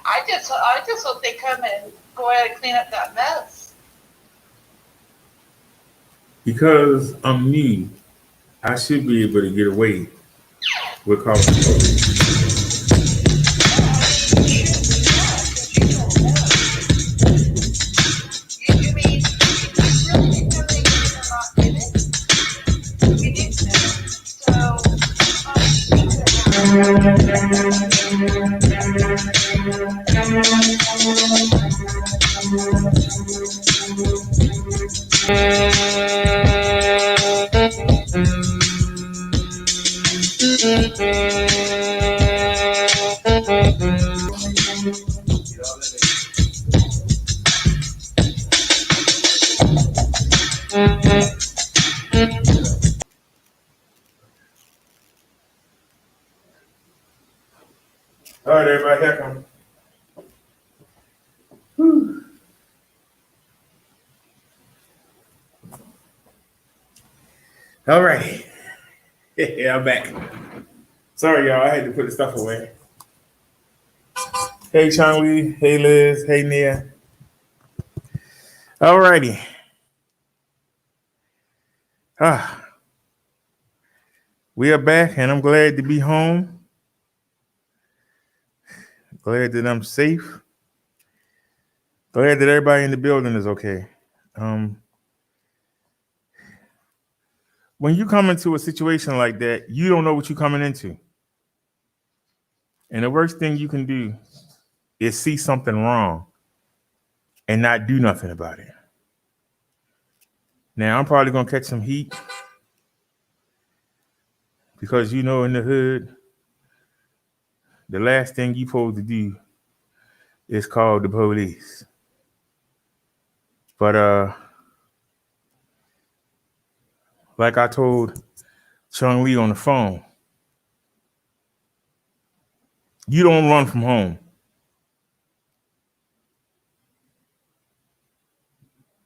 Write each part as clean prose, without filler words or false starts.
I just hope they come and go ahead and clean up that mess. Because I'm me, I should be able to get away with calling the police. Yeah, I mean you should be, yeah, because you don't know. You mean you really think that they did it or not did it? You didn't know. So how do you think that happened? All right, everybody, here come. All right. Yeah, I'm back. Sorry, y'all. I had to put the stuff away. Hey, Chanwi. Hey, Liz. Hey, Nia. All righty. Ah, we are back, and I'm glad to be home. Glad that I'm safe. Glad that everybody in the building is okay. Um, when you come into a situation like that, you don't know what you're coming into. And the worst thing you can do is see something wrong and not do nothing about it. Now, I'm probably going to catch some heat because you know in the hood, the last thing you supposed to do is call the police. But like I told Chung Lee on the phone, you don't run from home.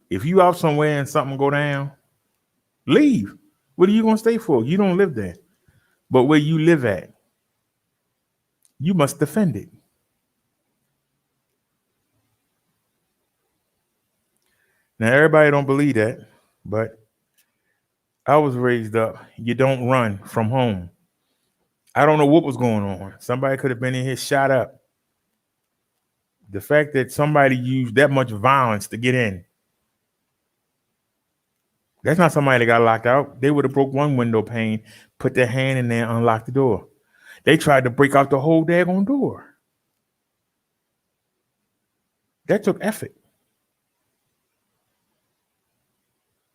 If you out somewhere and something go down, leave. What are you gonna stay for? You don't live there. But where you live at, you must defend it. Now everybody don't believe that, but I was raised up. You don't run from home. I don't know what was going on. Somebody could have been in here shot up. The fact that somebody used that much violence to get in, that's not somebody that got locked out. They would have broke one window pane, put their hand in there, unlocked the door. They tried to break out the whole daggone door. That took effort.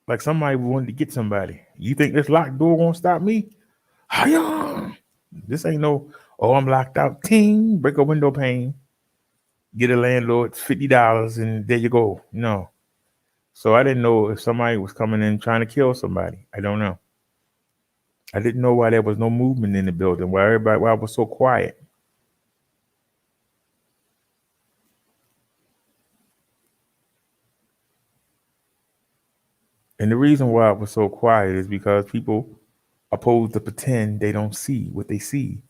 Like somebody wanted to get somebody. You think this locked door won't stop me? Hiya! This ain't no, oh, I'm locked out. Ting, break a window pane, get a landlord $50, and there you go. No. So I didn't know if somebody was coming in trying to kill somebody. I don't know. I didn't know why there was no movement in the building, why it was so quiet. And the reason why it was so quiet is because people opposed to pretend they don't see what they see,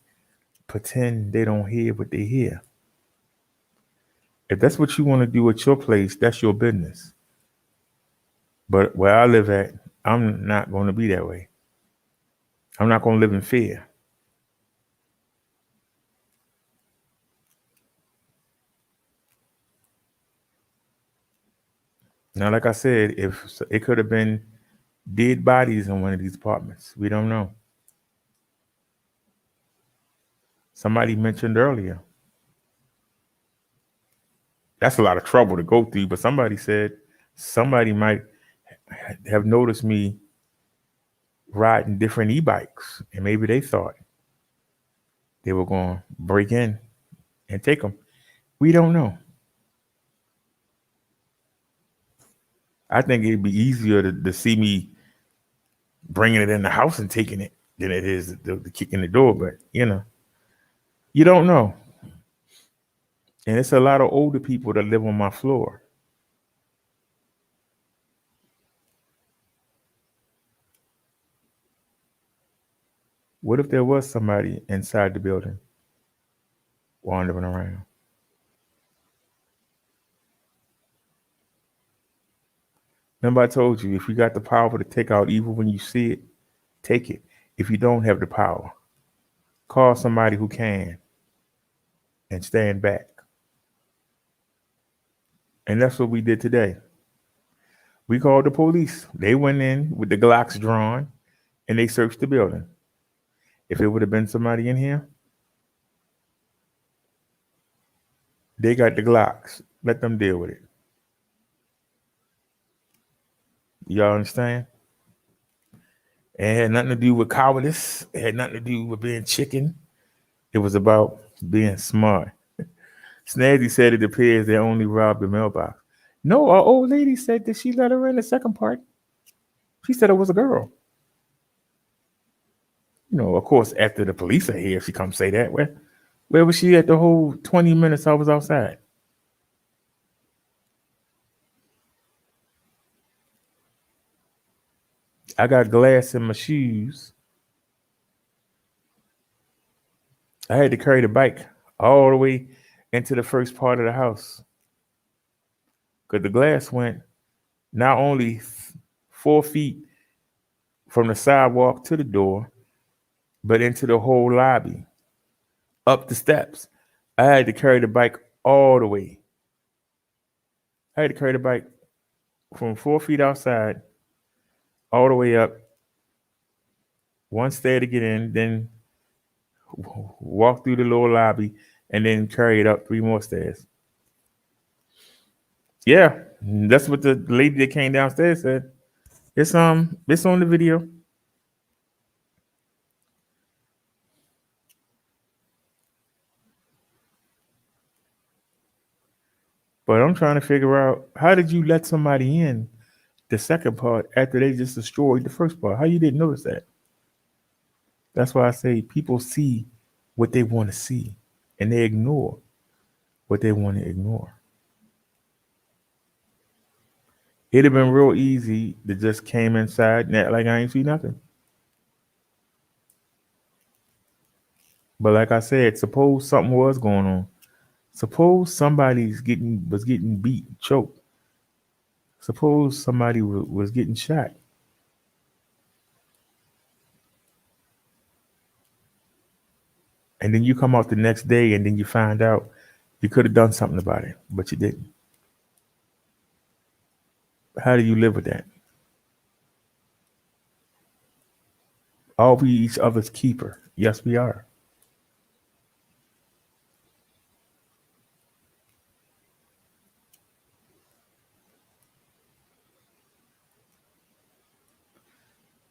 pretend they don't hear what they hear. If that's what you want to do at your place, that's your business. But where I live at, I'm not going to be that way. I'm not going to live in fear. Now, like I said, if it could have been dead bodies in one of these apartments, we don't know. Somebody mentioned earlier, that's a lot of trouble to go through, but somebody said somebody might have noticed me riding different e-bikes, and maybe they thought they were going to break in and take them. We don't know. I think it'd be easier to see me bringing it in the house and taking it than it is the kick in the door. But you don't know. And it's a lot of older people that live on my floor. What if there was somebody inside the building wandering around? Remember, I told you if you got the power to take out evil when you see it, take it. If you don't have the power, call somebody who can and stand back. And that's what we did today. We called the police. They went in with the Glocks drawn and they searched the building. If it would have been somebody in here, they got the Glocks. Let them deal with it. Y'all understand? It had nothing to do with cowardice. It had nothing to do with being chicken. It was about being smart. Snazzy said it appears they only robbed the mailbox. No, our old lady said that she let her in the second part. She said it was a girl. You know, of course, after the police are here, she come say that. Where was she at the whole 20 minutes I was outside? I got glass in my shoes. I had to carry the bike all the way into the first part of the house. Because the glass went not only 4 feet from the sidewalk to the door, but into the whole lobby, up the steps. I had to carry the bike all the way. I had to carry the bike from 4 feet outside all the way up, one stair to get in, then walk through the lower lobby, and then carry it up 3 more stairs. Yeah, that's what the lady that came downstairs said. It's on the video. But I'm trying to figure out, how did you let somebody in the second part after they just destroyed the first part? How you didn't notice that? That's why I say people see what they want to see and they ignore what they want to ignore. It'd have been real easy to just came inside and act like I ain't see nothing. But like I said, suppose something was going on. Suppose somebody's was getting beat, choked. Suppose somebody was getting shot. And then you come out the next day and then you find out you could have done something about it, but you didn't. How do you live with that? Are we each other's keeper? Yes, we are.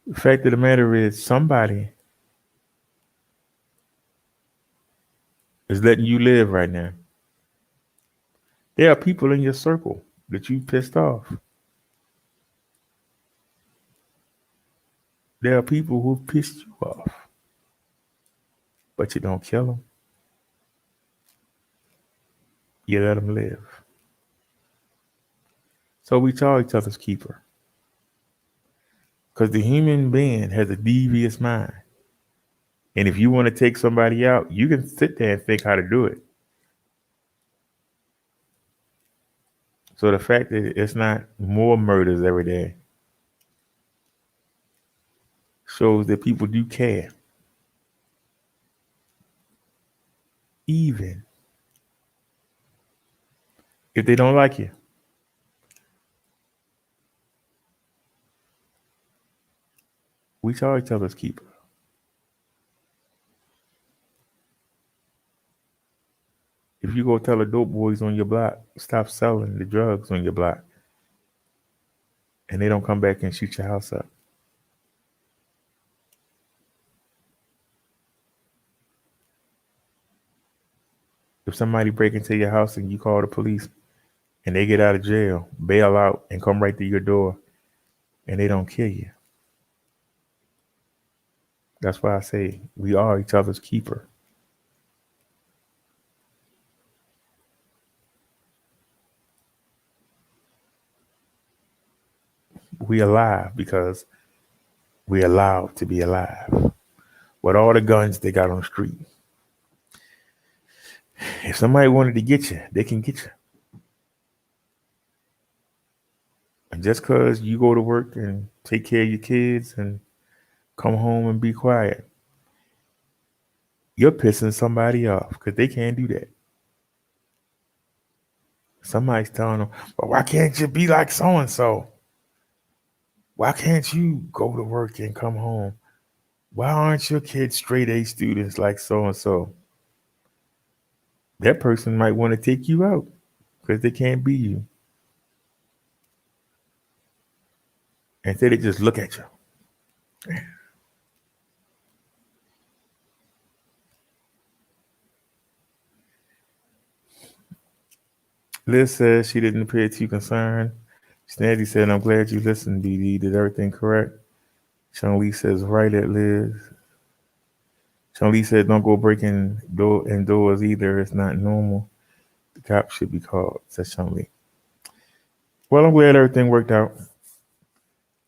The fact of the matter is, somebody is letting you live right now. There are people in your circle that you pissed off. There are people who pissed you off, but you don't kill them. You let them live. So we call each other's keeper. Because the human being has a devious mind. And if you want to take somebody out, you can sit there and think how to do it. So the fact that it's not more murders every day shows that people do care. Even if they don't like you. We call each other's keeper. If you go tell the dope boys on your block, stop selling the drugs on your block, and they don't come back and shoot your house up. If somebody break into your house and you call the police and they get out of jail, bail out, and come right to your door, and they don't kill you. That's why I say we are each other's keeper. We alive because we allowed to be alive. With all the guns they got on the street. If somebody wanted to get you, they can get you. And just because you go to work and take care of your kids and come home and be quiet, you're pissing somebody off because they can't do that. Somebody's telling them, "But why can't you be like so and so? Why can't you go to work and come home? Why aren't your kids straight A students like so and so?" That person might want to take you out because they can't be you. Instead, they just look at you. Liz says she didn't appear too concerned. Snazzy said, "I'm glad you listened, BD. Did everything correct?" Sean Lee says, "Right at Liz." Sean Lee said, "Don't go breaking indoors either. It's not normal. The cops should be called," says Sean Lee. Well, I'm glad everything worked out.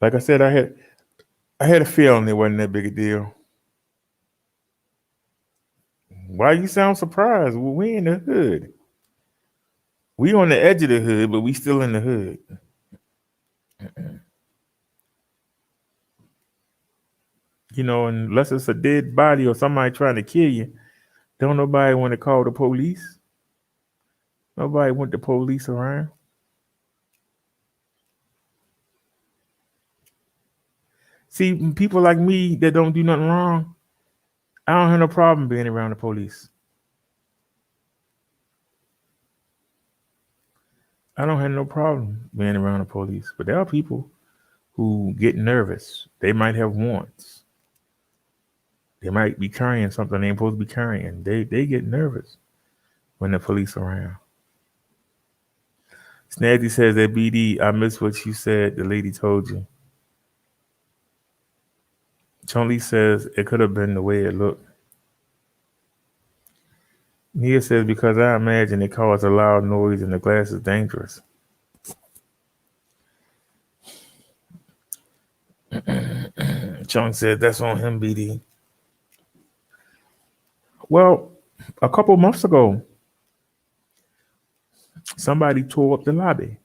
Like I said, I had a feeling it wasn't that big a deal. Why you sound surprised? Well, we in the hood. We on the edge of the hood, but we still in the hood. Unless it's a dead body or somebody trying to kill you, don't nobody want to call the police. Nobody want the police around. See, people like me that don't do nothing wrong, I don't have no problem being around the police. I don't have no problem being around the police. But there are people who get nervous. They might have warrants. They might be carrying something they ain't supposed to be carrying. They get nervous when the police are around. Snazzy says that BD, I miss what you said. The lady told you. Chun-Li says it could have been the way it looked. Nia says because I imagine it caused a loud noise and the glass is dangerous. Chung said that's on him, BD. Well, a couple months ago, somebody tore up the lobby,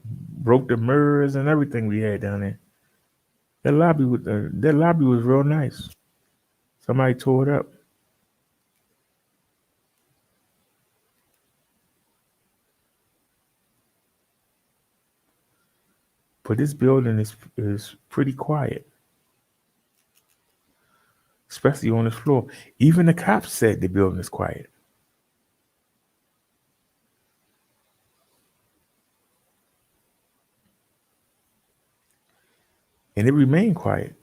broke the mirrors and everything we had down there. That lobby was real nice. Somebody tore it up. But this building is pretty quiet, especially on this floor. Even the cops said the building is quiet. And it remained quiet.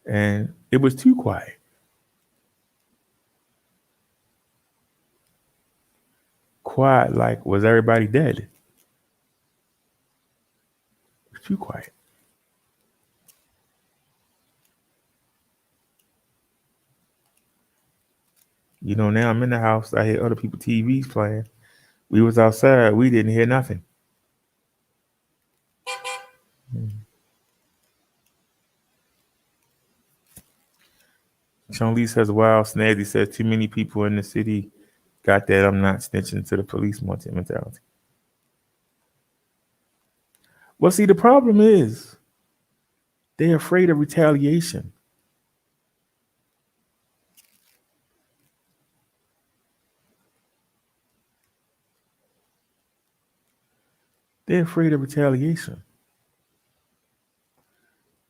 And it was too quiet. Quiet like was everybody dead? It was too quiet. Now I'm in the house. I hear other people TVs playing. We was outside. We didn't hear nothing. Sean Lee says, wow, Snazzy says too many people in the city got that I'm not snitching to the police mentality. Well, see, the problem is they're afraid of retaliation. They're afraid of retaliation.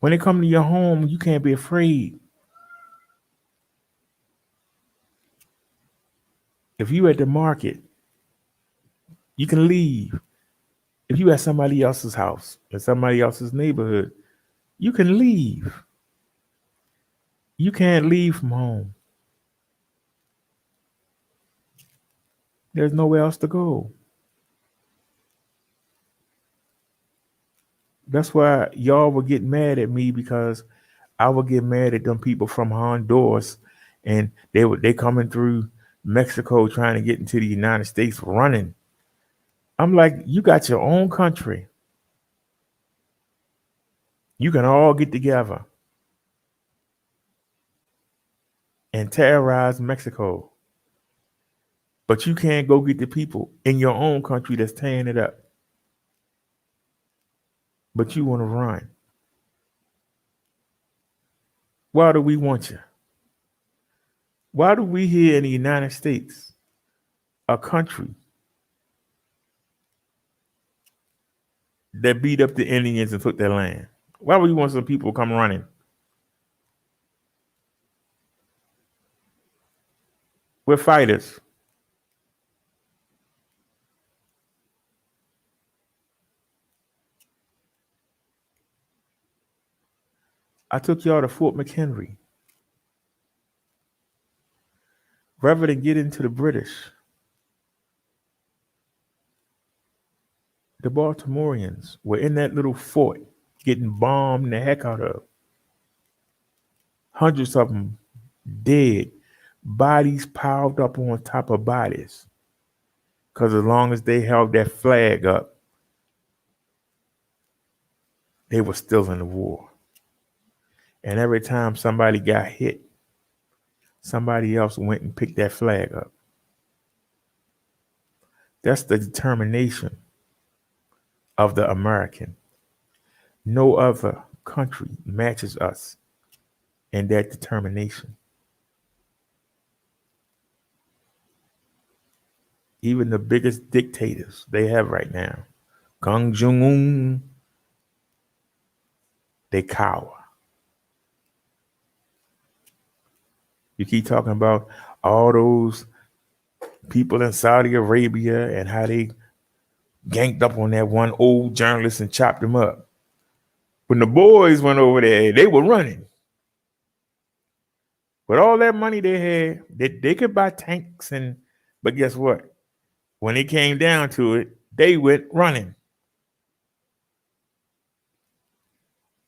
When they come to your home, you can't be afraid. If you at the market, you can leave. If you at somebody else's house in somebody else's neighborhood, you can leave. You can't leave from home. There's nowhere else to go. That's why y'all would get mad at me because I would get mad at them people from Honduras and they coming through Mexico trying to get into the United States running. I'm like, you got your own country. You can all get together. and terrorize Mexico. But you can't go get the people in your own country that's tearing it up. But you want to run. Why do we want you? Why do we here in the United States, a country that beat up the Indians and took their land? Why would you want some people come running? We're fighters. I took y'all to Fort McHenry. Rather than get into the British, the Baltimoreans were in that little fort getting bombed the heck out of. Hundreds of them dead, bodies piled up on top of bodies. Because as long as they held that flag up, they were still in the war. And every time somebody got hit, somebody else went and picked that flag up. That's the determination of the American. No other country matches us in that determination. Even the biggest dictators they have right now, Kim Jong-un, they cower. You keep talking about all those people in Saudi Arabia and how they ganked up on that one old journalist and chopped him up. When the boys went over there, they were running. With all that money they had, they could buy tanks but guess what? When it came down to it, they went running.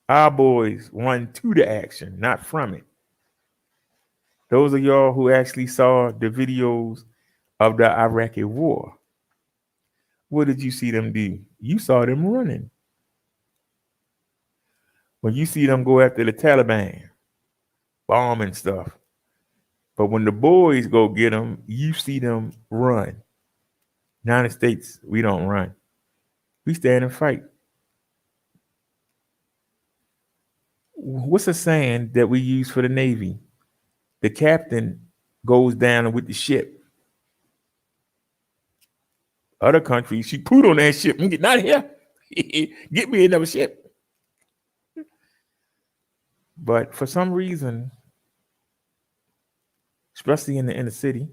Our boys won to the action, not from it. Those of y'all who actually saw the videos of the Iraqi war, what did you see them do? You saw them running. When you see them go after the Taliban, bombing stuff. But when the boys go get them, you see them run. United States, we don't run. We stand and fight. What's a saying that we use for the Navy? The captain goes down with the ship. Other countries, she put on that ship and get out of here. Get me another ship. But for some reason, especially in the inner city,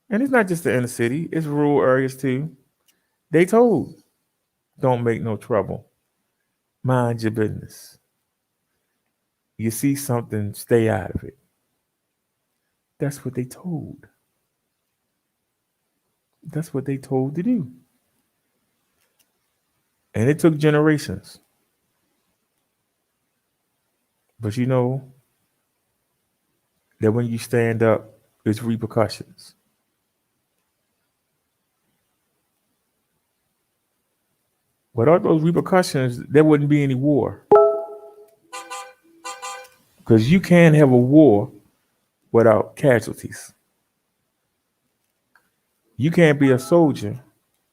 and it's not just the inner city, it's rural areas too, they told, don't make no trouble. Mind your business. You see something, stay out of it. That's what they told. That's what they told to do. And it took generations. But you know that when you stand up, there's repercussions. Without those repercussions, there wouldn't be any war. Because you can't have a war without casualties. You can't be a soldier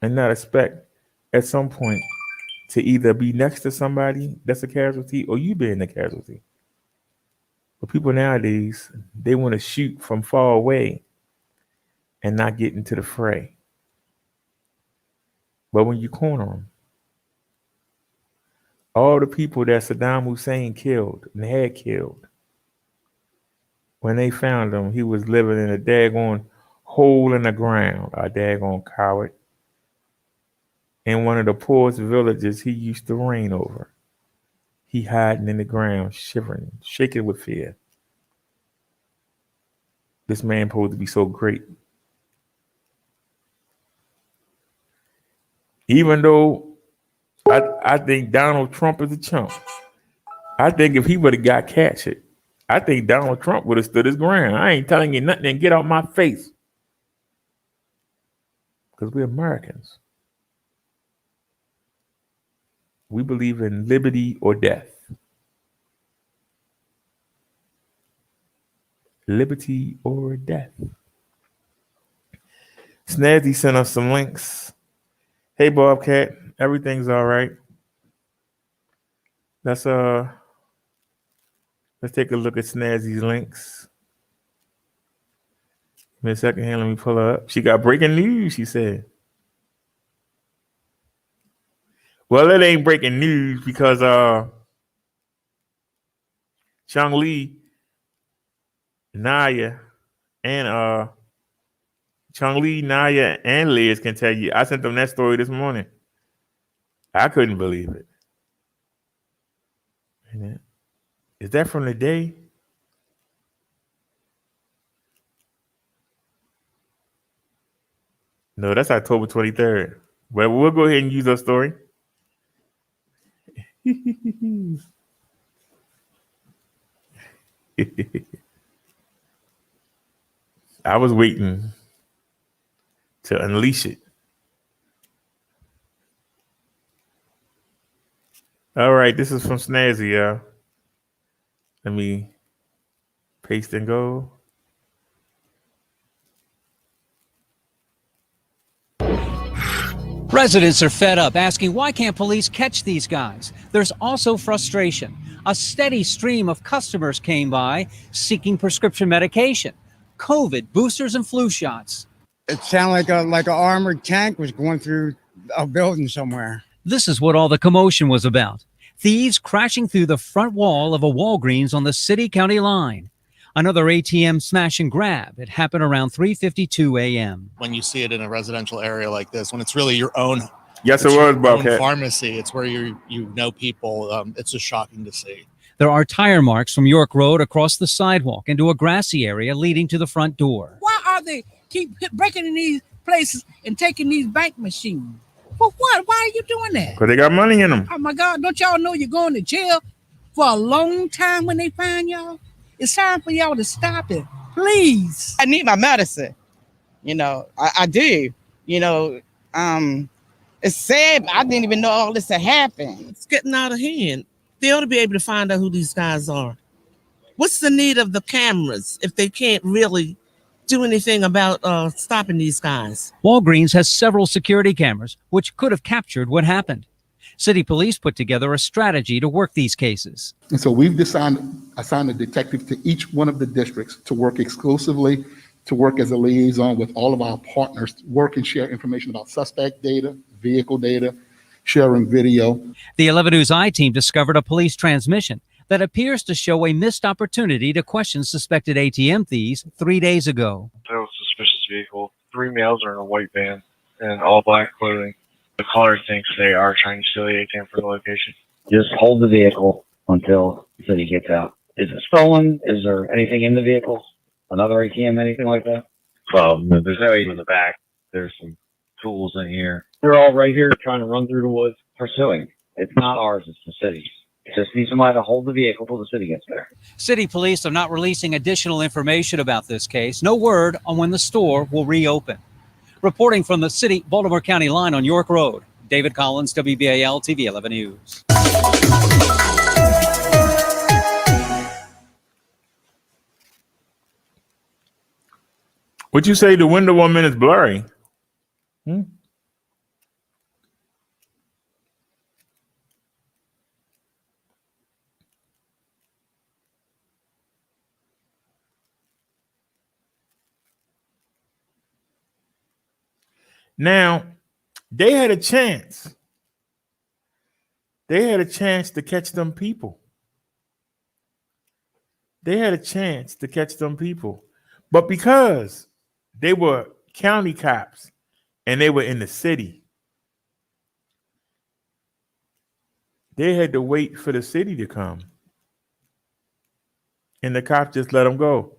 and not expect at some point to either be next to somebody that's a casualty or you being a casualty. But people nowadays, they want to shoot from far away and not get into the fray. But when you corner them, all the people that Saddam Hussein killed and had killed, when they found him, he was living in a daggone hole in the ground, a daggone coward, in one of the poorest villages he used to reign over. He hiding in the ground, shivering, shaking with fear. This man supposed to be so great. Even though I think Donald Trump is a chump. I think if he would have got captured, I think Donald Trump would have stood his ground. I ain't telling you nothing and get out my face. Because we're Americans. We believe in liberty or death. Liberty or death. Snazzy sent us some links. Hey Bobcat, everything's all right. Let's take a look at Snazzy's links. Give me a second here, let me pull her up. She got breaking news, she said. Well, it ain't breaking news because Chung Lee, Naya, and Chung Lee, Naya, and Liz can tell you. I sent them that story this morning. I couldn't believe it. Is that from the day? No, that's October 23rd. Well, we'll go ahead and use our story. I was waiting to unleash it. All right, this is from Snazzy, y'all. Let me paste and go. Residents are fed up, asking why can't police catch these guys? There's also frustration. A steady stream of customers came by seeking prescription medication, COVID, boosters, and flu shots. It sounded like an armored tank was going through a building somewhere. This is what all the commotion was about. Thieves crashing through the front wall of a Walgreens on the city-county line. Another ATM smash and grab. It happened around 3:52 a.m. When you see it in a residential area like this, when it's really your own, yes, it was Bobcat pharmacy. It's where you know people. It's just shocking to see. There are tire marks from York Road across the sidewalk into a grassy area leading to the front door. Why are they keep breaking in these places and taking these bank machines? For what? Why are you doing that? because they got money in them. Oh my God! Don't y'all know you're going to jail for a long time when they find y'all? It's time for y'all to stop it, please. I need my medicine. I do. It's sad. I didn't even know all this had happened. It's getting out of hand. They ought to be able to find out who these guys are. What's the need of the cameras if they can't really do anything about stopping these guys? Walgreens has several security cameras, which could have captured what happened. City police put together a strategy to work these cases. And so we've assigned a detective to each one of the districts to work exclusively, to work as a liaison with all of our partners, work and share information about suspect data, vehicle data, sharing video. The 11 News I team discovered a police transmission that appears to show a missed opportunity to question suspected ATM thieves 3 days ago. There was a suspicious vehicle. 3 males are in a white van and all black clothing. The caller thinks they are trying to steal the ATM for the location. Just hold the vehicle until he gets out. Is it stolen? Is there anything in the vehicle? Another ATM, anything like that? Well, there's no ATM in the back. There's some tools in here. They're all right here trying to run through the woods pursuing. It's not ours, it's the city's. Just need somebody to hold the vehicle till the city gets there. City police are not releasing additional information about this case. No word on when the store will reopen. Reporting from the city Baltimore County line on York Road, David Collins, WBAL TV 11 News. Would you say the window woman is blurry? Now, they had a chance. They had a chance to catch them people. They had a chance to catch them people. But because they were county cops and they were in the city, they had to wait for the city to come. And the cops just let them go.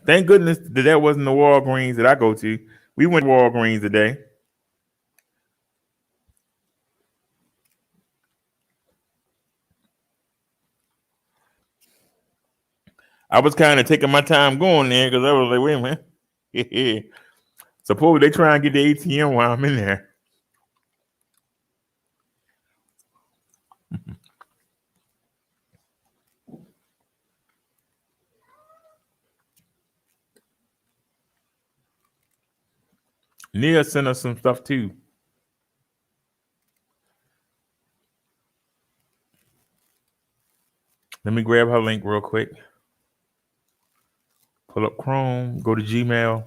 Thank goodness that wasn't the Walgreens that I go to. We went to Walgreens today. I was kind of taking my time going there because I was like, wait a minute. Suppose they try and get the ATM while I'm in there. Nia sent us some stuff too. Let me grab her link real quick. Pull up Chrome, go to Gmail.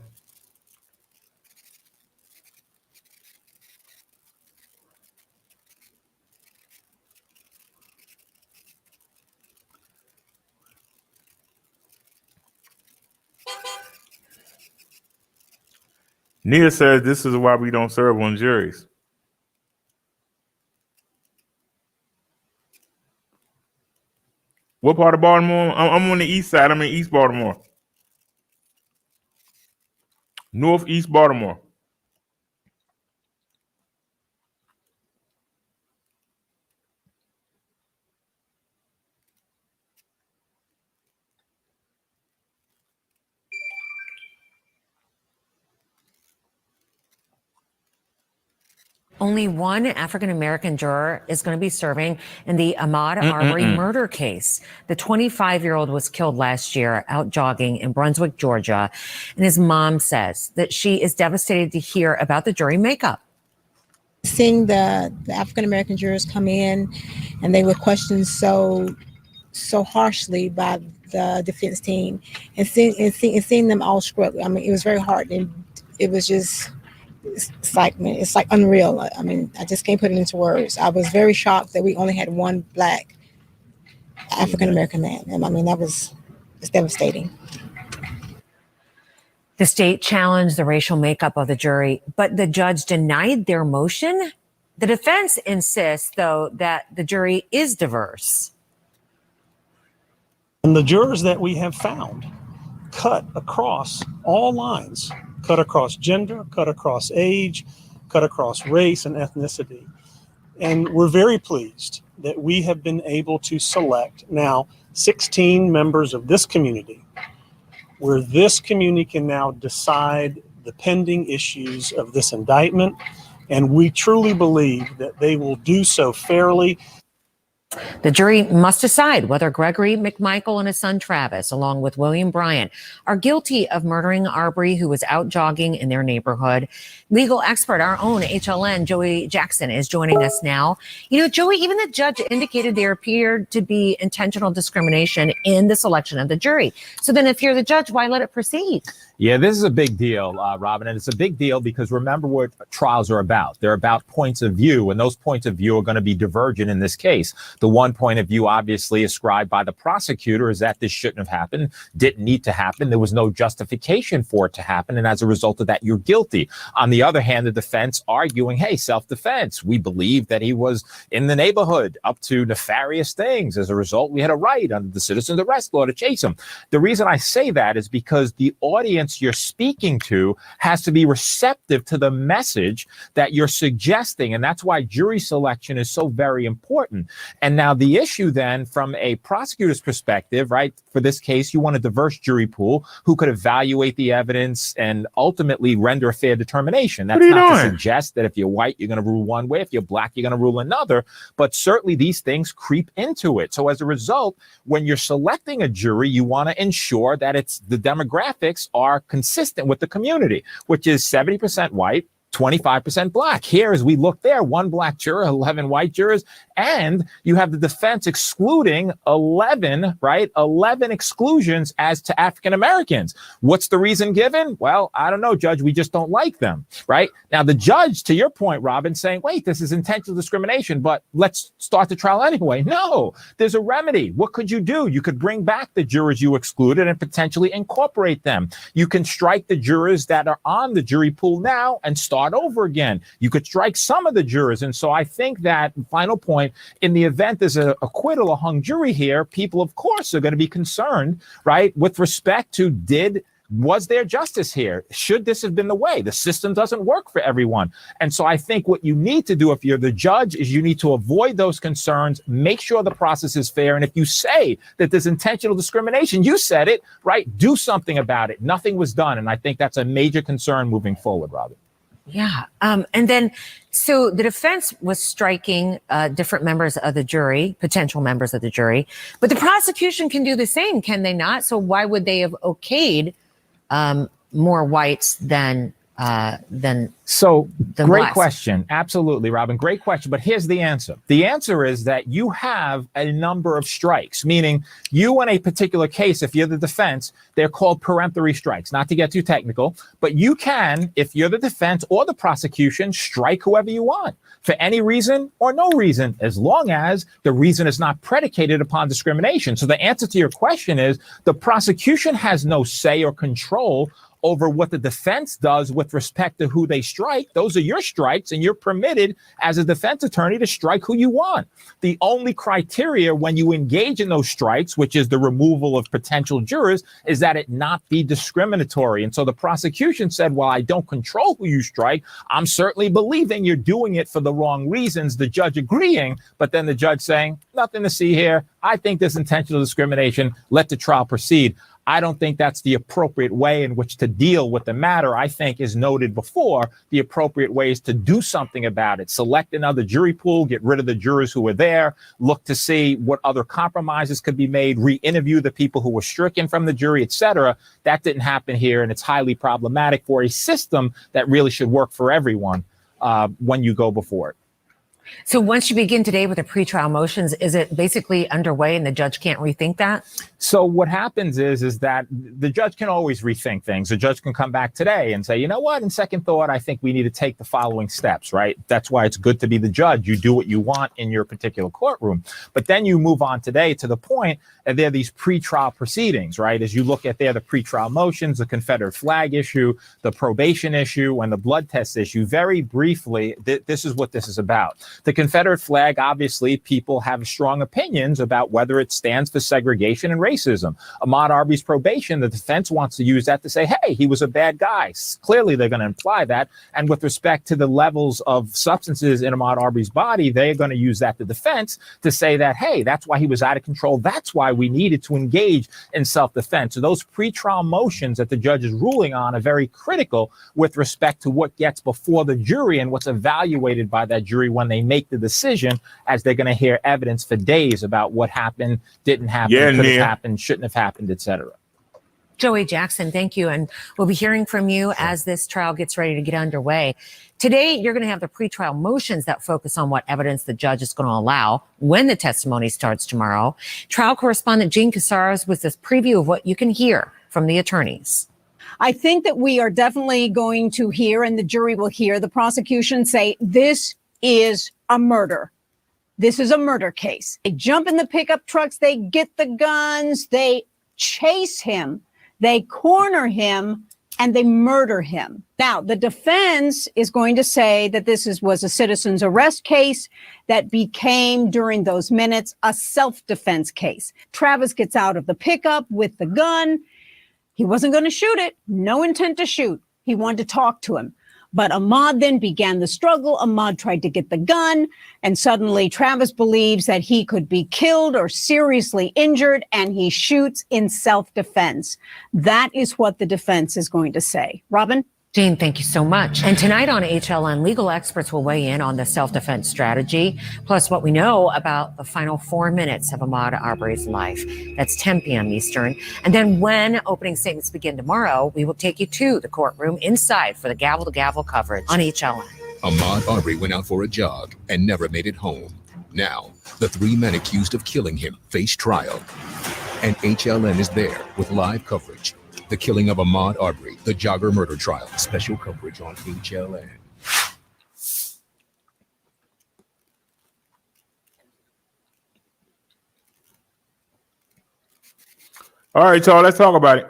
Nia says this is why we don't serve on juries. What part of Baltimore? I'm on the east side. I'm in East Baltimore. Northeast Baltimore. Only one African-American juror is going to be serving in the Ahmaud Arbery murder case. The 25-year-old was killed last year out jogging in Brunswick, Georgia. And his mom says that she is devastated to hear about the jury makeup. Seeing the African-American jurors come in and they were questioned so harshly by the defense team and seeing them all struggle. I mean, it was very hard. And it was just... It's like unreal. I mean, I just can't put it into words. I was very shocked that we only had one black African-American man. And I mean, it's devastating. The state challenged the racial makeup of the jury, but the judge denied their motion. The defense insists, though, that the jury is diverse. And the jurors that we have found cut across all lines. Cut across gender, cut across age, cut across race and ethnicity. And we're very pleased that we have been able to select now 16 members of this community, where this community can now decide the pending issues of this indictment. And we truly believe that they will do so fairly. The jury must decide whether Gregory McMichael and his son Travis, along with William Bryant, are guilty of murdering Arbery, who was out jogging in their neighborhood. Legal expert, our own HLN, Joey Jackson, is joining us now. You know, Joey, even the judge indicated there appeared to be intentional discrimination in the selection of the jury. So then if you're the judge, why let it proceed? Yeah, this is a big deal, Robin, and it's a big deal because remember what trials are about. They're about points of view, and those points of view are going to be divergent in this case. The one point of view obviously ascribed by the prosecutor is that this shouldn't have happened, didn't need to happen. There was no justification for it to happen, and as a result of that, you're guilty. On the other hand, the defense arguing, hey, self-defense. We believe that he was in the neighborhood up to nefarious things. As a result, we had a right under the citizen's arrest law to chase him. The reason I say that is because the audience you're speaking to has to be receptive to the message that you're suggesting. And that's why jury selection is so very important. And now the issue then from a prosecutor's perspective, right, for this case, you want a diverse jury pool who could evaluate the evidence and ultimately render a fair determination. That's not to suggest that if you're white, you're going to rule one way. If you're black, you're going to rule another. But certainly these things creep into it. So as a result, when you're selecting a jury, you want to ensure that the demographics are consistent with the community, which is 70% white, 25% black. Here, as we look there, one black juror, 11 white jurors, and you have the defense excluding 11 exclusions as to African Americans. What's the reason given? Well, I don't know, Judge. We just don't like them, right? Now, the judge, to your point, Robin, saying, wait, this is intentional discrimination, but let's start the trial anyway. No, there's a remedy. What could you do? You could bring back the jurors you excluded and potentially incorporate them. You can strike the jurors that are on the jury pool now and start over again. You could strike some of the jurors. And so I think that, final point, in the event there's an acquittal, a hung jury here, people, of course, are going to be concerned, right, with respect to was there justice here? Should this have been the way? The system doesn't work for everyone. And so I think what you need to do if you're the judge is you need to avoid those concerns, make sure the process is fair. And if you say that there's intentional discrimination, you said it, right? Do something about it. Nothing was done. And I think that's a major concern moving forward, Robin. Yeah. And then, so the defense was striking different members of the jury, potential members of the jury, but the prosecution can do the same, can they not? So why would they have okayed more whites than than So than great less. question. Absolutely, Robin. Great question. But here's the answer. The answer is that you have a number of strikes, meaning you in a particular case, if you're the defense, they're called peremptory strikes, not to get too technical, but you can, if you're the defense or the prosecution, strike whoever you want for any reason or no reason, as long as the reason is not predicated upon discrimination. So the answer to your question is the prosecution has no say or control over what the defense does with respect to who they strike. Those are your strikes, and you're permitted as a defense attorney to strike who you want. The only criteria when you engage in those strikes, which is the removal of potential jurors, is that it not be discriminatory. And so the prosecution said, well, I don't control who you strike. I'm certainly believing you're doing it for the wrong reasons. The judge agreeing, but then the judge saying, nothing to see here. I think there's intentional discrimination. Let the trial proceed. I don't think that's the appropriate way in which to deal with the matter. I think, as noted before, the appropriate way is to do something about it. Select another jury pool, get rid of the jurors who were there, look to see what other compromises could be made, re-interview the people who were stricken from the jury, etc. That didn't happen here, and it's highly problematic for a system that really should work for everyone when you go before it. So once you begin today with the pretrial motions, is it basically underway and the judge can't rethink that? So what happens is that the judge can always rethink things. The judge can come back today and say, you know what, in second thought, I think we need to take the following steps, right? That's why it's good to be the judge. You do what you want in your particular courtroom. But then you move on today to the point that there are these pretrial proceedings, right? As you look at there, the pretrial motions, the Confederate flag issue, the probation issue, and the blood test issue. Very briefly, this is what this is about. The Confederate flag, obviously, people have strong opinions about whether it stands for segregation and racism. Ahmaud Arbery's probation, the defense wants to use that to say, hey, he was a bad guy. Clearly, they're going to imply that. And with respect to the levels of substances in Ahmaud Arbery's body, they're going to use that, the defense, to say that, hey, that's why he was out of control. That's why we needed to engage in self-defense. So those pretrial motions that the judge is ruling on are very critical with respect to what gets before the jury and what's evaluated by that jury when they make the decision, as they're going to hear evidence for days about what happened, didn't happen, could have happened, shouldn't have happened, etc. Joey Jackson, thank you. And we'll be hearing from you as this trial gets ready to get underway. Today, you're going to have the pretrial motions that focus on what evidence the judge is going to allow when the testimony starts tomorrow. Trial correspondent Jean Casares with this preview of what you can hear from the attorneys. I think that we are definitely going to hear, and the jury will hear, the prosecution say, this is a murder. This is a murder case. They jump in the pickup trucks, they get the guns, they chase him, they corner him, and they murder him. Now, the defense is going to say that this was a citizen's arrest case that became, during those minutes, a self-defense case. Travis gets out of the pickup with the gun. He wasn't going to shoot it, no intent to shoot. He wanted to talk to him. But Ahmaud then began the struggle. Ahmaud tried to get the gun, and suddenly Travis believes that he could be killed or seriously injured, and he shoots in self-defense. That is what the defense is going to say. Robin? Jane, thank you so much. And tonight on HLN, legal experts will weigh in on the self-defense strategy, plus what we know about the final 4 minutes of Ahmaud Arbery's life. That's 10 p.m. Eastern. And then when opening statements begin tomorrow, we will take you to the courtroom inside for the gavel-to-gavel coverage on HLN. Ahmaud Arbery went out for a jog and never made it home. Now, the 3 men accused of killing him face trial. And HLN is there with live coverage. The killing of Ahmaud Arbery, the jogger murder trial. Special coverage on HLN. All right, y'all, let's talk about it.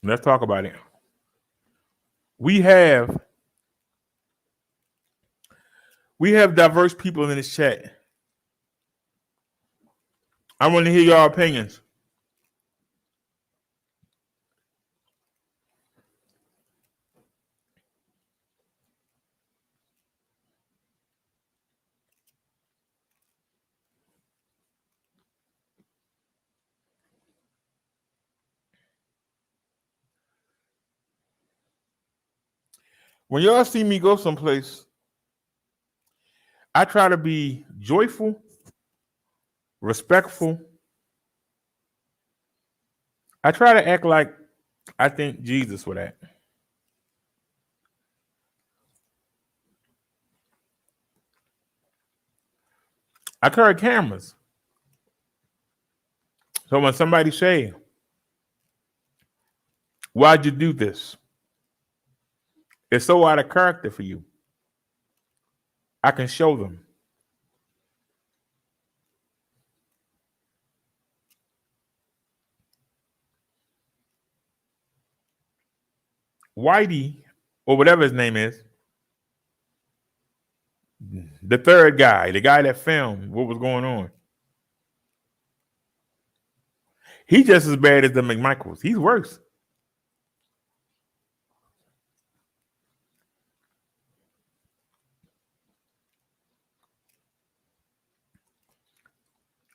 Let's talk about it. We have diverse people in this chat. I want to hear your opinions. When y'all see me go someplace, I try to be joyful, respectful. I try to act like I thank Jesus for that. I carry cameras. So when somebody say, why'd you do this? It's so out of character for you. I can show them. Whitey, or whatever his name is, the third guy, the guy that filmed what was going on, he's just as bad as the McMichaels. He's worse.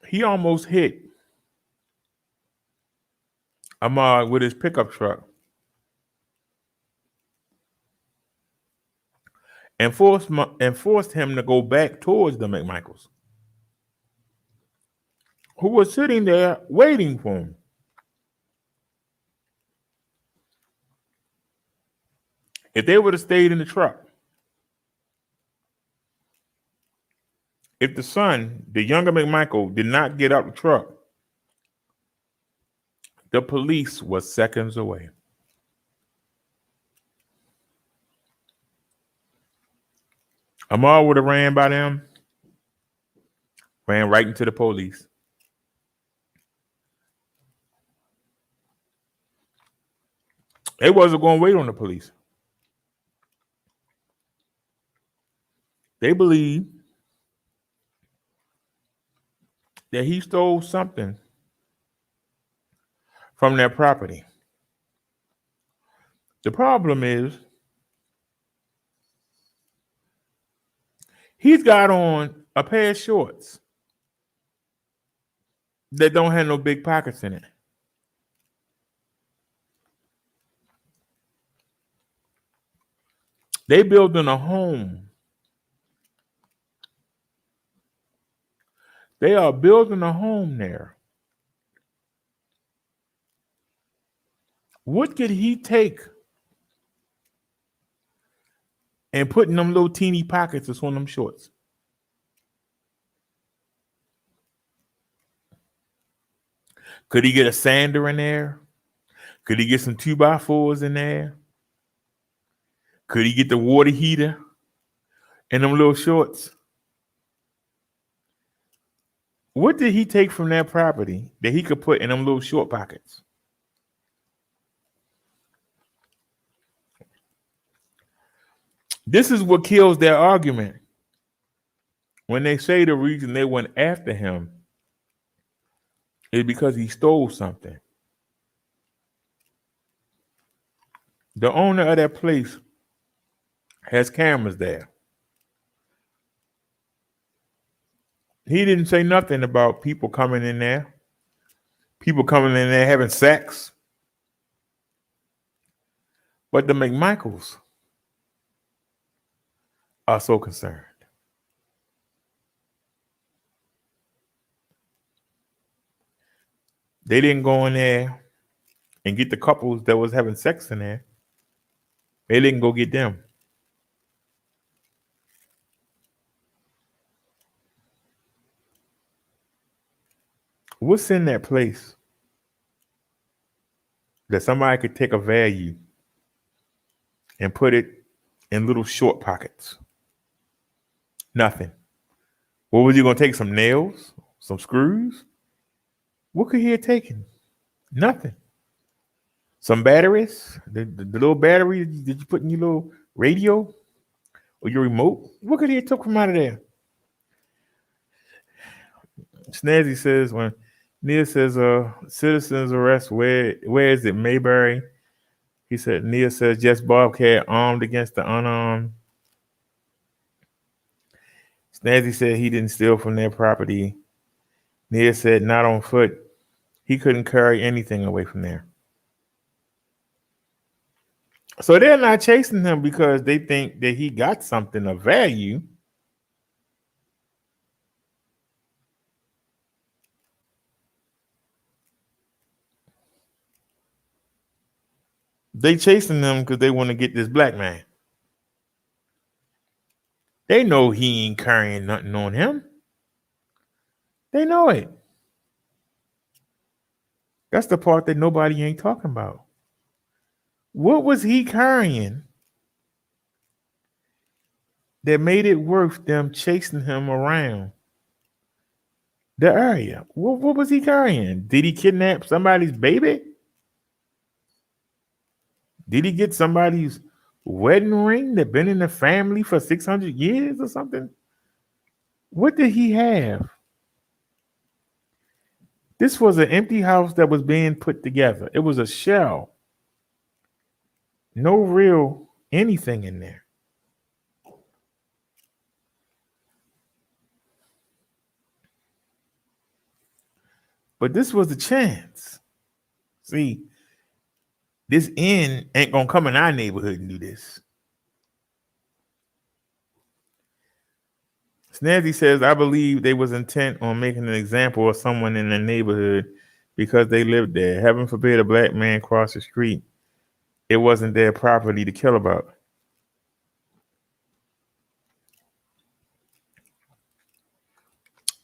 He almost hit Ahmaud with his pickup truck and forced him to go back towards the McMichaels, who was sitting there waiting for him. If they would have stayed in the truck, if the son, the younger McMichael, did not get out the truck, the police was seconds away. Ahmaud would have ran by them, ran right into the police. They wasn't going to wait on the police. They believed that he stole something from their property. The problem is he's got on a pair of shorts that don't have no big pockets in it. They building a home. They are building a home there. What could he take and put in them little teeny pockets that's on them shorts? Could he get a sander in there? Could he get some 2x4s in there? Could he get the water heater in them little shorts? What did he take from that property that he could put in them little short pockets? This is what kills their argument when they say the reason they went after him is because he stole something. The owner of that place has cameras there. He didn't say nothing about people coming in there, having sex. But the McMichaels are so concerned. They didn't go in there and get the couples that was having sex in there. They didn't go get them. What's in that place that somebody could take a value and put it in little short pockets? Nothing. What was he going to take? Some nails? Some screws? What could he have taken? Nothing. Some batteries? The little battery that you put in your little radio or your remote? What could he have took from out of there? Snazzy says, when Nia says, citizens arrest, where is it? Mayberry. He said, Nia says, Jess Bobcat armed against the unarmed. Snazzy said he didn't steal from their property. Nia said, not on foot. He couldn't carry anything away from there. So they're not chasing him because they think that he got something of value. They chasing them because they want to get this black man. They know he ain't carrying nothing on him. They know it. That's the part that nobody ain't talking about. What was he carrying that made it worth them chasing him around the area? What was he carrying? Did he kidnap somebody's baby? Did he get somebody's wedding ring that been in the family for 600 years or something? What did he have? This was an empty house that was being put together. It was a shell. No real anything in there. But this was the chance. See, this end ain't gonna come in our neighborhood and do this. Snazzy says, I believe they was intent on making an example of someone in the neighborhood because they lived there. Heaven forbid a black man cross the street. It wasn't their property to kill about.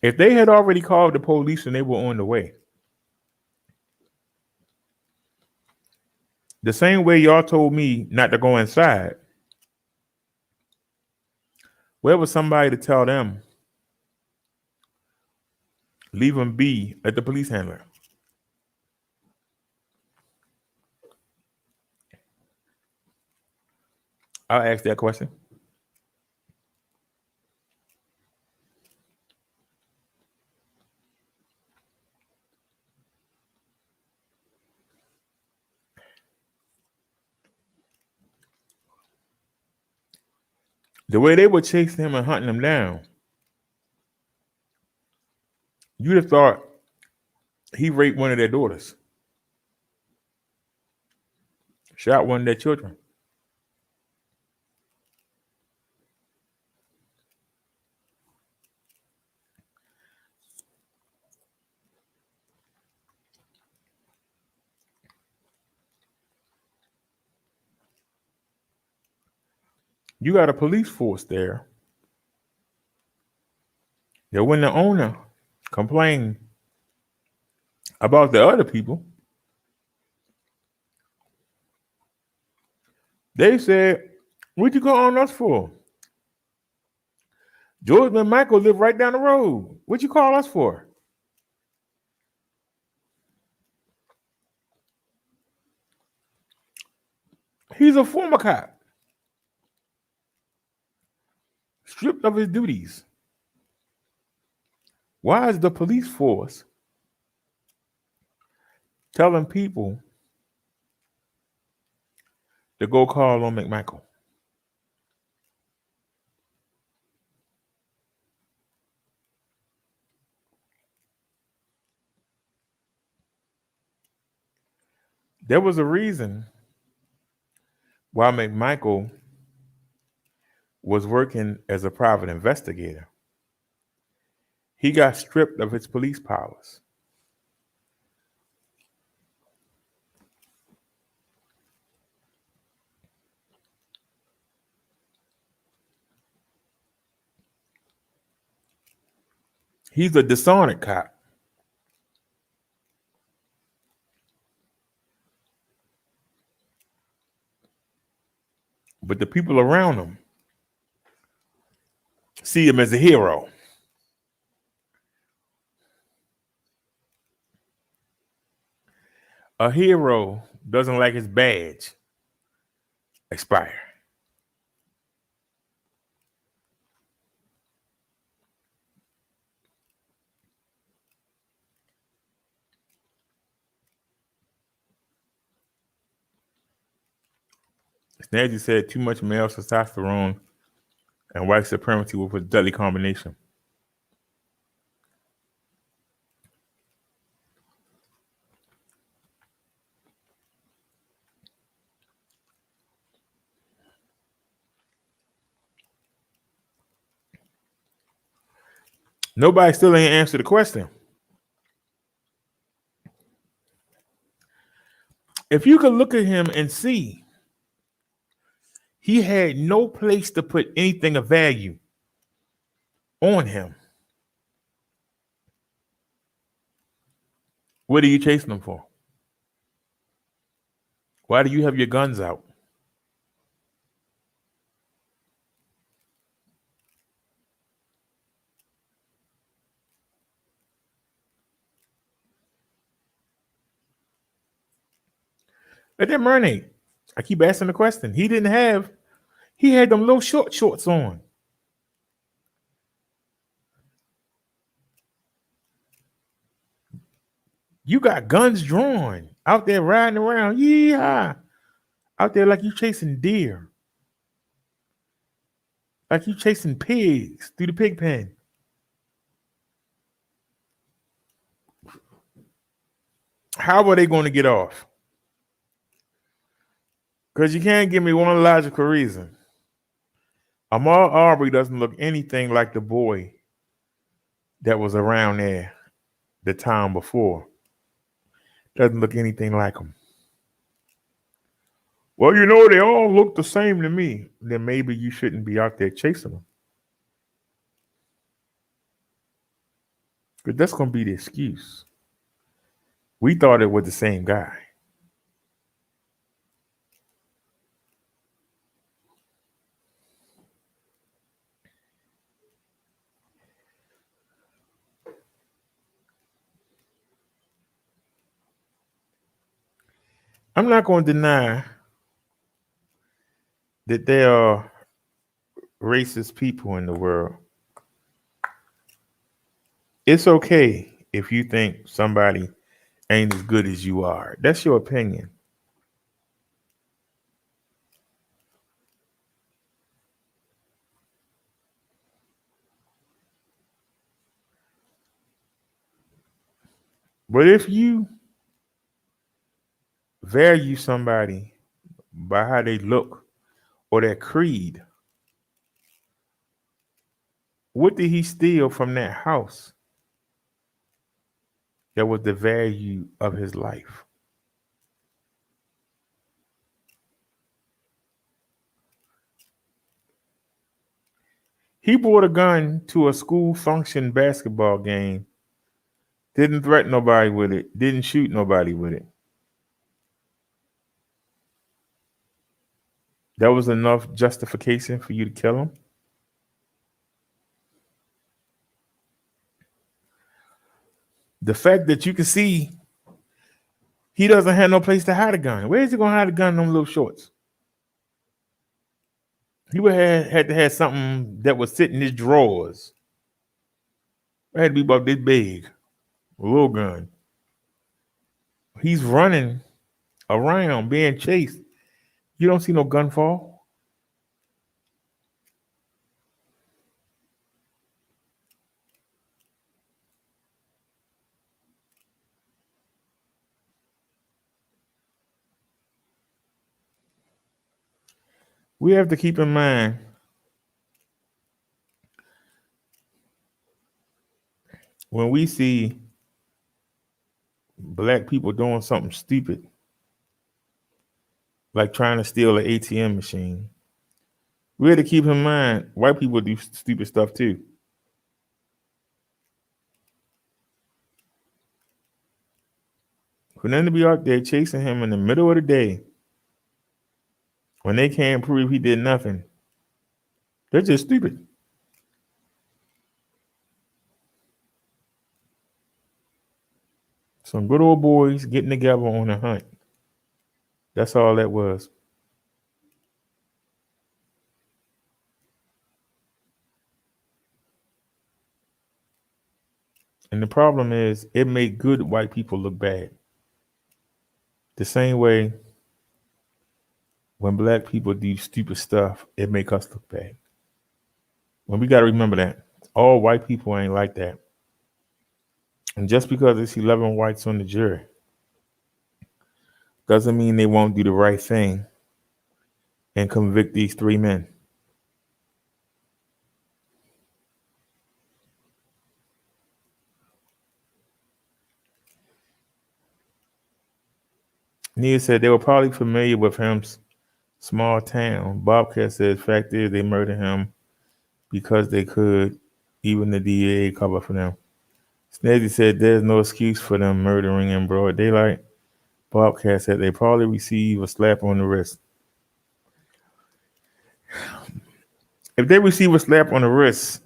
If they had already called the police and they were on the way, the same way y'all told me not to go inside, where was somebody to tell them, leave them be at the police handler? I'll ask that question. The way they were chasing him and hunting him down, you'd have thought he raped one of their daughters, shot one of their children. You got a police force there that when the owner complained about the other people, they said, what you calling us for? George and Michael live right down the road. What you call us for? He's a former cop, stripped of his duties. Why is the police force telling people to go call on McMichael? There was a reason why McMichael was working as a private investigator. He got stripped of his police powers. He's a dishonored cop. But the people around him see him as a hero. A hero doesn't like his badge expire. Snazzy said too much male testosterone and white supremacy was a deadly combination. Nobody still ain't answered the question. if you could look at him and see, he had no place to put anything of value on him. What are you chasing him for? Why do you have your guns out? Let that marinate. I keep asking the question. He had them little shorts on. You got guns drawn out there riding around. Yeah. Out there like you chasing deer. Like you chasing pigs through the pig pen. How are they going to get off? Because you can't give me one logical reason. Ahmaud Arbery doesn't look anything like the boy that was around there the time before. Doesn't look anything like him. Well, you know, they all look the same to me. Then maybe you shouldn't be out there chasing them. Because that's going to be the excuse. We thought it was the same guy. I'm not going to deny that there are racist people in the world. It's okay if you think somebody ain't as good as you are. That's your opinion. But if you value somebody by how they look or their creed, what did he steal from that house that was the value of his life? He brought a gun to a school function basketball game, didn't threaten nobody with it, didn't shoot nobody with it. That was enough justification for you to kill him? The fact that you can see he doesn't have no place to hide a gun. Where is he going to hide a gun in them little shorts? He would have had to have something that would sit in his drawers. It had to be about this big, a little gun. He's running around being chased. You don't see no gun fall. We have to keep in mind when we see black people doing something stupid, like trying to steal an ATM machine, we have to keep in mind white people do stupid stuff too. For them to be out there chasing him in the middle of the day when they can't prove he did nothing, they're just stupid. Some good old boys getting together on a hunt. That's all that was. And the problem is, it made good white people look bad. The same way when black people do stupid stuff, it make us look bad. Well, we got to remember that. All white people ain't like that. And just because it's 11 whites on the jury doesn't mean they won't do the right thing and convict these 3 men. Nia said they were probably familiar with him's small town. Bobcat said fact is they murdered him because they could. Even the DA cover for them. Snazzy said there's no excuse for them murdering in broad daylight. Bobcat said they probably receive a slap on the wrist. If they receive a slap on the wrist,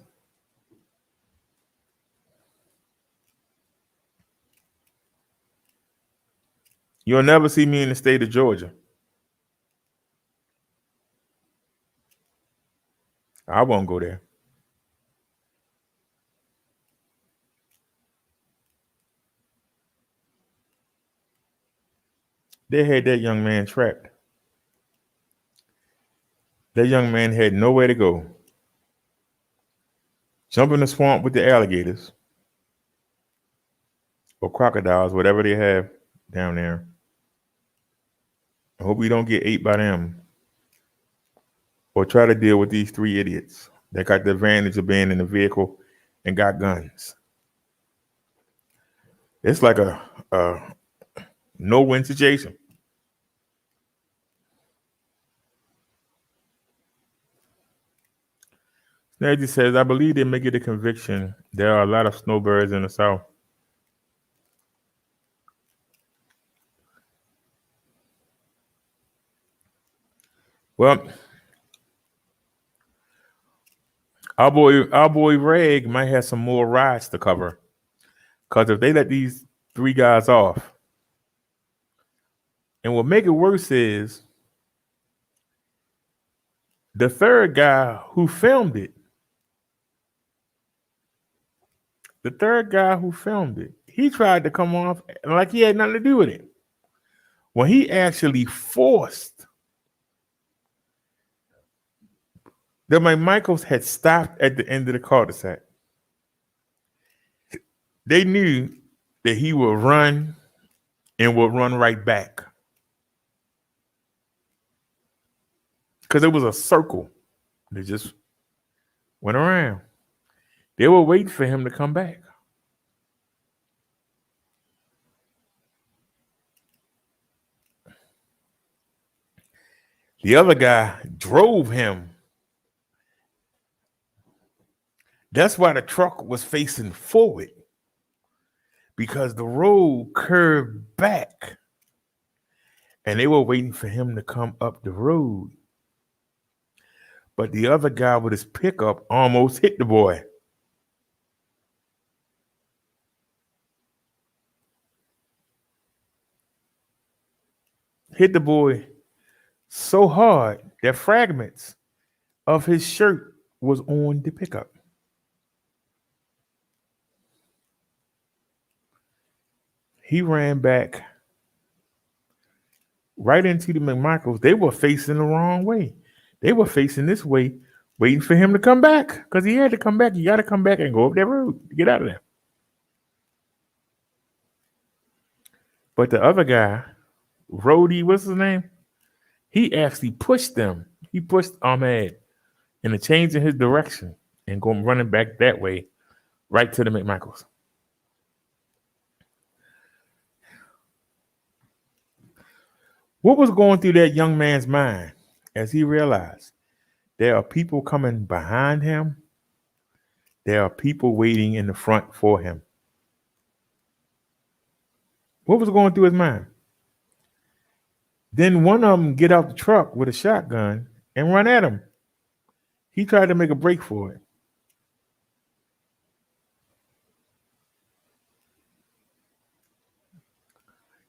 you'll never see me in the state of Georgia. I won't go there. They had that young man trapped. That young man had nowhere to go. Jump in the swamp with the alligators or crocodiles, whatever they have down there. I hope we don't get ate by them. Or try to deal with these three idiots that got the advantage of being in the vehicle and got guns. It's like a no-win situation. Snaggy says, I believe they may get a conviction. There are a lot of snowbirds in the South. Well, our boy Reg might have some more rides to cover. Because if they let these three guys off, and what make it worse is the third guy who filmed it. He tried to come off like he had nothing to do with it. When he actually forced the McMichaels had stopped at the end of the cul-de-sac. They knew that he would run and would run right back. Because it was a circle that just went around. They were waiting for him to come back. The other guy drove him. That's why the truck was facing forward. Because the road curved back. And they were waiting for him to come up the road. But the other guy with his pickup almost hit the boy. Hit the boy so hard that fragments of his shirt was on the pickup. He ran back right into the McMichaels. They were facing the wrong way. They were facing this way, waiting for him to come back. Because he had to come back. You got to come back and go up that road to get out of there. But the other guy, Rhodey, what's his name? He actually pushed them. He pushed Ahmed into changing his direction and going running back that way, right to the McMichaels. What was going through that young man's mind as he realized there are people coming behind him? There are people waiting in the front for him. What was going through his mind? Then one of them get out the truck with a shotgun and run at him. He tried to make a break for it.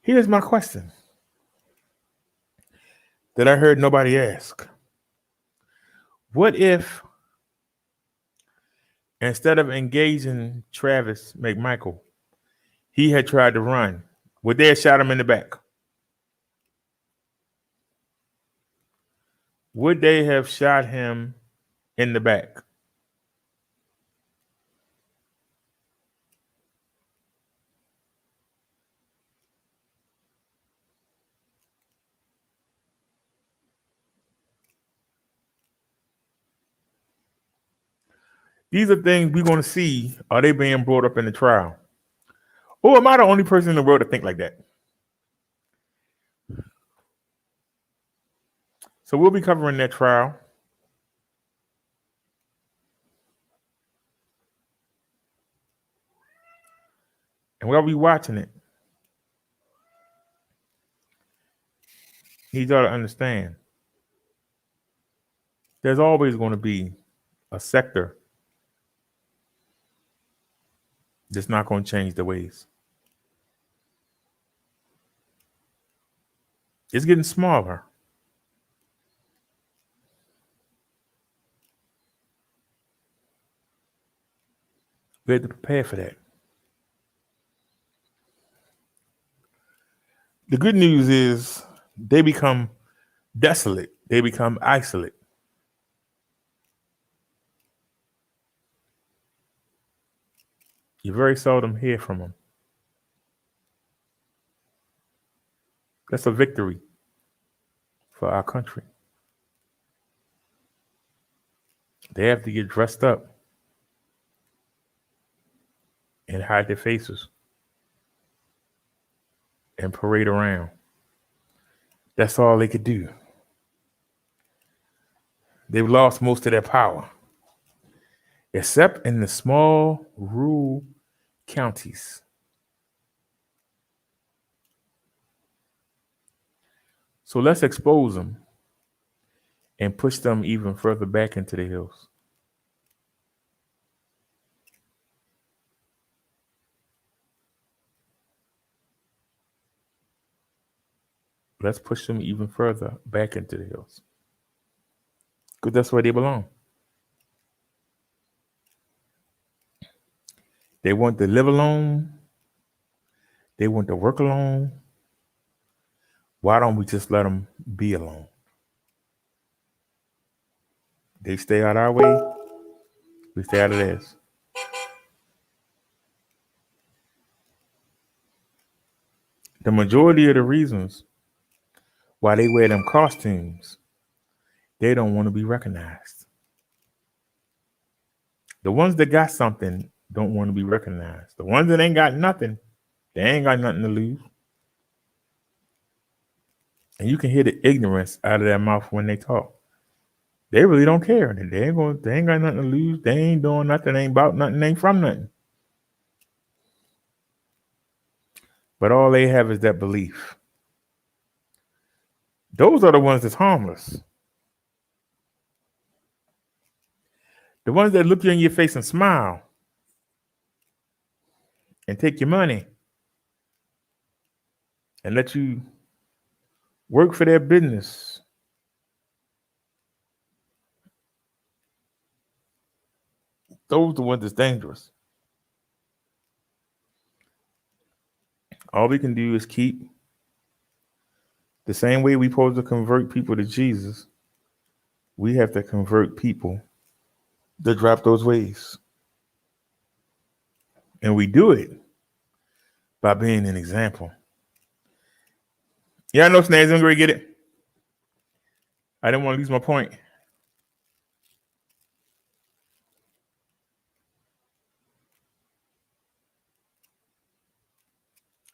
Here's my question that I heard nobody ask. What if instead of engaging Travis McMichael, he had tried to run? Would they have shot him in the back? Would they have shot him in the back? These are things we're going to see. Are they being brought up in the trial? Or am I the only person in the world to think like that? So we'll be covering that trial. And we'll be watching it. Need y'all to understand. There's always going to be a sector that's not going to change the ways. It's getting smaller. We have to prepare for that. The good news is they become desolate. They become isolate. You very seldom hear from them. That's a victory for our country. They have to get dressed up and hide their faces and parade around. That's all they could do. They've lost most of their power, except in the small rural counties. So let's expose them and push them even further back into the hills. Let's push them even further back into the hills. Because that's where they belong. They want to live alone. They want to work alone. Why don't we just let them be alone? They stay out our way. We stay out of theirs. The majority of the reasons why they wear them costumes, they don't want to be recognized. The ones that got something don't want to be recognized. The ones that ain't got nothing, they ain't got nothing to lose. And you can hear the ignorance out of their mouth when they talk. They really don't care. They ain't got nothing to lose. They ain't doing nothing, ain't about nothing, ain't from nothing. But all they have is that belief. Those are the ones that's harmless. The ones that look you in your face and smile and take your money and let you work for their business. Those are the ones that's dangerous. All we can do is keep the same way we supposed to convert people to Jesus. We have to convert people to drop those ways. And we do it by being an example. Yeah, I know, Snaz, I'm going to get it. I didn't want to lose my point.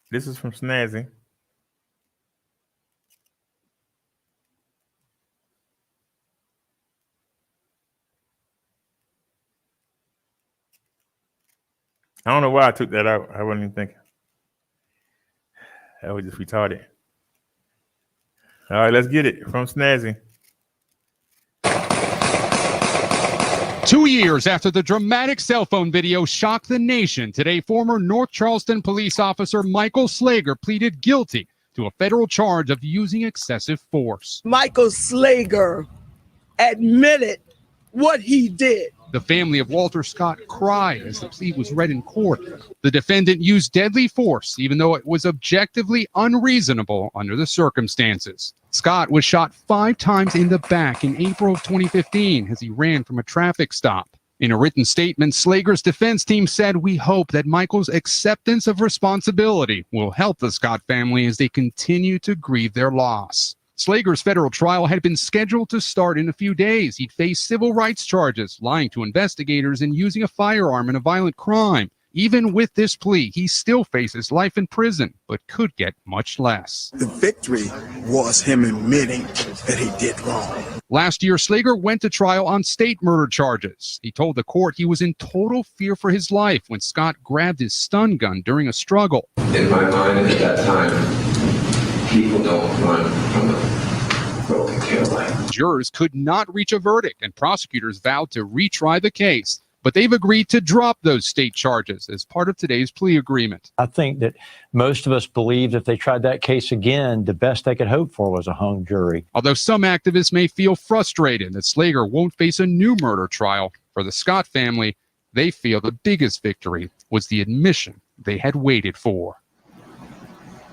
This is from Snazzy. I don't know why I took that out. I wasn't even thinking. That was just retarded. All right, let's get it from Snazzy. 2 years after the dramatic cell phone video shocked the nation, today former North Charleston police officer Michael Slager pleaded guilty to a federal charge of using excessive force. Michael Slager admitted what he did. The family of Walter Scott cried as the plea was read in court. The defendant used deadly force, even though it was objectively unreasonable under the circumstances. Scott was shot 5 times in the back in April of 2015 as he ran from a traffic stop. In a written statement, Slager's defense team said, "We hope that Michael's acceptance of responsibility will help the Scott family as they continue to grieve their loss." Slager's federal trial had been scheduled to start in a few days. He'd face civil rights charges, lying to investigators, and using a firearm in a violent crime. Even with this plea, he still faces life in prison, but could get much less. The victory was him admitting that he did wrong. Last year, Slager went to trial on state murder charges. He told the court he was in total fear for his life when Scott grabbed his stun gun during a struggle. In my mind at that time, people don't run from a broken taillight. Jurors could not reach a verdict, and prosecutors vowed to retry the case. But they've agreed to drop those state charges as part of today's plea agreement. I think that most of us believed if they tried that case again, the best they could hope for was a hung jury. Although some activists may feel frustrated that Slager won't face a new murder trial, for the Scott family, they feel the biggest victory was the admission they had waited for.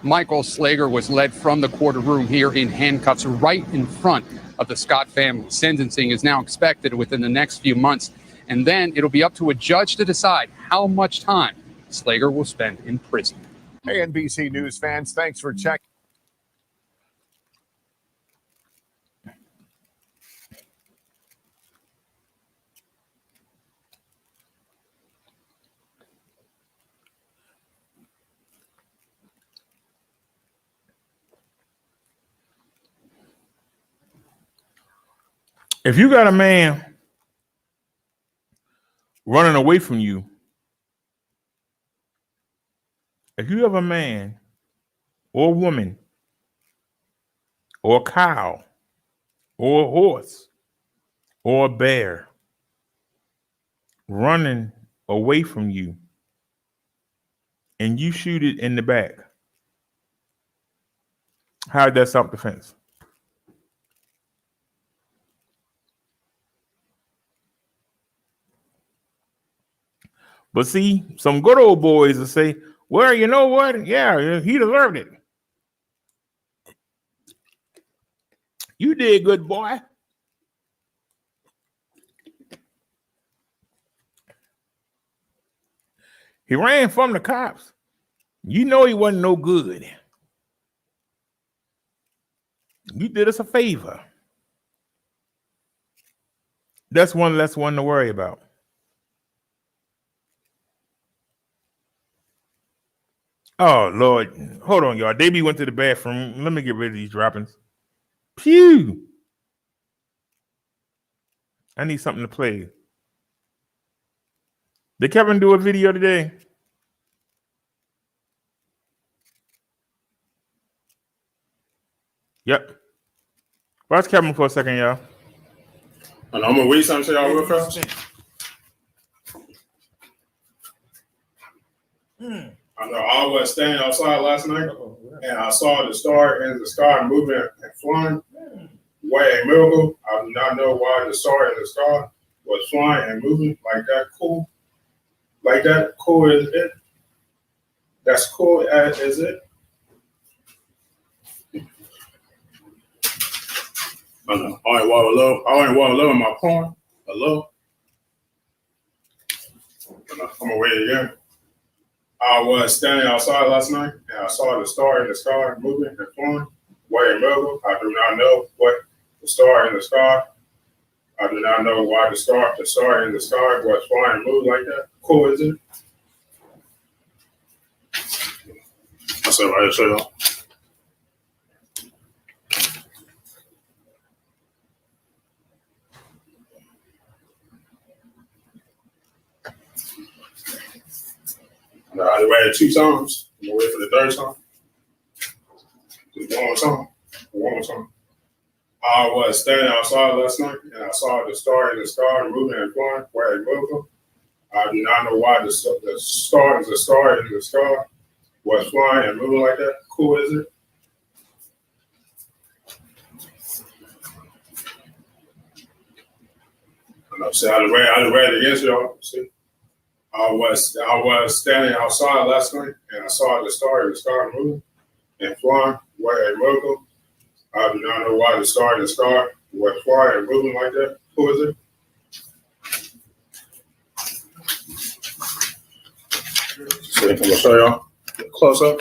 Michael Slager was led from the courtroom here in handcuffs right in front of the Scott family. Sentencing is now expected within the next few months. And then it'll be up to a judge to decide how much time Slager will spend in prison. Hey, NBC News fans, thanks for checking. If you got a man running away from you, if you have a man or a woman or a cow or a horse or a bear running away from you and you shoot it in the back, how is that self-defense? But see, some good old boys will say, well, you know what? Yeah, he deserved it. You did good, boy. He ran from the cops. You know he wasn't no good. You did us a favor. That's one less one to worry about. Oh, Lord. Hold on, y'all. Davey went to the bathroom. Let me get rid of these droppings. Pew. I need something to play. Did Kevin do a video today? Yep. Watch Kevin for a second, y'all. And I'm going to read something to y'all real fast. I know I was standing outside last night, and I saw the star in the sky moving and flying. What a miracle. I do not know why the star in the sky was flying and moving like that. Cool. Like that. Cool is it. That's cool as is it. I know. I ain't want to love my porn. Hello. I'm going to read it again. I was standing outside last night, and I saw the star in the sky moving and flying. What a miracle. I do not know what the star in the sky. I do not know why the star in the sky was flying and moving like that. Cool, is it? I said right here, y'all. I read 2 songs. I'm gonna wait for the 3rd song. Just one more song. One more song. I was standing outside last night, and I saw the star in the sky moving and flying. What a miracle. I do not know why the star in the sky was flying and moving like that. Cool, is it? I just read it against y'all. See? I was standing outside last night, and I saw the star in the sky moving and flying. What a miracle. I do not know why the star in the sky was flying and moving like that. Who is it? See, I'm going to show y'all close up.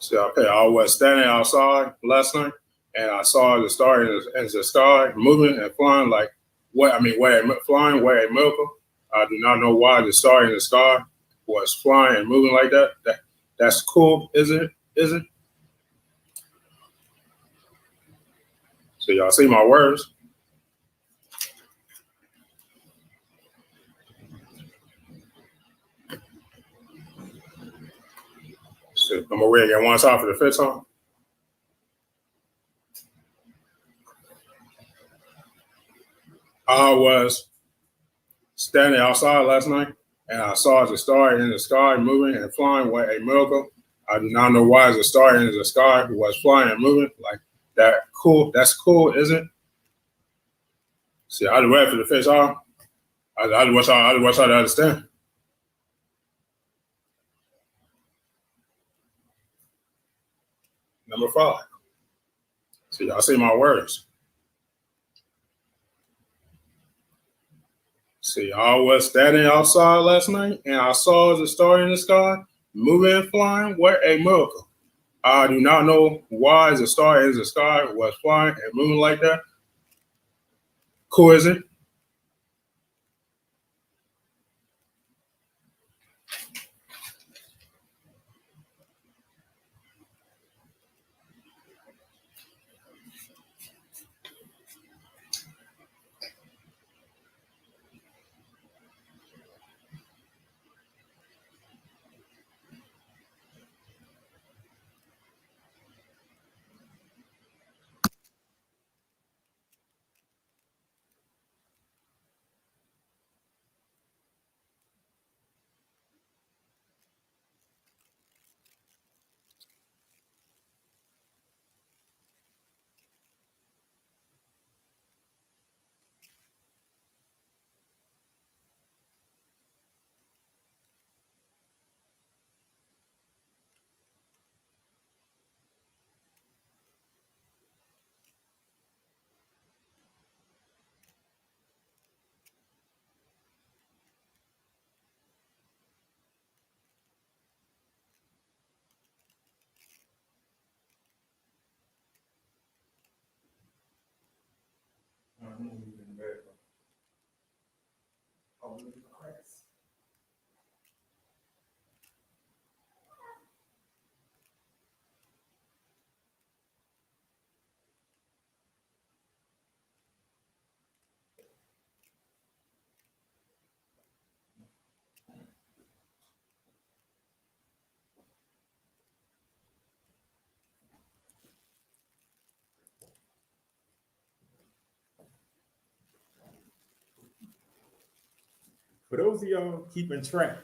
See, okay, I was standing outside last night, and I saw the star in the sky moving and flying like flying where a miracle. I do not know why the star in the sky was flying and moving like that. That's cool, isn't it? Isn't? So y'all see my words. So I'm gonna read again one time for the fifth time. I was standing outside last night and I saw the star in the sky moving and flying like a miracle. I do not know why the star in the sky was flying and moving like that. Cool. That's cool, isn't it? See, I read for the fifth time. I want y'all to understand. Number 5. See, y'all see my words. See, I was standing outside last night and I saw the star in the sky moving and flying. What a miracle. I do not know why the star in the sky was flying and moving like that. Cool, isn't it? For those of y'all keeping track,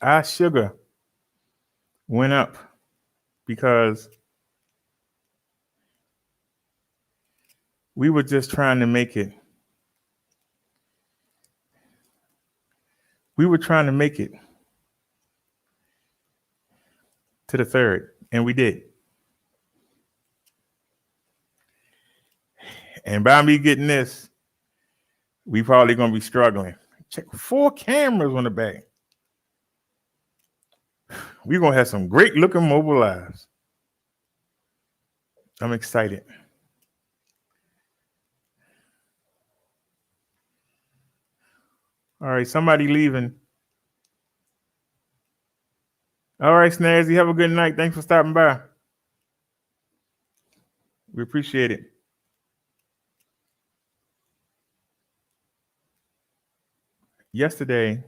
our sugar went up because we were just trying to make it. We were trying to make it to the 3rd, and we did. And by me getting this, we probably gonna be struggling. Check 4 cameras on the back. We're gonna have some great looking mobile lives. I'm excited. All right, somebody leaving. All right, Snazzy, have a good night. Thanks for stopping by. We appreciate it. Yesterday,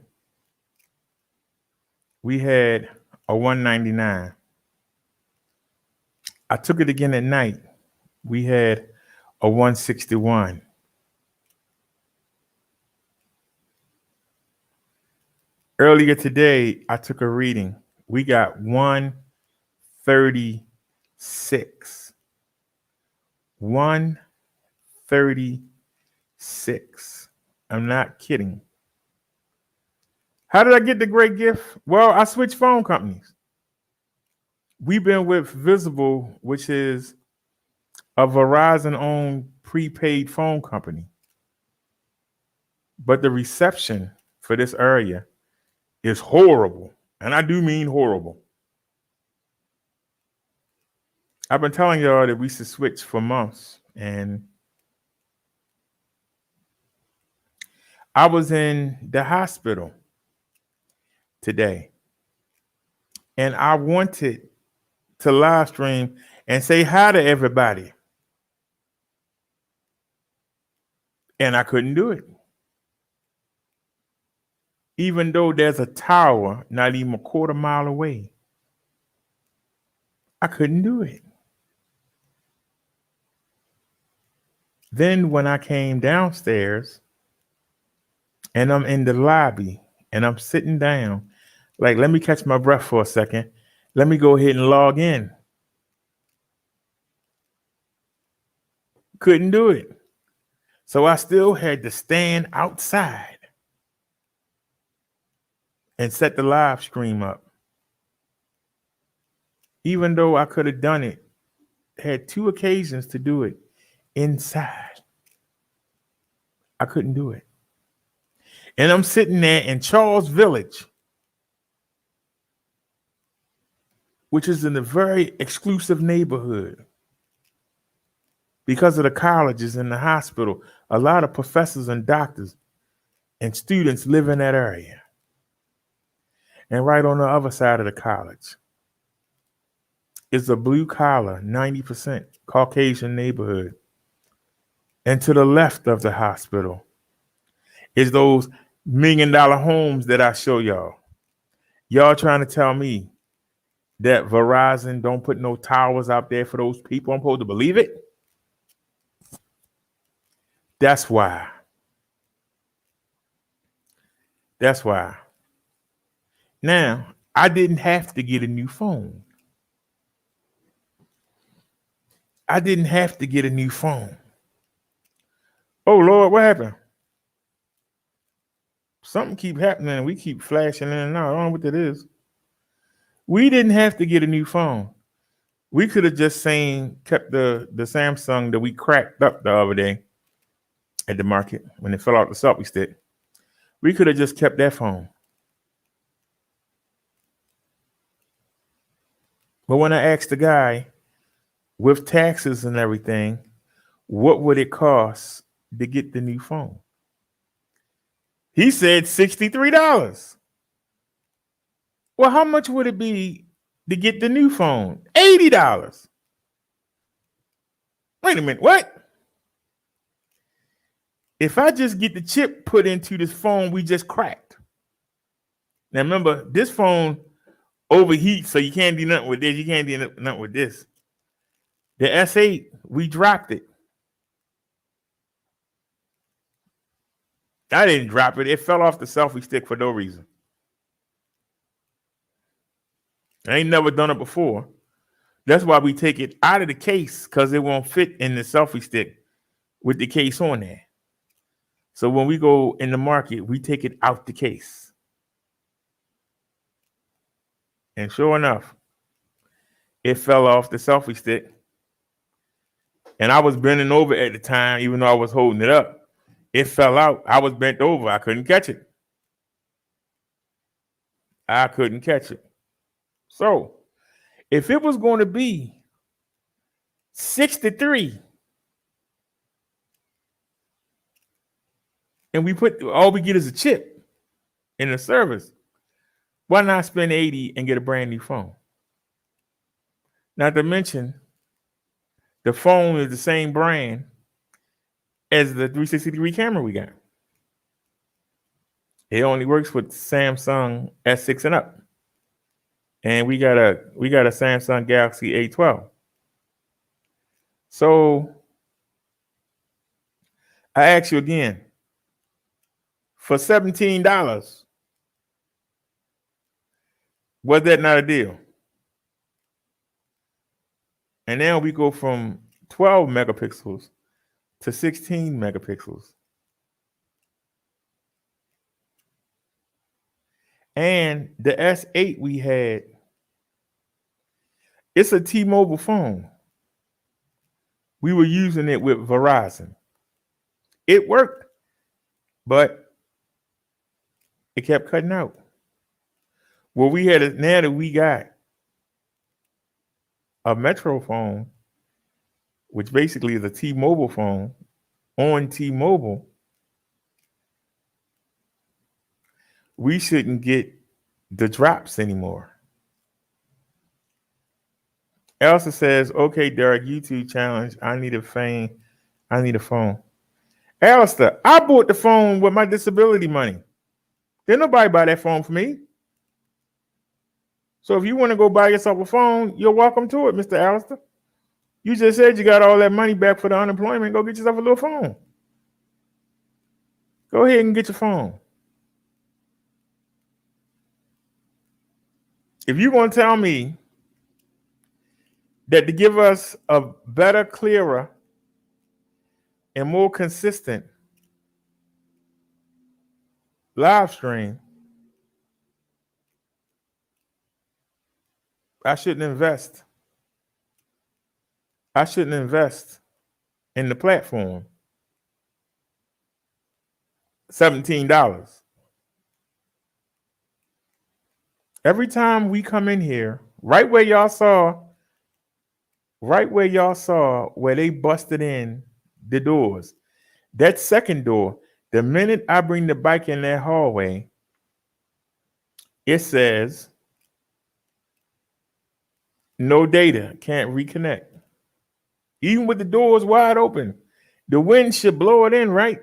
we had a 199. I took it again at night. We had a 161. Earlier today, I took a reading. We got 136. 136. I'm not kidding. How did I get the great gift? Well, I switched phone companies. We've been with Visible, which is a Verizon-owned prepaid phone company. But the reception for this area is horrible. And I do mean horrible. I've been telling y'all that we should switch for months. And I was in the hospital today. And I wanted to live stream and say hi to everybody. And I couldn't do it. Even though there's a tower not even a quarter mile away. I couldn't do it. Then when I came downstairs and I'm in the lobby and I'm sitting down, like, let me catch my breath for a second. Let me go ahead and log in. Couldn't do it. So I still had to stand outside and set the live stream up. Even though I could have done it, had 2 occasions to do it inside. I couldn't do it. And I'm sitting there in Charles Village, which is in a very exclusive neighborhood. Because of the colleges and the hospital, a lot of professors and doctors and students live in that area. And right on the other side of the college is a blue collar, 90% Caucasian neighborhood. And to the left of the hospital is those $1 million homes that I show y'all. Y'all trying to tell me that Verizon don't put no towers out there for those people? I'm supposed to believe it? That's why. That's why. Now, I didn't have to get a new phone. I didn't have to get a new phone. Oh, Lord, what happened? Something keep happening. We keep flashing in and out. I don't know what that is. We didn't have to get a new phone. We could have just kept the Samsung that we cracked up the other day at the market when it fell out the selfie stick. We could have just kept that phone. But when I asked the guy, with taxes and everything, what would it cost to get the new phone? He said $63. Well, how much would it be to get the new phone? $80. Wait a minute, what? If I just get the chip put into this phone we just cracked. Now remember, this phone overheats, so you can't do nothing with this. You can't do nothing with this. The S8, we dropped it. I didn't drop it. It fell off the selfie stick for no reason. I ain't never done it before. That's why we take it out of the case, because it won't fit in the selfie stick with the case on there. So when we go in the market, we take it out the case. And sure enough, it fell off the selfie stick. And I was bending over at the time, even though I was holding it up. It fell out. I was bent over. I couldn't catch it. I couldn't catch it. So if it was going to be 63 and we put all we get is a chip in the service, why not spend 80 and get a brand new phone? Not to mention, the phone is the same brand as the 360-degree camera we got. It only works with Samsung S6 and up. And we got a Samsung Galaxy A12. So I ask you again, for $17, was that not a deal? And now we go from 12 megapixels to 16 megapixels. And the S8 we had, it's a T-Mobile phone. We were using it with Verizon. It worked, but it kept cutting out. Well, now that we got a Metro phone, which basically is a T-Mobile phone on T-Mobile, we shouldn't get the drops anymore. Elsa says, okay, Derek, YouTube challenge. I need a phone. Alistair, I bought the phone with my disability money. Didn't nobody buy that phone for me. So if you want to go buy yourself a phone, you're welcome to it, Mr. Alistair. You just said you got all that money back for the unemployment. Go get yourself a little phone. Go ahead and get your phone. If you're going to tell me that to give us a better, clearer, and more consistent live stream, I shouldn't invest. I shouldn't invest in the platform. $17. Every time we come in here, right where y'all saw where they busted in the doors, that second door, the minute I bring the bike in that hallway, it says no data, can't reconnect. Even with the doors wide open, the wind should blow it in, right?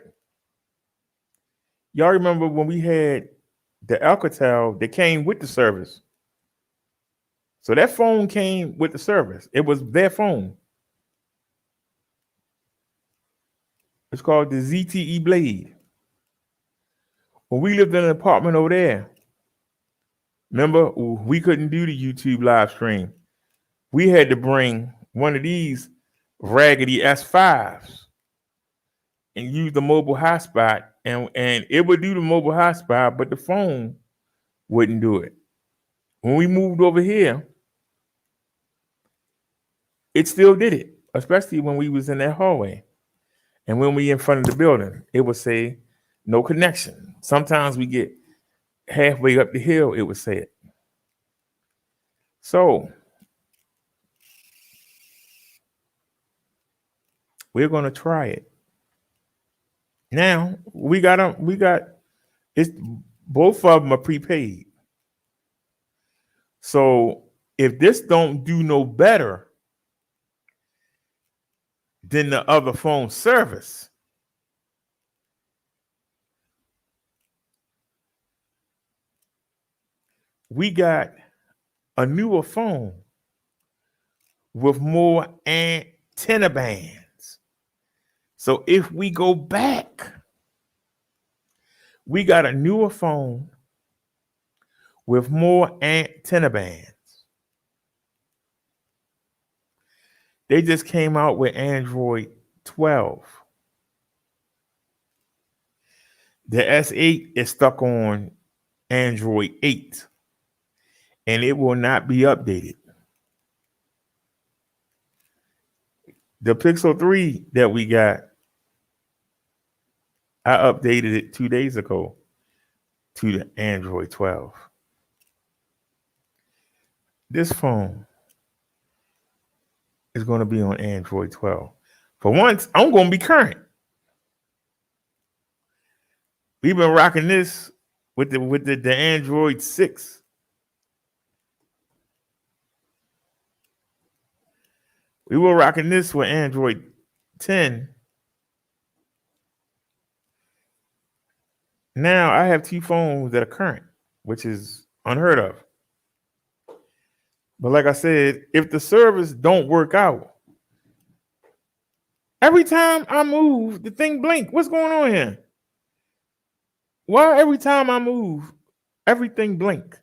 Y'all remember when we had the Alcatel that came with the service? So that phone came with the service. It was their phone. It's called the ZTE Blade. When we lived in an apartment over there, remember, we couldn't do the YouTube live stream. We had to bring one of these raggedy S5s and use the mobile hotspot, and it would do the mobile hotspot, but the phone wouldn't do it. When we moved over here, it still did it, especially when we was in that hallway. And when we in front of the building, it would say no connection. Sometimes we get halfway up the hill, it would say it. So we're going to try it. Now we got it's both of them are prepaid. So if this don't do no better than the other phone service, we got a newer phone with more antenna bands. So if we go back, we got a newer phone with more antenna bands. They just came out with Android 12. The S8 is stuck on Android 8, and it will not be updated. The Pixel 3 that we got, I updated it 2 days ago to the Android 12. This phone is going to be on Android 12. For once, I'm going to be current. We've been rocking this with the Android 6. We were rocking this with Android 10. Now I have two phones that are current, which is unheard of. But like I said, if the service don't work out, every time I move, the thing blink. What's going on here? Why every time I move, everything blink?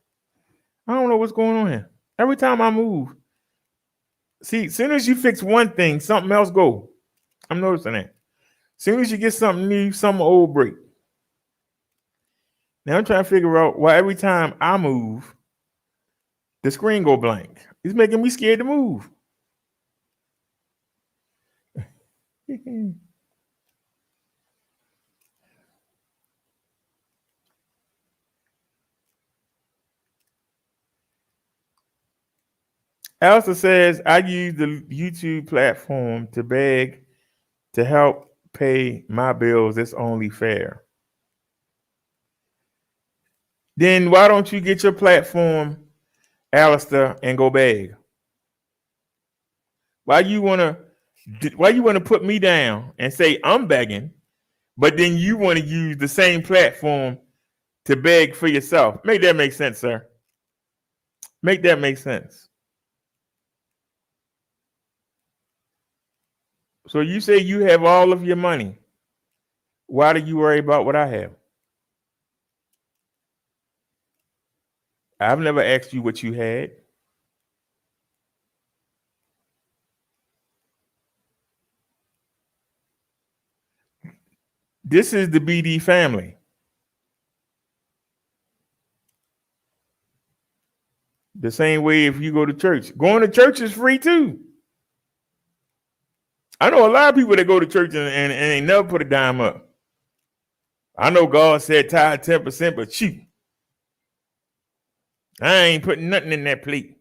I don't know what's going on here. Every time I move, see, as soon as you fix one thing, something else go. I'm noticing that. As soon as you get something new, something old break. Now I'm trying to figure out why every time I move, the screen go blank. It's making me scared to move. Elsa says, I use the YouTube platform to beg to help pay my bills. It's only fair. Then why don't you get your platform, Alistair, and go beg? Why you wanna put me down and say I'm begging, but then you want to use the same platform to beg for yourself? Make that make sense, sir. Make that make sense. So you say you have all of your money. Why do you worry about what I have? I've never asked you what you had. This is the BD family. The same way if you go to church. Going to church is free too. I know a lot of people that go to church and ain't never put a dime up. I know God said tithe 10%, but shoot, I ain't putting nothing in that plate.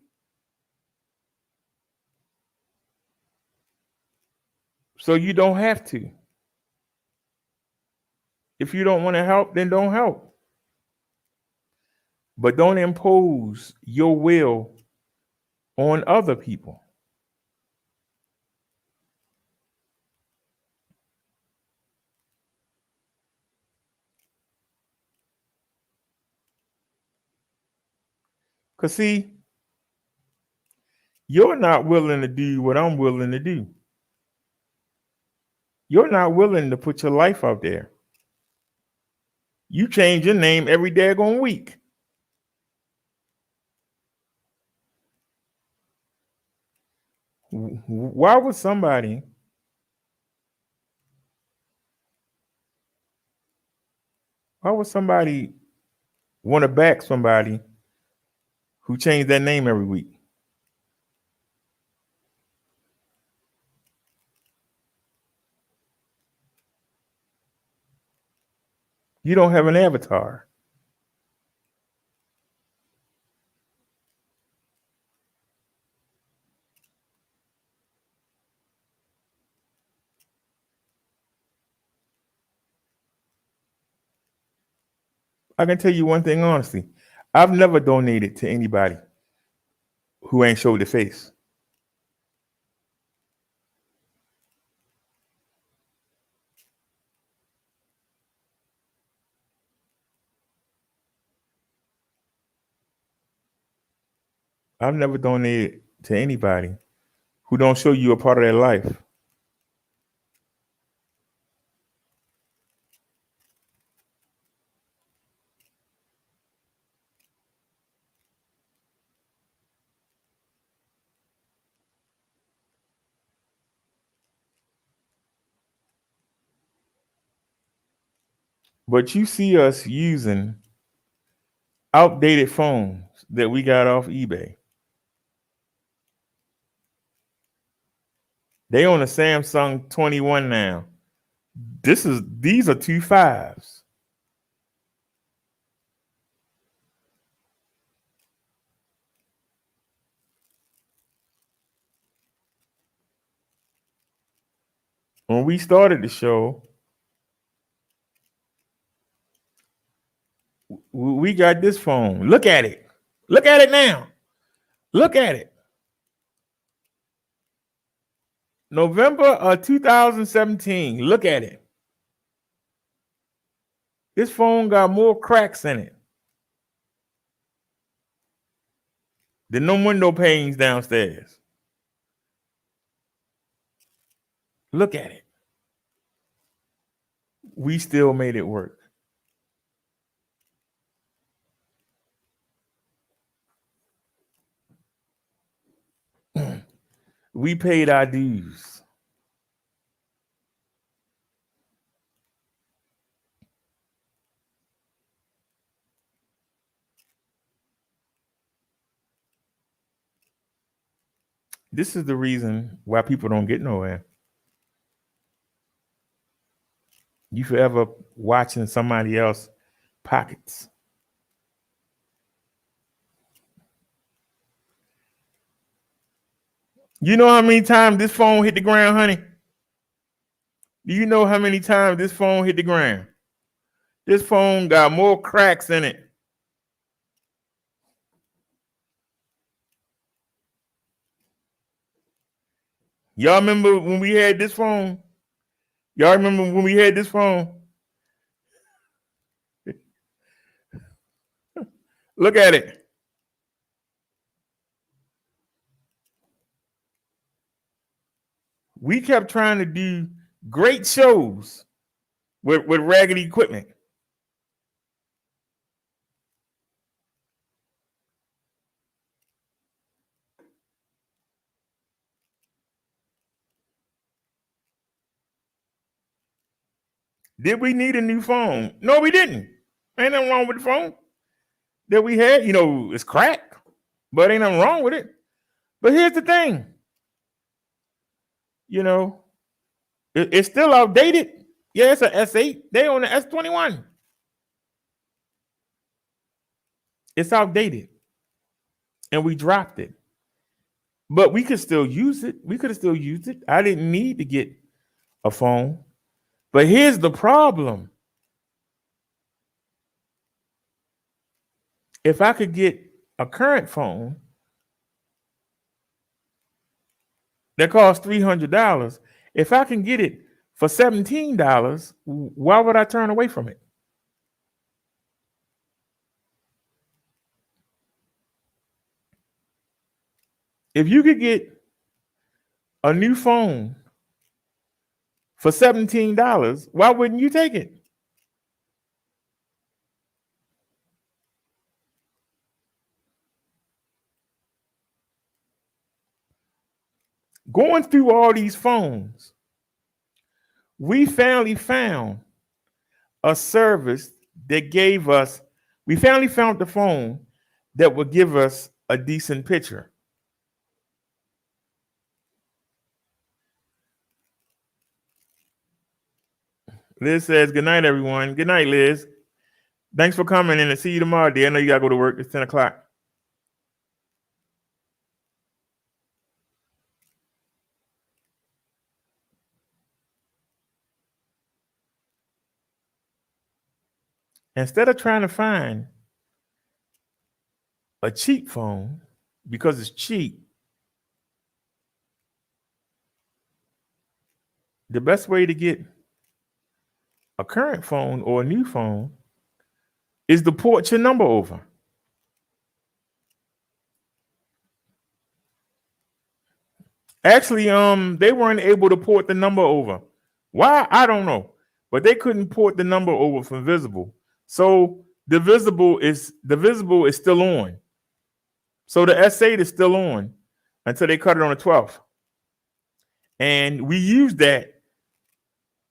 So you don't have to. If you don't want to help, then don't help. But don't impose your will on other people. Because see, you're not willing to do what I'm willing to do. You're not willing to put your life out there. You change your name every daggone week. Why would somebody want to back somebody who changed their name every week? You don't have an avatar. I can tell you one thing honestly. I've never donated to anybody who ain't showed their face. I've never donated to anybody who don't show you a part of their life. But you see us using outdated phones that we got off eBay. They on a Samsung 21 now. These are 2 5s. When we started the show, we got this phone. Look at it. Look at it now. Look at it. November of 2017. Look at it. This phone got more cracks in it than no window panes downstairs. Look at it. We still made it work. We paid our dues. This is the reason why people don't get nowhere. You forever watching somebody else pockets. You know how many times this phone hit the ground, honey? Do you know how many times this phone hit the ground? This phone got more cracks in it. Y'all remember when we had this phone? Y'all remember when we had this phone? Look at it. We kept trying to do great shows with raggedy equipment. Did we need a new phone? No, we didn't. Ain't nothing wrong with the phone that we had. You know, it's cracked, but ain't nothing wrong with it. But here's the thing. You know, it's still outdated. Yeah, it's an S8. They on the S21. It's outdated. And we dropped it. But we could still use it. We could have still used it. I didn't need to get a phone. But here's the problem. If I could get a current phone that costs $300, if I can get it for $17, why would I turn away from it? If you could get a new phone for $17, why wouldn't you take it? Going through all these phones, we finally found a service that gave us, we finally found the phone that would give us a decent picture. Liz says, good night, everyone. Good night, Liz. Thanks for coming in and see you tomorrow, dear. I know you got to go to work. It's 10 o'clock. Instead of trying to find a cheap phone because it's cheap, the best way to get a current phone or a new phone is to port your number over. Actually, they weren't able to port the number over. Why? I don't know. But they couldn't port the number over from Visible. So the visible is still on. So the S8 is still on until they cut it on the 12th. And we used that.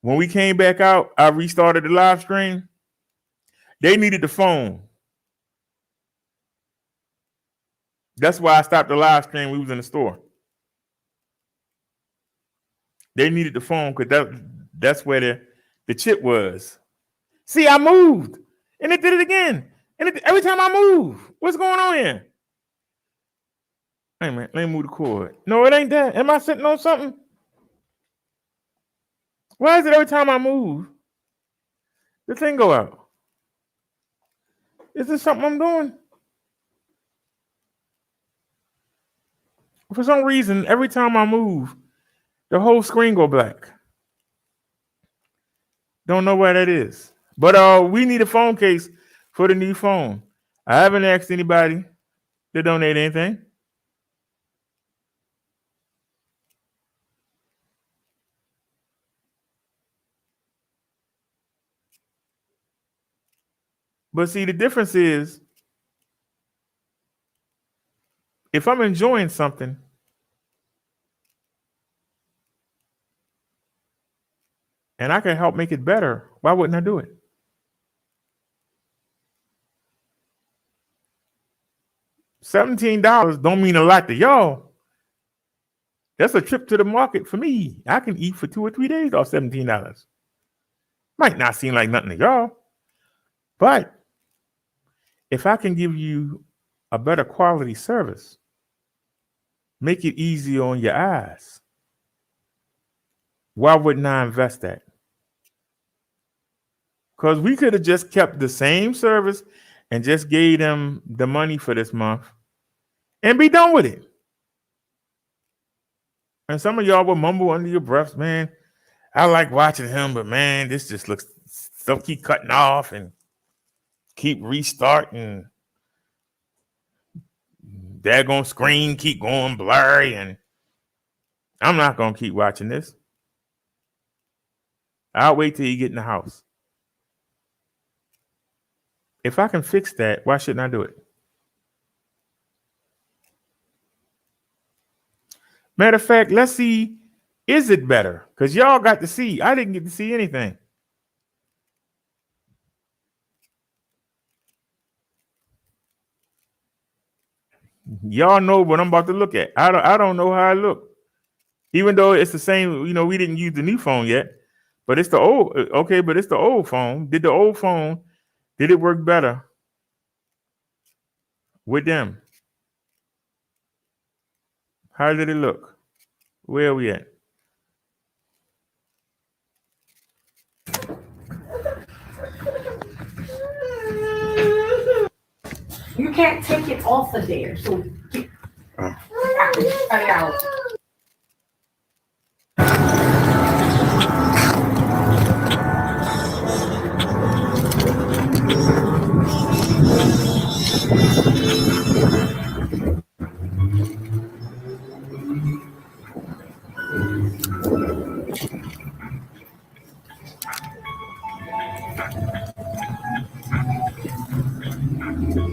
When we came back out, I restarted the live stream. They needed the phone. That's why I stopped the live stream. We was in the store. They needed the phone because that's where the chip was. See, I moved. And it did it again. And every time I move, what's going on here? Hey, man, let me move the cord. No, it ain't that. Am I sitting on something? Why is it every time I move, the thing go out? Is this something I'm doing? For some reason, every time I move, the whole screen go black. Don't know why that is. But we need a phone case for the new phone. I haven't asked anybody to donate anything. But see, the difference is if I'm enjoying something, and I can help make it better, why wouldn't I do it? $17 don't mean a lot to y'all. That's a trip to the market for me. I can eat for 2 or 3 days off $17. Might not seem like nothing to y'all, but if I can give you a better quality service, make it easy on your eyes, why wouldn't I invest that? Because we could have just kept the same service and just gave them the money for this month and be done with it. And some of y'all will mumble under your breaths, man, I like watching him, but man, this just looks, stuff keep cutting off and keep restarting. Daggone screen keep going blurry, and I'm not going to keep watching this. I'll wait till you get in the house. If I can fix that, why shouldn't I do it? Matter of fact, let's see, is it better? Because y'all got to see. I didn't get to see anything. Y'all know what I'm about to look at. I don't know how I look. Even though it's the same, we didn't use the new phone yet, but it's the old, okay, but it's the old phone. Did it work better with them? How did it look? Where are we at? You can't take it off of there, so cut it out.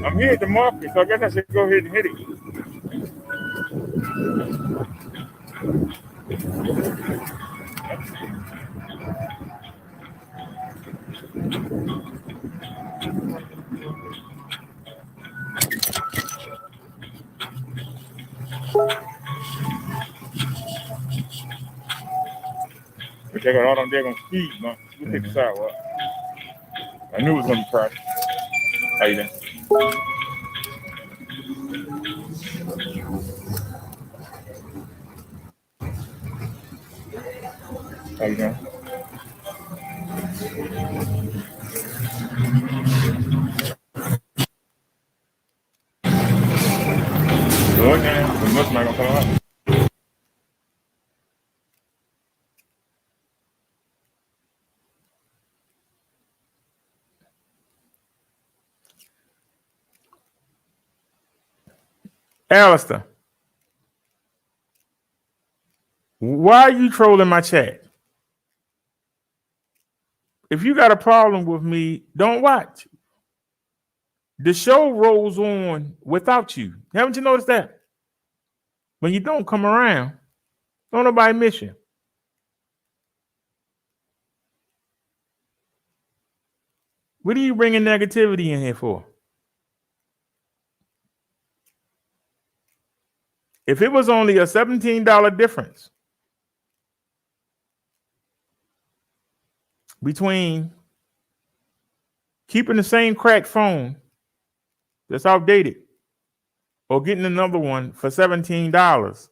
I'm here at the market, so I guess I should go ahead and hit it. But they got all them daggone speed, man. We'll take the sidewalk. I knew it was gonna be crashed. How you doing? How you doing? Good now. The must not gonna come out. Alistair, why are you trolling my chat? If you got a problem with me, don't watch. The show rolls on without you. Haven't you noticed that? When you don't come around, don't nobody miss you. What are you bringing negativity in here for? If it was only a $17 difference between keeping the same cracked phone that's outdated or getting another one for $17,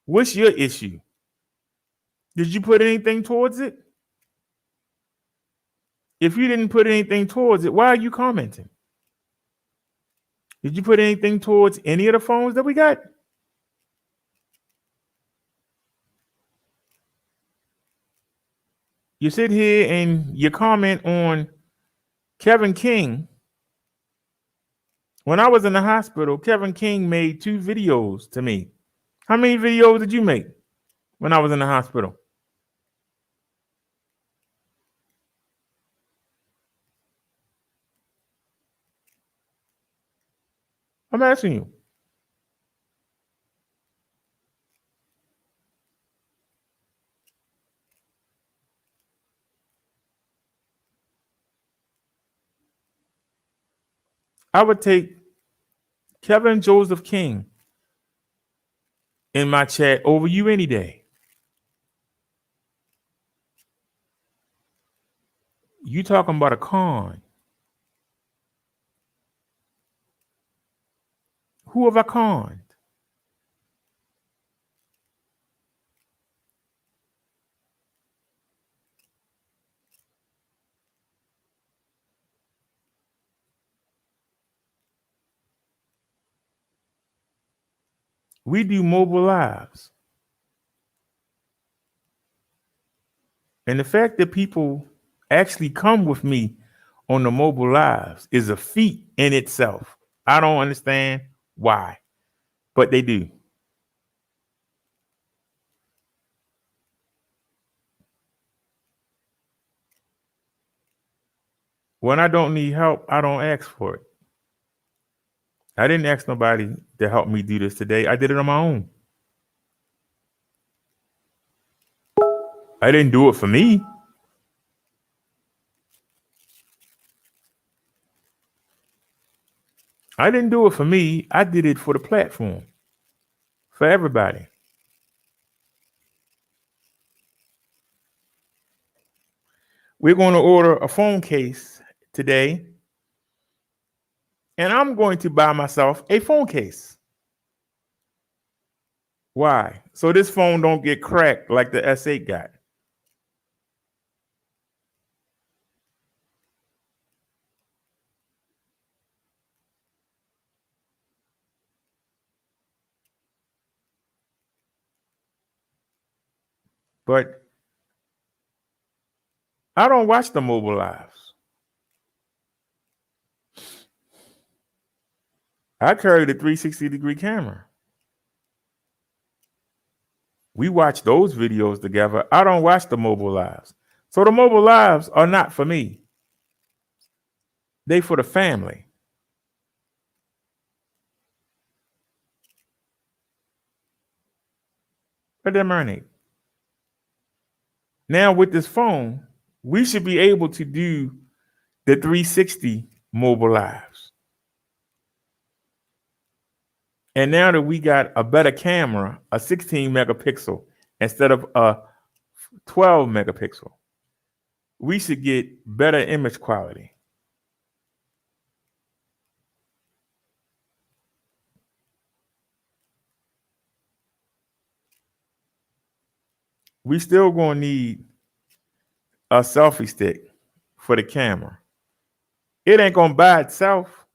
what's your issue? Did you put anything towards it? If you didn't put anything towards it, why are you commenting? Did you put anything towards any of the phones that we got? You sit here and you comment on Kevin King. When I was in the hospital, Kevin King made 2 videos to me. How many videos did you make when I was in the hospital? I'm asking you. I would take Kevin Joseph King in my chat over you any day. You talking about a con. Who have I conned? We do mobile lives. And the fact that people actually come with me on the mobile lives is a feat in itself. I don't understand why, but they do. When I don't need help, I don't ask for it. I didn't ask nobody to help me do this today. I did it on my own. I didn't do it for me. I didn't do it for me. I did it for the platform, for everybody. We're going to order a phone case today, and I'm going to buy myself a phone case. Why? So this phone don't get cracked like the S8 got. But I don't watch the mobile lives. I carry the 360-degree camera. We watch those videos together. I don't watch the mobile lives. So the mobile lives are not for me. They for the family. Let them marinate. Now with this phone, we should be able to do the 360 mobile lives. And now that we got a better camera, a 16 megapixel instead of a 12 megapixel, we should get better image quality. We still gonna need a selfie stick for the camera. It ain't gonna buy itself.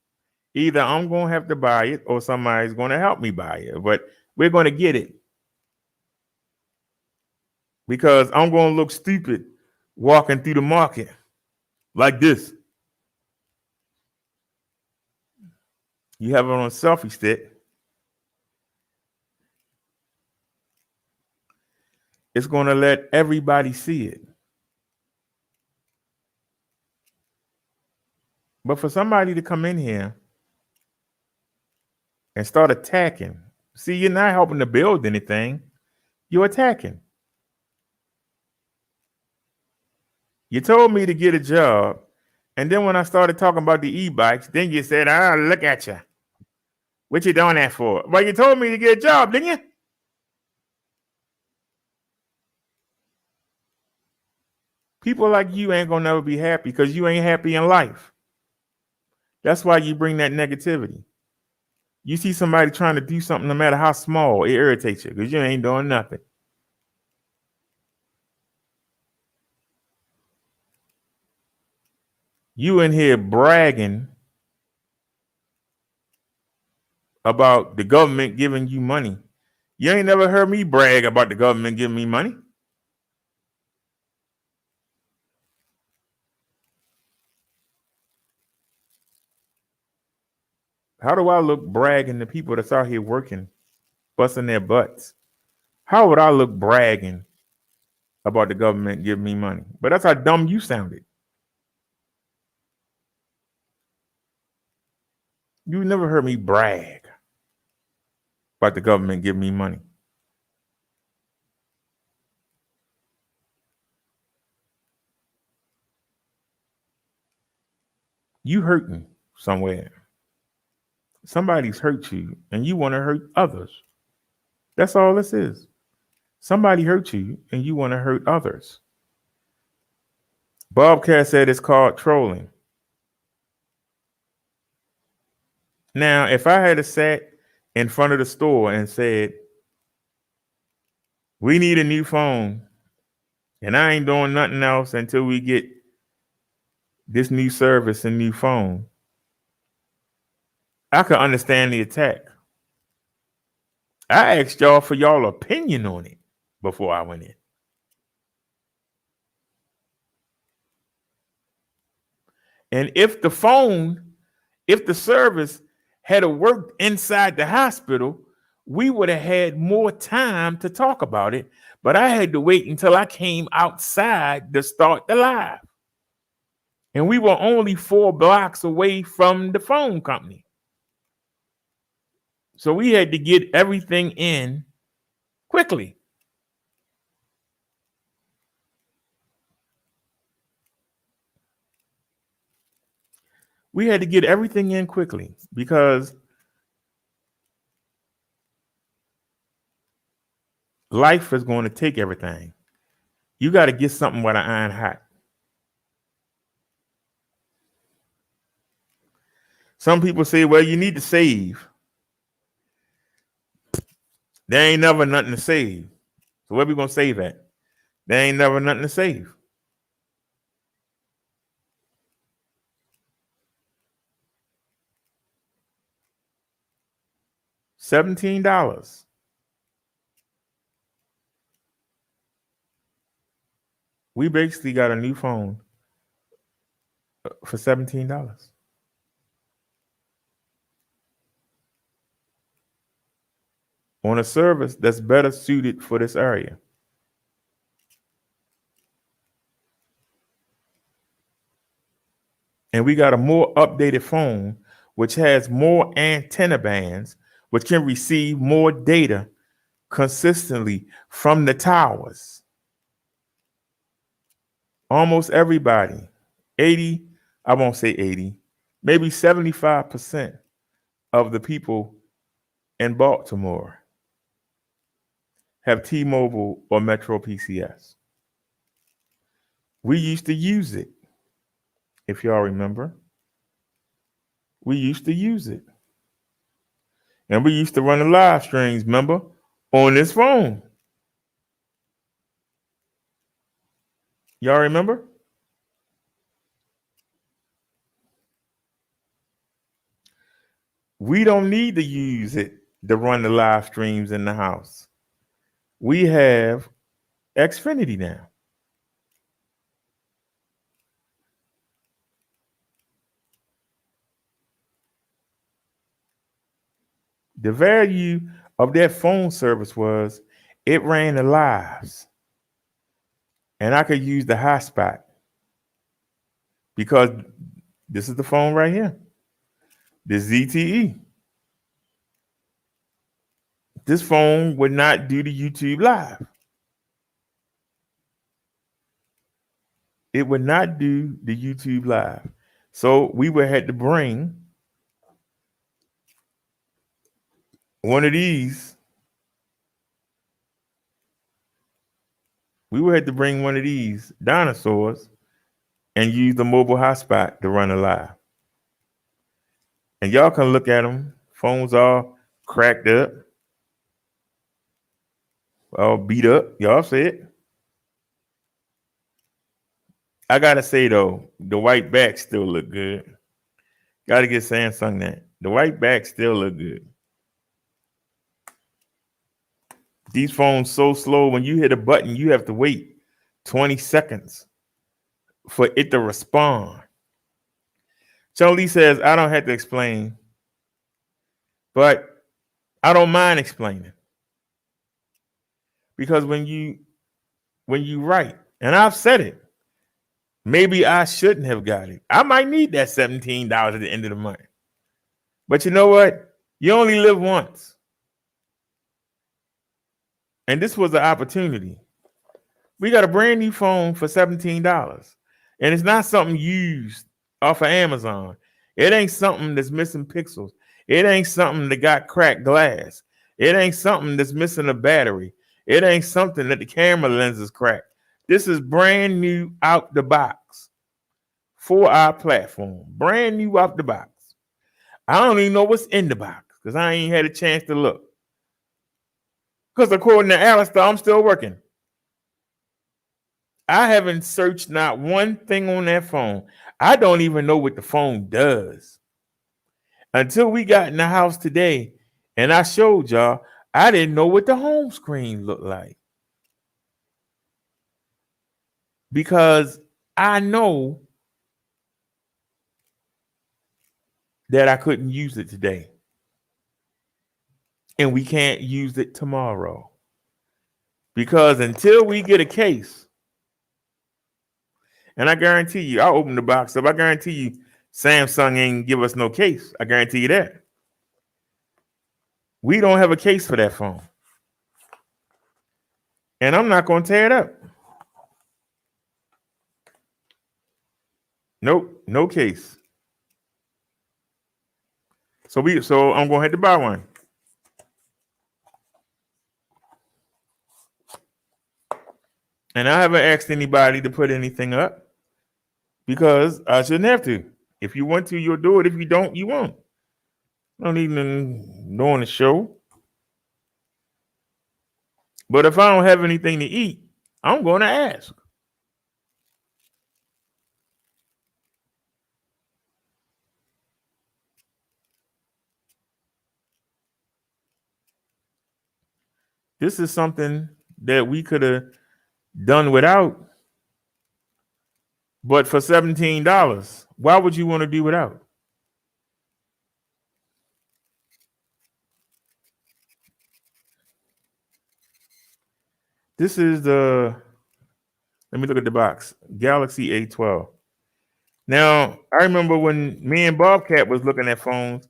Either I'm gonna have to buy it or somebody's gonna help me buy it, but we're gonna get it. Because I'm gonna look stupid walking through the market like this. You have it on a selfie stick. It's gonna let everybody see it. But for somebody to come in here and start attacking, see, you're not helping to build anything. You're attacking. You told me to get a job, and then when I started talking about the e-bikes, then you said, look at you. What you doing that for? Well, you told me to get a job, didn't you? People like you ain't gonna never be happy because you ain't happy in life. That's why you bring that negativity. You see somebody trying to do something, no matter how small, it irritates you because you ain't doing nothing. You in here bragging about the government giving you money. You ain't never heard me brag about the government giving me money. How do I look bragging to people that's out here working, busting their butts? How would I look bragging about the government giving me money? But that's how dumb you sounded. You never heard me brag about the government giving me money. You hurting somewhere. Somebody's hurt you and you want to hurt others. That's all this is. Somebody hurt you and you want to hurt others. Bobcat said it's called trolling. Now, if I had sat in front of the store and said, we need a new phone, and I ain't doing nothing else until we get this new service and new phone, I could understand the attack. I asked y'all for y'all opinion on it before I went in. And if the service had worked inside the hospital, we would have had more time to talk about it. But I had to wait until I came outside to start the live. And we were only 4 blocks away from the phone company. So we had to get everything in quickly. We had to get everything in quickly because life is going to take everything. You got to get something while the iron hot. Some people say, well, you need to save. There ain't never nothing to save. So where we going to save at? There ain't never nothing to save. $17. We basically got a new phone for $17. On a service that's better suited for this area. And we got a more updated phone, which has more antenna bands, which can receive more data consistently from the towers. Almost everybody, 80, I won't say 80, maybe 75% of the people in Baltimore have T-Mobile or Metro PCS. We used to use it, if y'all remember. We used to use it. And we used to run the live streams, remember, on this phone. Y'all remember? We don't need to use it to run the live streams in the house. We have Xfinity now. The value of that phone service was it ran the lives. And I could use the hotspot because this is the phone right here. The ZTE. This phone would not do the YouTube live. It would not do the YouTube live. So we would have to bring one of these. We would have to bring one of these dinosaurs and use the mobile hotspot to run a live. And y'all can look at them. Phones all cracked up. All beat up. Y'all see it. I gotta say though, the white back still look good. Gotta get Samsung that. The white back still look good. These phones so slow, when you hit a button, you have to wait 20 seconds for it to respond. Charlie says, I don't have to explain, but I don't mind explaining. Because when you write, and I've said it, maybe I shouldn't have got it. I might need that $17 at the end of the month. But you know what? You only live once. And this was an opportunity. We got a brand new phone for $17. And it's not something used off of Amazon. It ain't something that's missing pixels. It ain't something that got cracked glass. It ain't something that's missing a battery. It ain't something that the camera lens is cracked. This is brand new out the box. for our platform, brand new out the box. I don't even know what's in the box because I ain't had a chance to look. Because according to Alistair, I'm still working. I haven't searched not one thing on that phone. I don't even know what the phone does. Until we got in the house today and I showed y'all, I didn't know what the home screen looked like. Because I know that I couldn't use it today. And we can't use it tomorrow. Because until we get a case, and I guarantee you, I'll open the box up. I guarantee you, Samsung ain't give us no case. I guarantee you that. We don't have a case for that phone. And I'm not going to tear it up. Nope, no case. So I'm going to have to buy one. And I haven't asked anybody to put anything up because I shouldn't have to. If you want to, you'll do it. If you don't, you won't. I don't even know on the show. But if I don't have anything to eat, I'm going to ask. This is something that we could have done without, but for $17, why would you want to do without? This is the, let me look at the box, Galaxy A12. Now, I remember when me and Bobcat was looking at phones,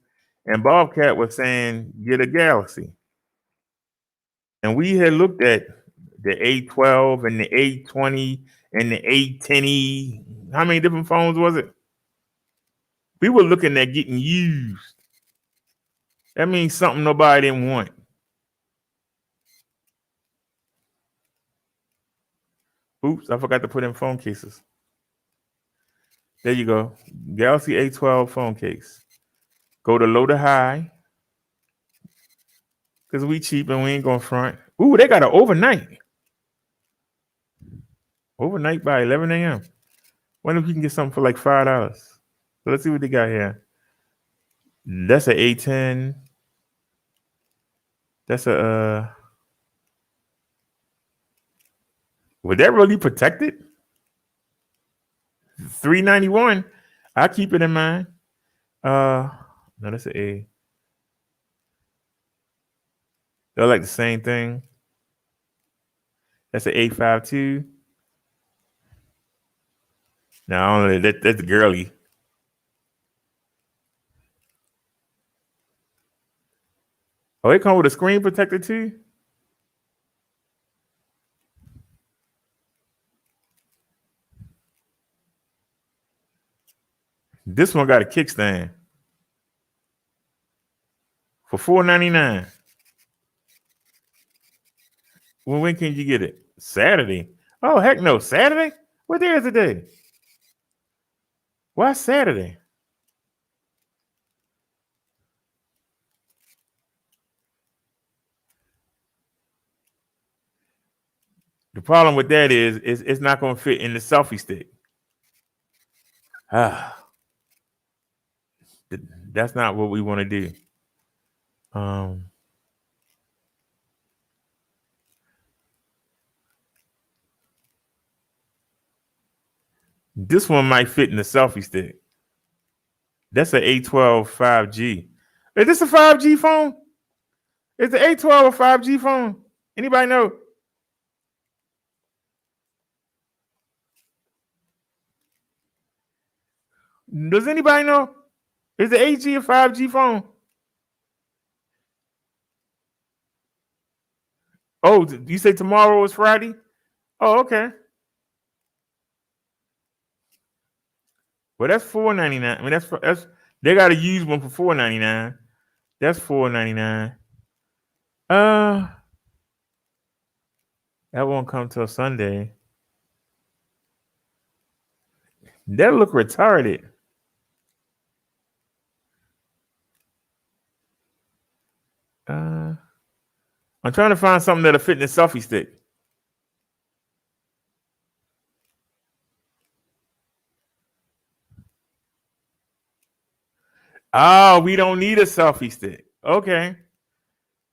and Bobcat was saying, get a Galaxy. And we had looked at the A12 and the A20 and the A10e. How many different phones was it? We were looking at getting used. That means something nobody didn't want. Oops, I forgot to put in phone cases. There you go. Galaxy A12 phone case. Go to low to high. Because we cheap and we ain't going front. Ooh, they got an overnight. Overnight by 11 a.m. Wonder if you can get something for like $5. So let's see what they got here. That's an A10. That's a would that really protect it? $391. I keep it in mind. No, that's an A. They're like the same thing. That's an A52. No, I don't know. That's girly. Oh, it come with a screen protector too? This one got a kickstand for $4.99. When can you get it? Saturday. Oh, heck no. Saturday? What day is it today? Why Saturday? The problem with that is it's not going to fit in the selfie stick. That's not what we want to do. This one might fit in the selfie stick. That's an A12 5G. Is this a 5G phone? Is the A12 a 5G phone? Anybody know? Does anybody know? Is the 8G a 5G phone? Oh, you say tomorrow is Friday? Oh, okay. Well, that's $4.99. I mean, that's they got to use one for $4.99. That's $4.99. That won't come till Sunday. That look retarded. I'm trying to find something that'll fit in the selfie stick. Oh, we don't need a selfie stick. Okay.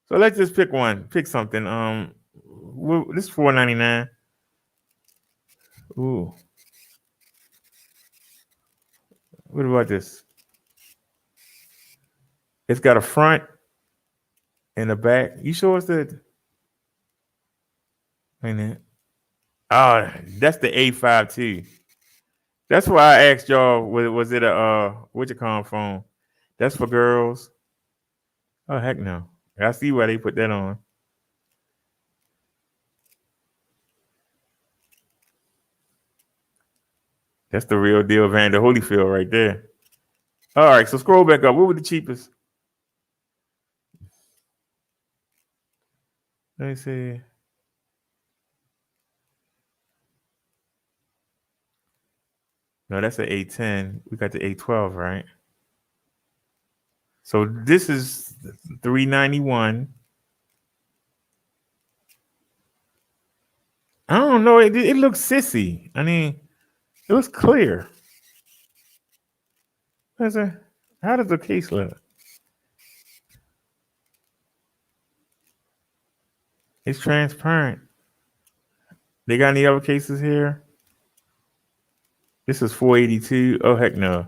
So let's just pick one. Pick something. This is $4.99. Ooh. What about this? It's got a front and a back. You sure it's the? Wait a minute. Oh, that's the A5 too. That's why I asked y'all. Was it a what you call phone? That's for girls. Oh heck no! I see why they put that on. That's the real deal, Vander Holyfield right there. All right, so scroll back up. What was the cheapest? Let me see. No, that's an A10. We got the A12, right? So this is $391. I don't know. It looks sissy. I mean, it looks clear. How does the case look? It's transparent. They got any other cases here? This is $482. Oh heck no.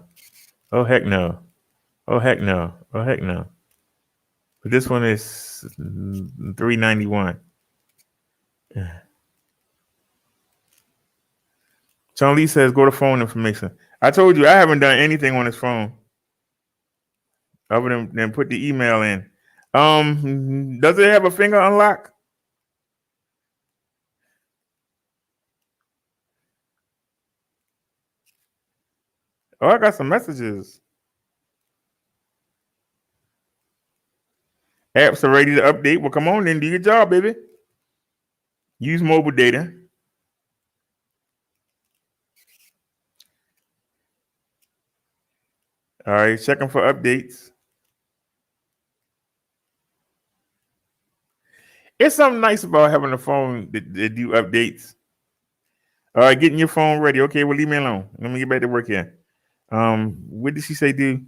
Oh heck no. Oh heck no. Oh heck no. But this one is $391. Sean Lee says go to phone information. I told you I haven't done anything on his phone other than put the email in. Does it have a finger unlock? Oh, I got some messages. Apps are ready to update. Well, come on then, do your job, baby. Use mobile data. All right, checking for updates. It's something nice about having a phone that do updates. All right, getting your phone ready. Okay, well, leave me alone. Let me get back to work here. What did she say do?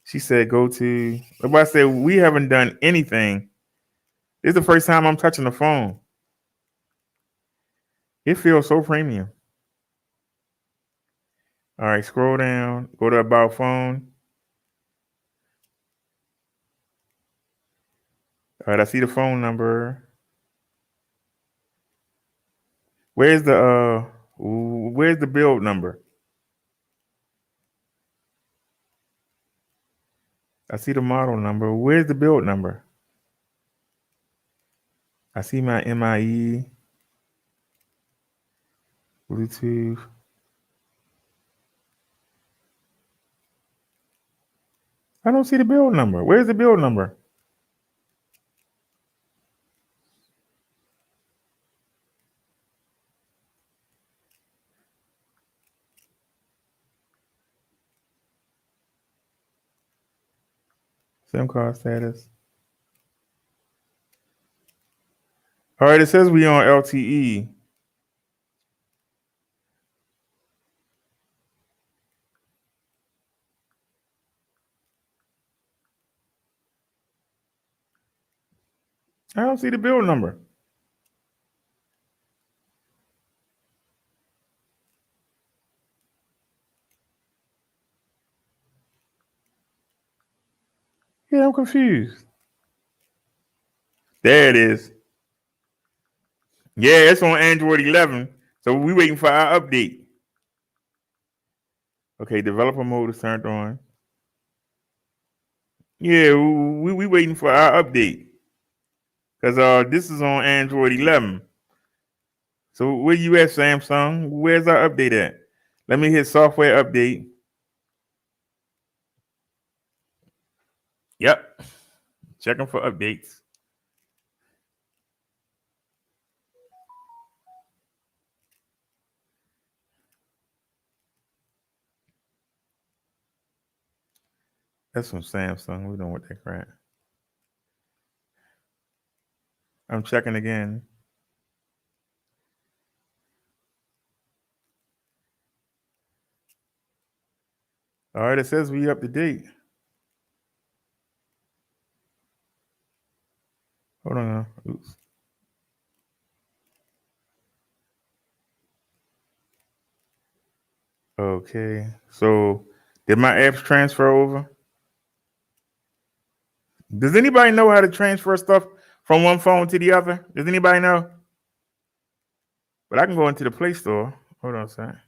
She said go to. But I said we haven't done anything. This is the first time I'm touching the phone. It feels so premium. All right, scroll down. Go to about phone. All right, I see the phone number. Where's the build number? I see the model number. Where's the build number? I see my MIE, Bluetooth. I don't see the build number. Where's the build number? SIM card status. All right, it says we on LTE. I don't see the build number. Yeah, I'm confused. There it is. Yeah, it's on Android 11. So we waiting for our update. Okay, developer mode is turned on. Yeah, we waiting for our update. Because this is on Android 11. So where you at, Samsung? Where's our update at? Let me hit software update. Yep. Checking for updates. That's from Samsung. We don't want that crap. I'm checking again. All right, it says we up to date. Hold on now. Oops. Okay. So did my apps transfer over? Does anybody know how to transfer stuff from one phone to the other? Does anybody know? But I can go into the Play Store. Hold on a second.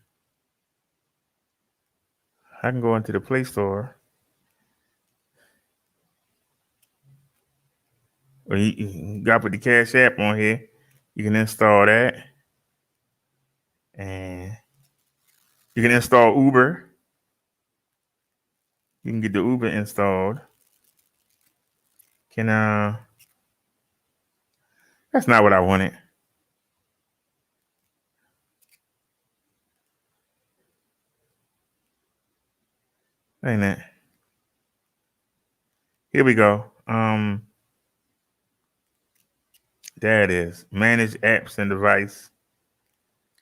I can go into the Play Store. Or you got to put the Cash App on here. You can install that. And you can install Uber. You can get the Uber installed. That's not what I wanted. Ain't it? Here we go. There it is. Manage apps and device.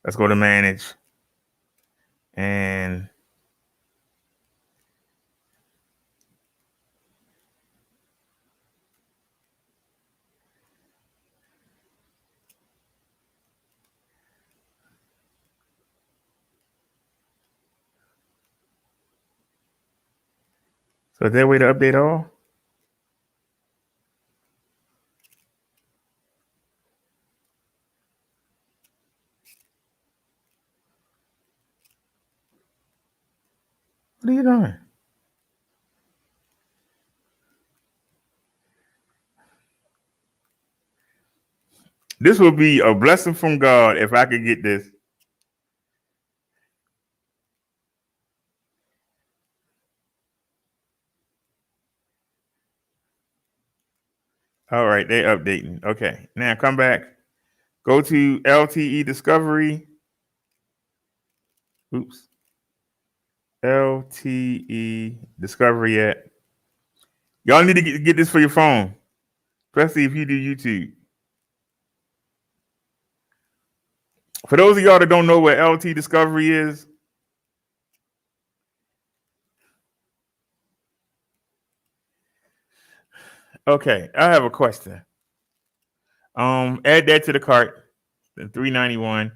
Let's go to manage. And so is there a way to update all? What are you doing? This would be a blessing from God if I could get this. All right, they're updating. Okay, now come back. Go to LTE Discovery. Oops. LTE Discovery app. Y'all need to get this for your phone, especially if you do YouTube. For those of y'all that don't know what LTE Discovery is, okay, I have a question. Add that to the cart. The $391.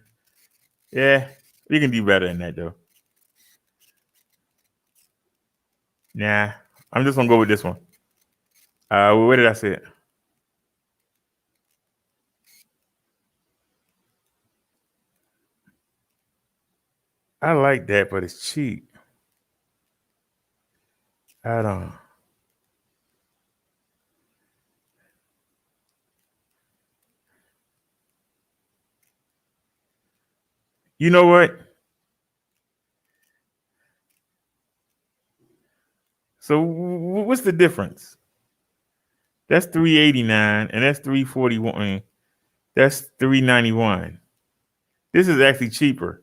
Yeah, we can do better than that though. Nah, I'm just gonna go with this one. Where did I say it? I like that, but it's cheap. I don't. You know what? So what's the difference? That's $389 and that's $341. That's $391. This is actually cheaper.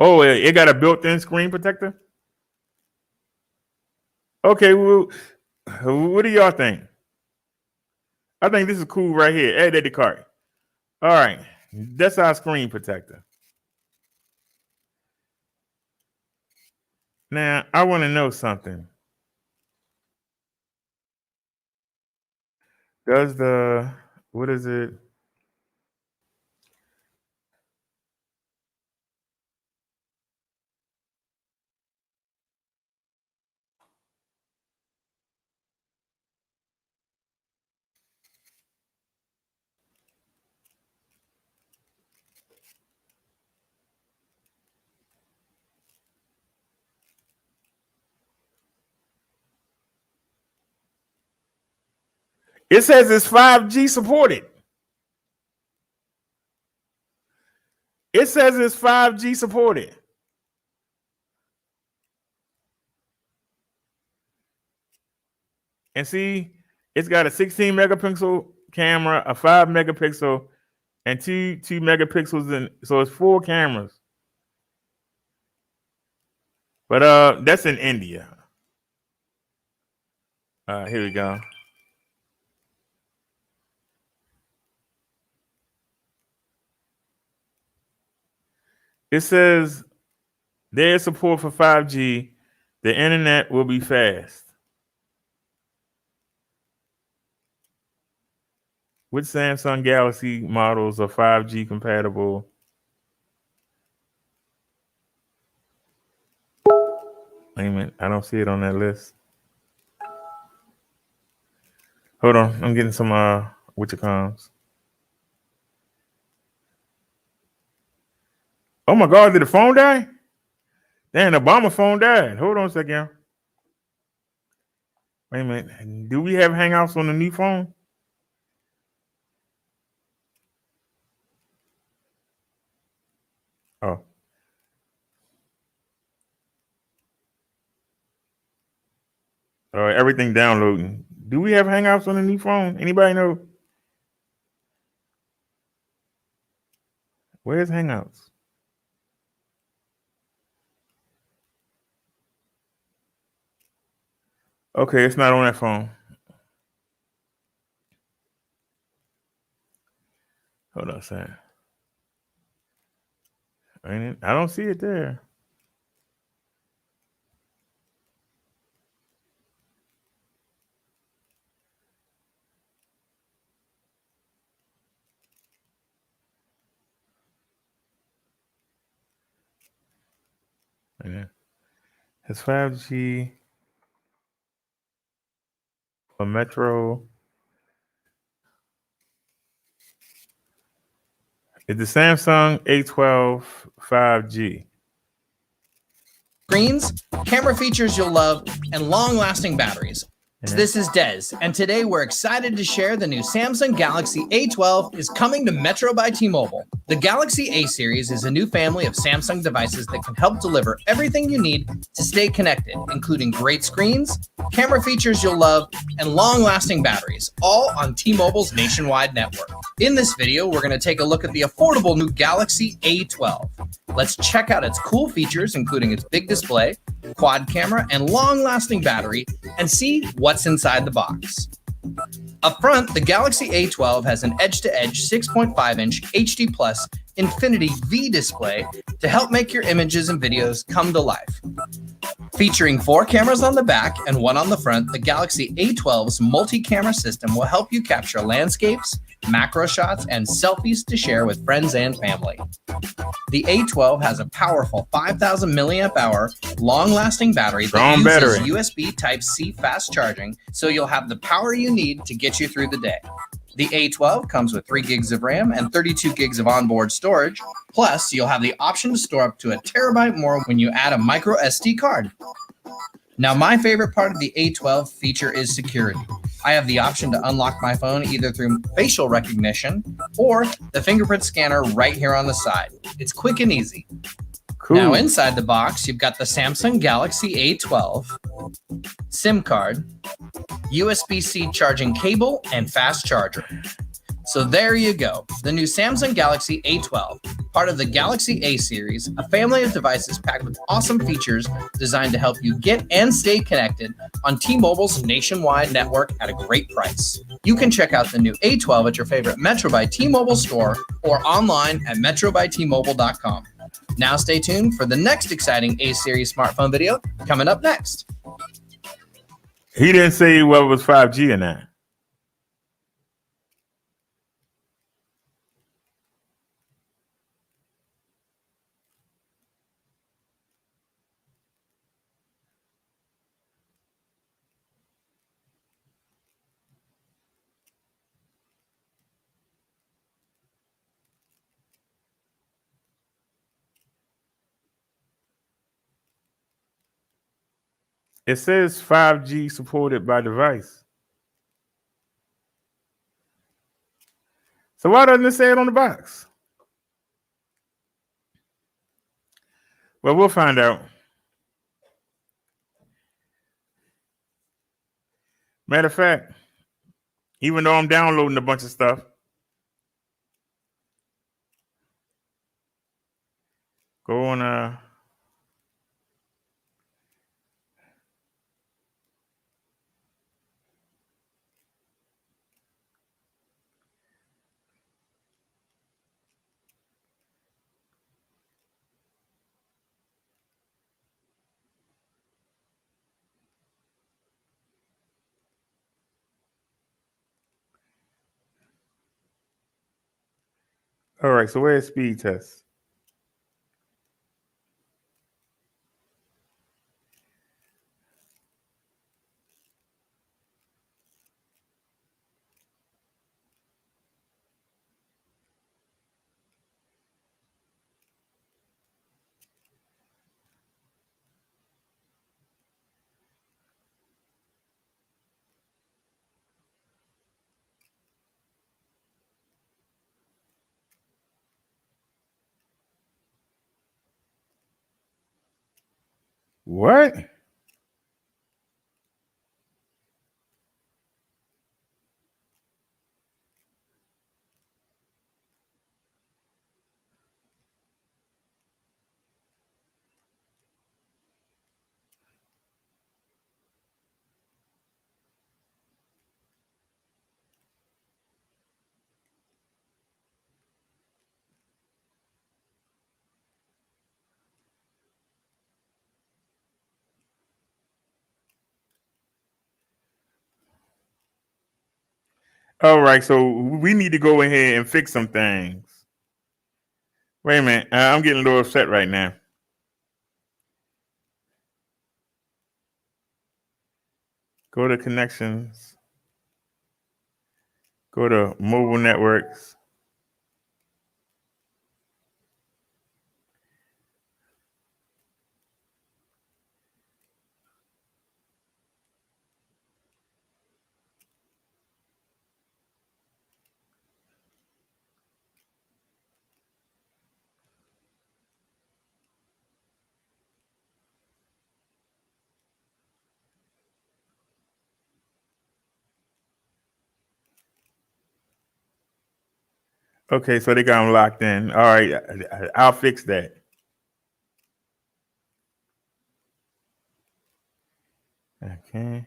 Oh, it got a built-in screen protector? Okay, well, what do y'all think? I think this is cool right here. Add that to cart. All right, that's our screen protector. Now, I want to know something. Does what is it? It says it's 5G supported. It says it's 5G supported. And see, it's got a 16 megapixel camera, a 5 megapixel, and two megapixels, and so it's 4 cameras. But that's in India. Here we go. It says there's support for 5G. The internet will be fast. Which Samsung Galaxy models are 5G compatible? Wait a minute, I don't see it on that list. Hold on, I'm getting some whatchacoms. Oh my God, did the phone die? Damn, the Obama phone died. Hold on a second. Wait a minute. Do we have Hangouts on the new phone? Oh. Everything downloading. Do we have Hangouts on the new phone? Anybody know? Where's Hangouts? Okay, it's not on that phone. Hold on a second. I don't see it there. It's 5G for Metro. It's the Samsung A12 5G. Screens, camera features you'll love, and long-lasting batteries. This is Dez, and today we're excited to share the new Samsung Galaxy A12 is coming to Metro by T-Mobile. The Galaxy A series is a new family of Samsung devices that can help deliver everything you need to stay connected, including great screens, camera features you'll love, and long-lasting batteries, all on T-Mobile's nationwide network. In this video, we're going to take a look at the affordable new Galaxy A12. Let's check out its cool features, including its big display, quad camera, and long-lasting battery, and see what's inside the box. Up front, the Galaxy A12 has an edge-to-edge 6.5-inch HD Plus Infinity V display to help make your images and videos come to life. Featuring 4 cameras on the back and 1 on the front, the Galaxy A12's multi-camera system will help you capture landscapes, macro shots, and selfies to share with friends and family. The A12 has a powerful 5,000 milliamp hour long-lasting battery that uses USB Type-C fast charging, so you'll have the power you need to get you through the day. The A12 comes with 3 gigs of RAM and 32 gigs of onboard storage. Plus, you'll have the option to store up to a terabyte more when you add a micro SD card. Now, my favorite part of the A12 feature is security. I have the option to unlock my phone either through facial recognition or the fingerprint scanner right here on the side. It's quick and easy. Cool. Now, inside the box, you've got the Samsung Galaxy A12, SIM card, USB-C charging cable, and fast charger. So there you go, the new Samsung Galaxy A12, part of the Galaxy A series, a family of devices packed with awesome features designed to help you get and stay connected on T-Mobile's nationwide network at a great price. You can check out the new A12 at your favorite Metro by T-Mobile store or online at metrobytmobile.com. Now stay tuned for the next exciting A series smartphone video coming up next. He didn't say whether it was 5G or not. It says 5G supported by device. So why doesn't it say it on the box? Well, we'll find out. Matter of fact, even though I'm downloading a bunch of stuff, Go on. All right. So where's speed test? What? All right. So we need to go in here and fix some things. Wait a minute. I'm getting a little upset right now. Go to connections. Go to mobile networks. Okay, so they got them locked in. All right, I'll fix that. Okay.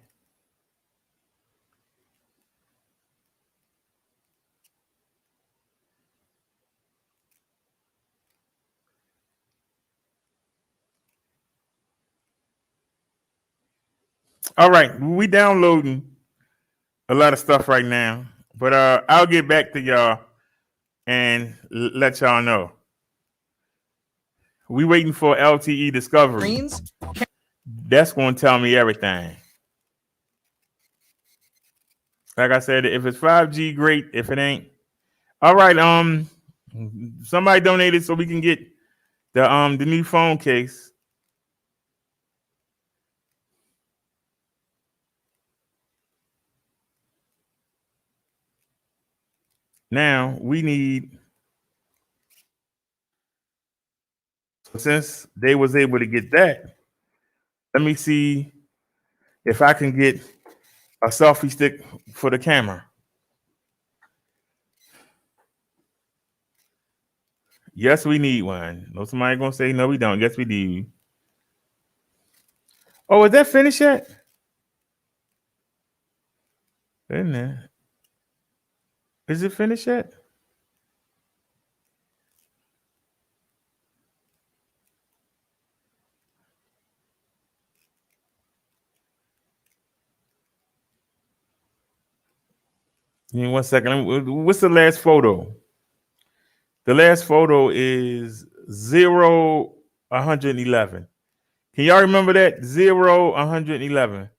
All right, we downloading a lot of stuff right now, but I'll get back to y'all and let y'all know. We waiting for LTE discovery. That's going to tell me everything. Like I said, if it's 5G, great. If it ain't, all right. Somebody donated so we can get the new phone case. Now we need, since they was able to get that, let me see if I can get a selfie stick for the camera. Yes, we need one. No, somebody gonna say no, we don't. Yes, we do. Oh, is that finished yet? Isn't it? Is it finished yet? Give me 1 second. What's the last photo? The last photo is 0-111. Can y'all remember that? 0-111.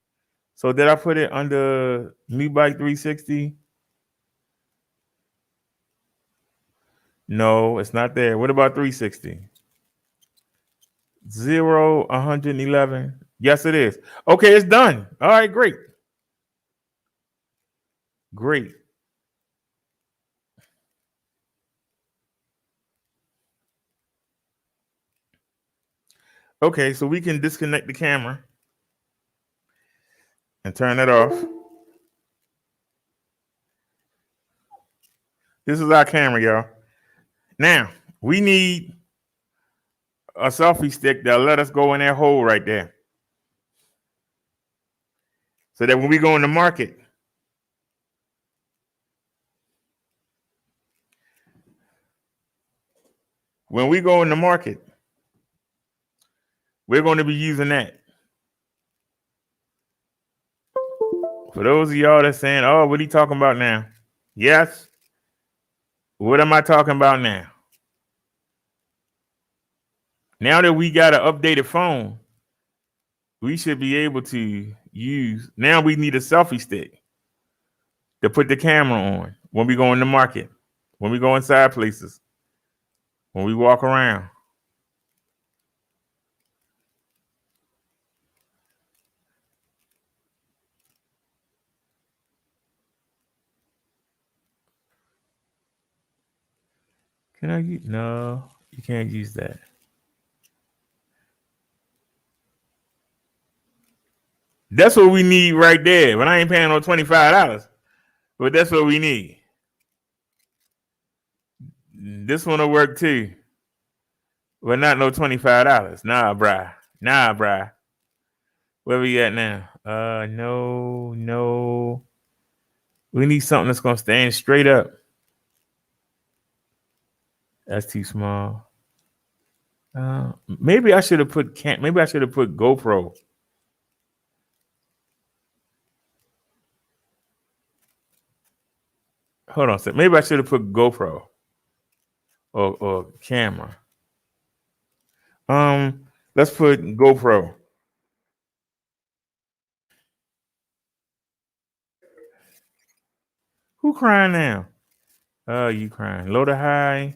So did I put it under New Bike 360? No, it's not there. What about 360? 0-111. Yes, it is. Okay, it's done. All right, great. Great. Okay, so we can disconnect the camera and turn it off. This is our camera, y'all. Now, we need a selfie stick that'll let us go in that hole right there. So that when we go in the market, we're going to be using that. For those of y'all that's saying, oh, what are you talking about now? Yes. What am I talking about now? Now that we got an updated phone, we should be able to use, now we need a selfie stick to put the camera on when we go in the market, when we go inside places, when we walk around. Can I use? No, you can't use that. That's what we need right there. But I ain't paying no $25. But that's what we need. This one will work too. But not no $25. Nah, bruh. Where we at now? No. We need something that's gonna stand straight up. That's too small. Maybe I should have put GoPro. Hold on a second. Maybe I should have put GoPro or camera. Let's put GoPro. Who crying now? Oh, you crying. Low to high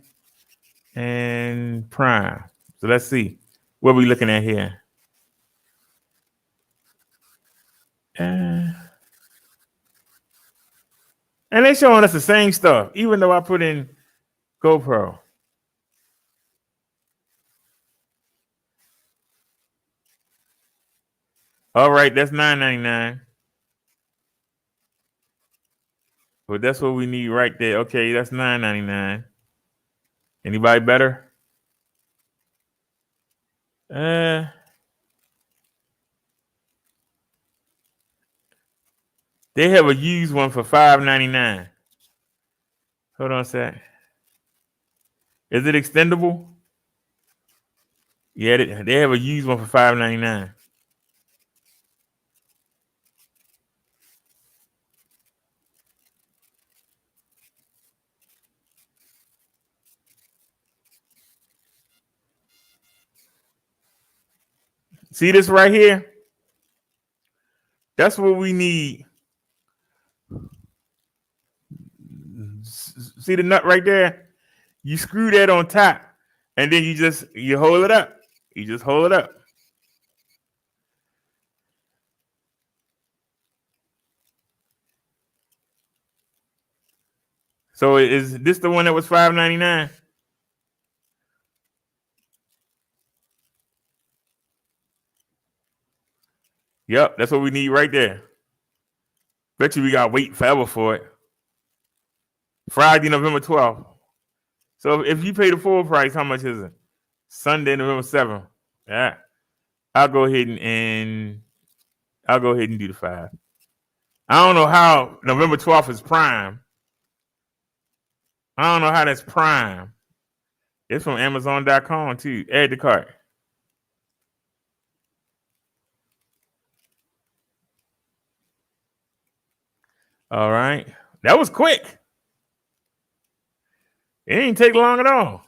and prime. So let's see. What are we looking at here? And they're showing us the same stuff, even though I put in GoPro. All right, that's $9.99. But that's what we need right there. Okay, that's $9.99. Anybody better? They have a used one for $5.99. Hold on a sec. Is it extendable? Yeah, they have a used one for $5.99. See this right here? That's what we need. See the nut right there? You screw that on top, and then you hold it up. You just hold it up. So is this the one that was $5.99? Yep, that's what we need right there. Bet you we gotta wait forever for it. Friday, November 12th. So if you pay the full price, how much is it? Sunday, November 7th. Yeah. I'll go ahead and do the 5. I don't know how November 12th is prime. I don't know how that's prime. It's from Amazon.com too. Add to cart. All right. That was quick. It didn't take long at all.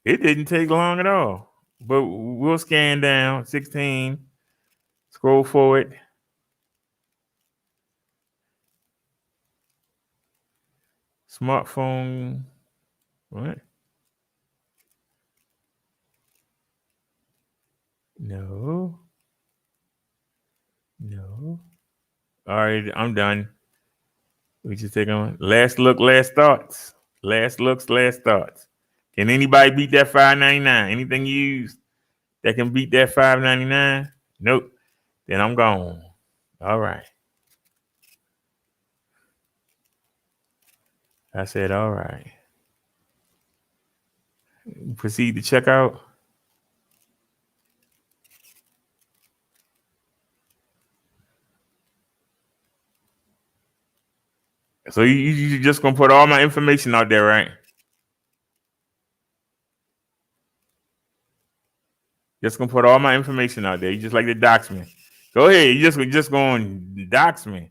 It didn't take long at all. But we'll scan down 16, scroll forward. Smartphone. What? No. All right, I'm done. We just take on last look, last thoughts. Last looks, last thoughts. Can anybody beat that $5.99? Anything used that can beat that $5.99? Nope. Then I'm gone. All right. I said, all right. Proceed to check out. So you just gonna put all my information out there, right? Just gonna put all my information out there. You just like to dox me. Go ahead. You just going to dox me.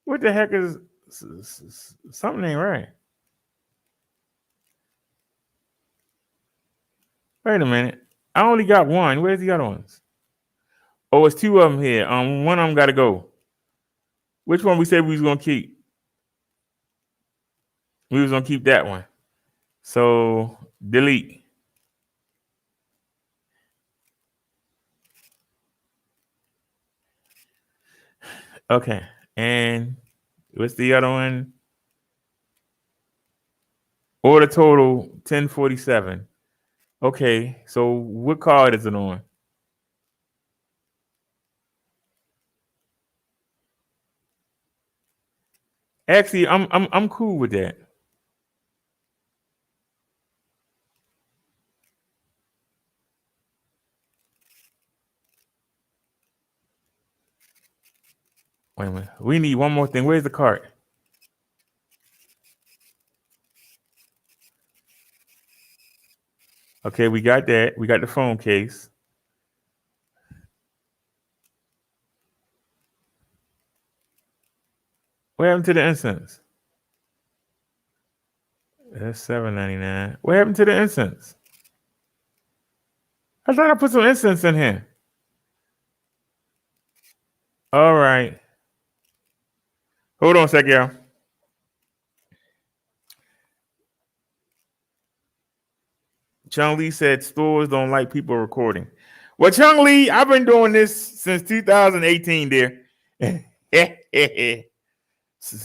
What the heck is something ain't right? Wait a minute. I only got one. Where's the other ones? Oh, it's two of them here. One of them got to go. Which one we said we was gonna keep? We was gonna keep that one. So delete. Okay. And what's the other one? Order total 1047. Okay. So what card is it on? Actually, I'm cool with that. Wait a minute. We need one more thing. Where's the cart? Okay, we got that. We got the phone case. What happened to the incense? That's $7.99. What happened to the incense? I thought I put some incense in here. All right. Hold on a sec, y'all. Chung Lee said stores don't like people recording. Well, Chung Lee, I've been doing this since 2018, dear.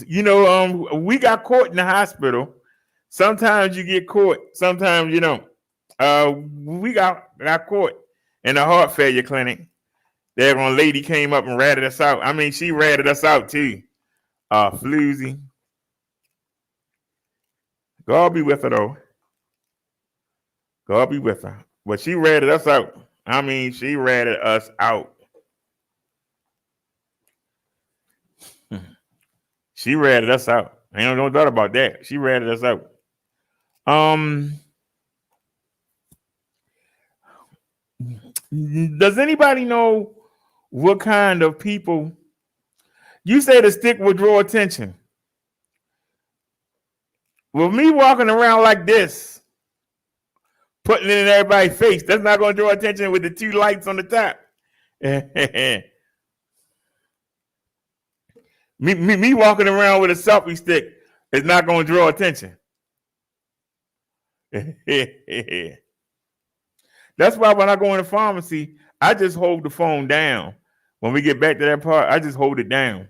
You know, we got caught in the hospital. Sometimes you get caught, sometimes you don't. We got caught in the heart failure clinic. That one lady came up and ratted us out. I mean, she ratted us out too. Floozy. God be with her though. God be with her. But she ratted us out. I mean, she ratted us out. She ratted us out. Ain't no doubt about that. She ratted us out. Does anybody know what kind of people? You say the stick will draw attention. With me walking around like this, putting it in everybody's face, that's not going to draw attention with the two lights on the top. me walking around with a selfie stick is not going to draw attention. That's why when I go in the pharmacy, I just hold the phone down. When we get back to that part, I just hold it down.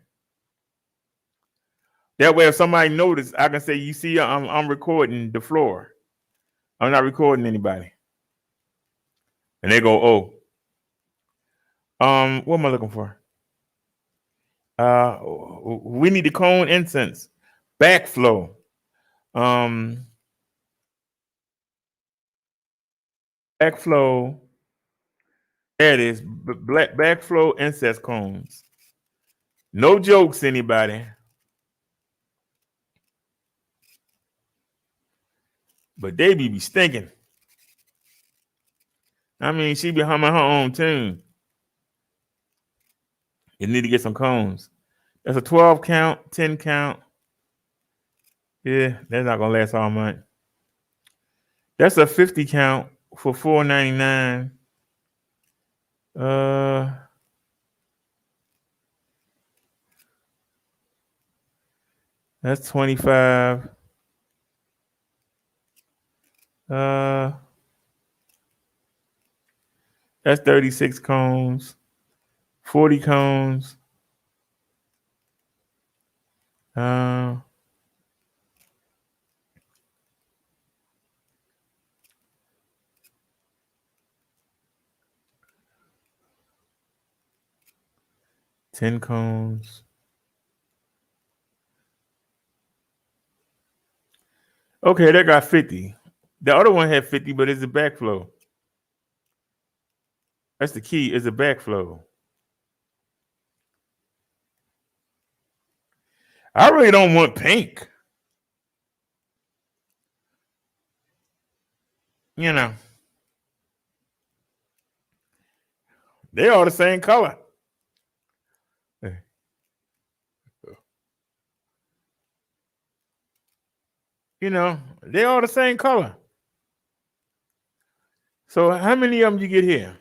That way, if somebody notices, I can say, "You see, I'm recording the floor. I'm not recording anybody." And they go, "Oh, what am I looking for? We need the cone incense, backflow. Backflow. There it is. Black backflow incense cones. No jokes, anybody. But they be stinking. I mean, she be humming her own tune. You need to get some cones. That's a 12 count, 10 count. Yeah, that's not gonna last all month. That's a 50 count for $4.99. That's 25. That's 36 cones, 40 cones. 10 cones. Okay, that got 50. The other one had 50, but it's a backflow. That's the key, is a backflow. I really don't want pink. You know. They all the same color. You know, they all the same color. So how many of them you get here?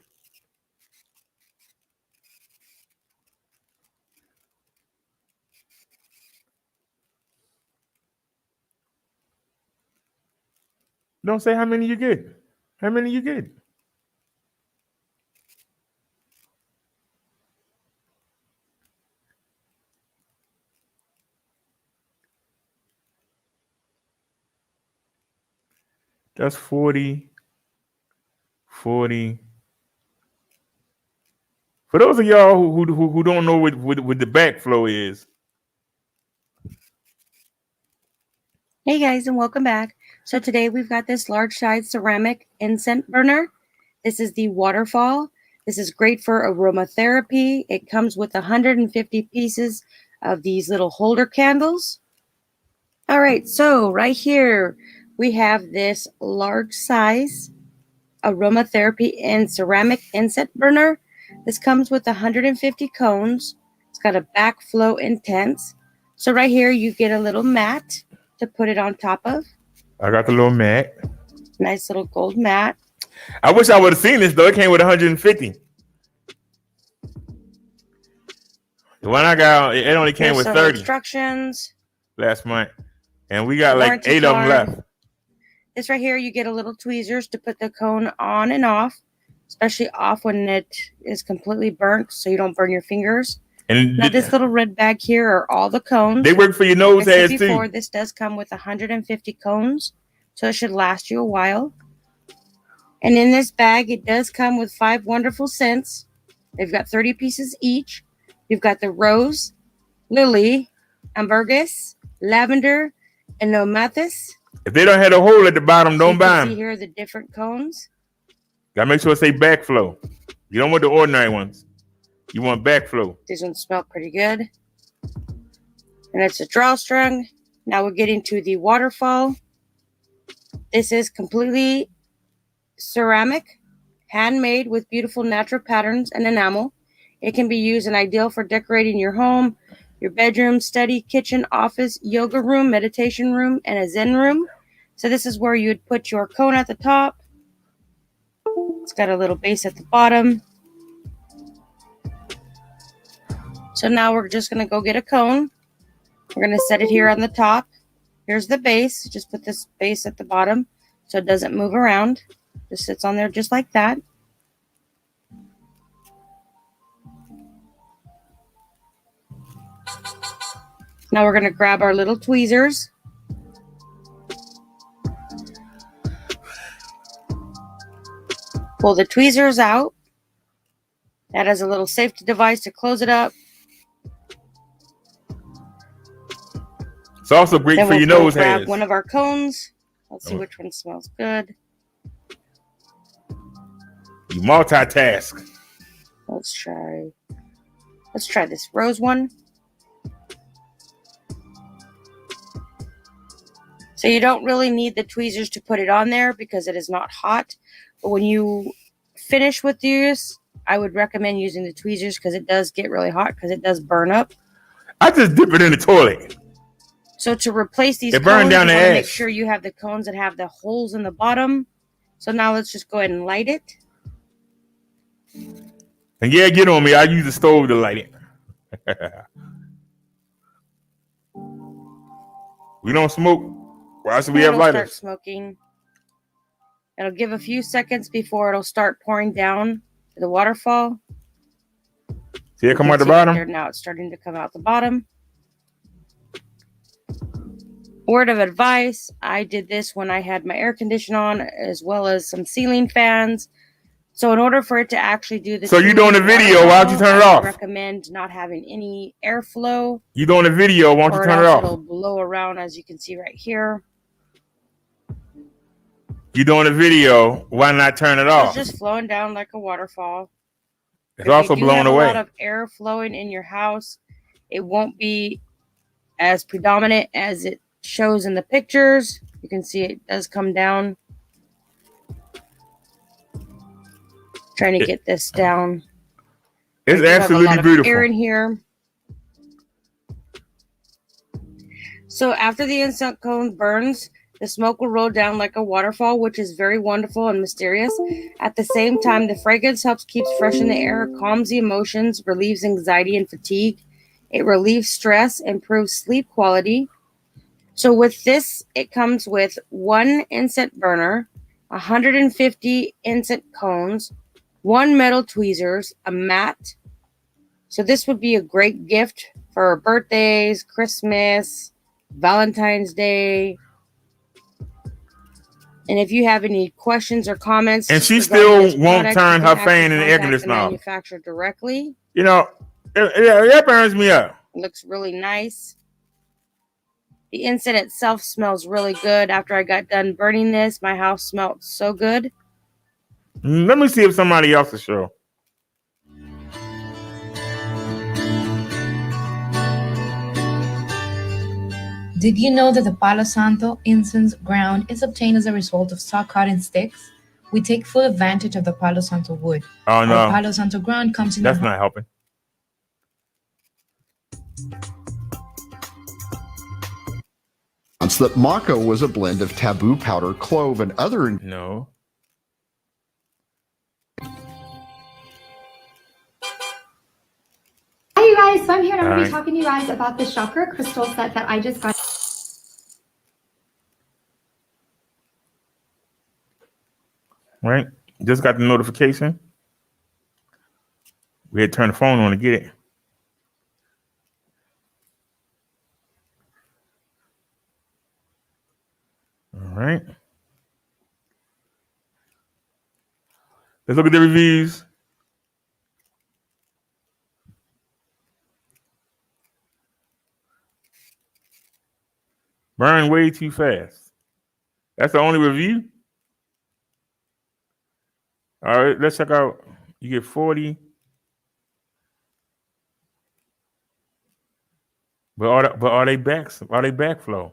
Don't say how many you get. How many you get? That's 40. 40. For those of y'all who don't know what the backflow is. Hey guys, and welcome back. So today we've got this large size ceramic incense burner. This is the Waterfall. This is great for aromatherapy. It comes with 150 pieces of these little holder candles. All right, so right here we have this large size aromatherapy and ceramic incense burner. This comes with 150 cones. It's got a backflow intense. So right here you get a little mat to put it on top of. I got the little mat. Nice little gold mat. I wish I would have seen this though. It came with 150. The one I got, it only came with Some 30 instructions. last month. And we got like Warranty 8 of them card. left. This right here, you get a little tweezers to put the cone on and off, especially off when it is completely burnt so you don't burn your fingers. And Now this little red bag here are all the cones. they work for your nose Like I said hairs before, too. this does come with 150 cones, so it should last you a while. And in this bag, it does come with 5 wonderful scents. They've got 30 pieces each. You've got the rose, lily, ambergris, lavender, and nomathis. If they don't have a hole at the bottom, don't You buy can see them. here the different cones. Gotta make sure it say backflow. You don't want the ordinary ones. You want backflow. These ones smell pretty good. And it's a drawstring. Now we're getting to the Waterfall. This is completely ceramic, handmade with beautiful natural patterns and enamel. It can be used and ideal for decorating your home, your bedroom, study, kitchen, office, yoga room, meditation room, and a Zen room. So this is where you'd put your cone at the top. It's got a little base at the bottom. So now we're just going to go get a cone. We're going to set it here on the top. Here's the base. Just put this base at the bottom so it doesn't move around. Just sits on there just like that. Now we're going to grab our little tweezers. Pull the tweezers out. That has a little safety device to close it up. It's also great Then for we'll your go nose grab hairs. one of our cones. Let's see which one smells good. You multitask. Let's try this rose one. So you don't really need the tweezers to put it on there because it is not hot. But when you finish with these, I would recommend using the tweezers because it does get really hot because it does burn up. I just dip it in the toilet. So to replace these It burned cones, down you the want to make ash. sure you have the cones that have the holes in the bottom. So now let's just go ahead and light it. And yeah, get on me. I use the stove to light it. We don't smoke. Why should we have It'll start lighters? smoking. It'll give a few seconds before it'll start pouring down to the waterfall. See it come You out the can see right bottom? there now it's starting to come out the bottom. Word of advice, I did this when I had my air condition on as well as some ceiling fans. So in order for it to actually do the So you doing a video, why'd you turn it I would off? recommend not having any airflow. You doing a video, why don't you or turn it else off? it'll blow around as you can see right here. You're doing a video. Why not turn it It's off? just flowing down like a waterfall. It's If also you do blown have away. a lot of air flowing in your house, it won't be as predominant as it shows in the pictures. You can see it does come down. Trying to get this down. It's I do have a absolutely lot of beautiful. air in here. So after the incense cone burns, the smoke will roll down like a waterfall, which is very wonderful and mysterious. At the same time, the fragrance helps keeps fresh in the air, calms the emotions, relieves anxiety and fatigue. It relieves stress, improves sleep quality. So with this, it comes with 1 incense burner, 150 incense cones, 1 metal tweezers, a mat. So this would be a great gift for birthdays, Christmas, Valentine's Day. And if you have any questions or comments, And she regarding still this won't product, turn you her can fan actually in the air contact conditioner off. manufacturer directly. You know, that burns me up. It looks really nice. The incense itself smells really good. After I got done burning this, my house smelled so good. Let me see if somebody else will show. Did you know that the Palo Santo incense ground is obtained as a result of saw cutting sticks? We take full advantage of the Palo Santo wood. Oh no, Our Palo Santo ground comes in that's not helping. That maca was a blend of taboo powder, clove, and other. No. Hi, you guys. So I'm here and I'm going to Alright. be talking to you guys about the chakra crystal set that I just got. Right? Just got the notification. We had to turn the phone on to get it. All right. Let's look at the reviews. Burn way too fast. That's the only review. All right, let's check out. You get 40. But are they backflow?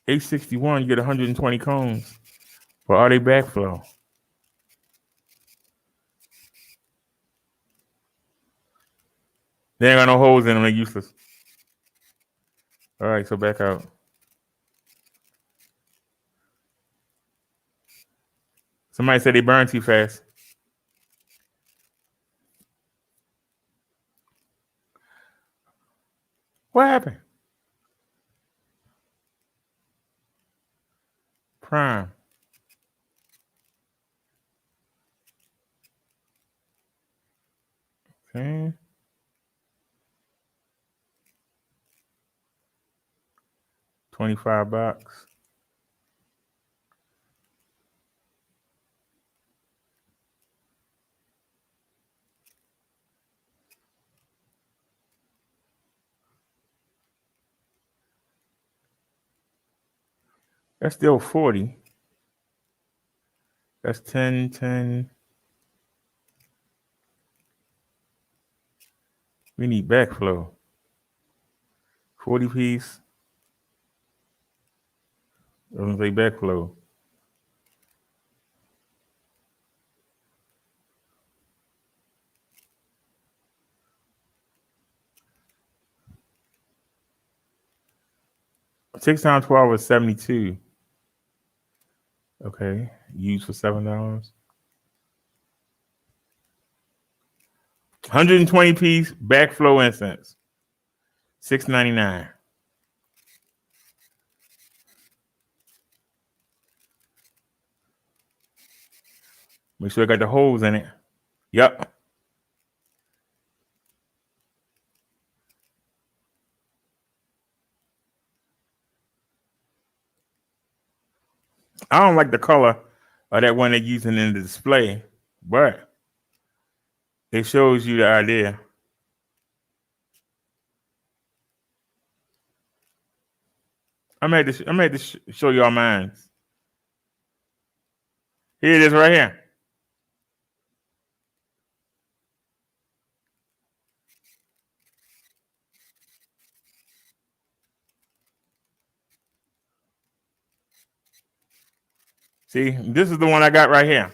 861, you get 120 cones. But are they backflow? They ain't got no holes in them, they're useless. All right, so back out. Somebody said they burn too fast. What happened? Prime. Okay. $25. That's still 40. That's 10, 10. We need backflow. 40 piece. Doesn't say backflow. Six times 12 is 72. Okay, used for $7. 120 piece backflow incense. $6.99. Make sure I got the holes in it. Yep. I don't like the color of that one they're using in the display, but it shows you the idea. I'm at to show y'all mine. Here it is right here. See, this is the one I got right here.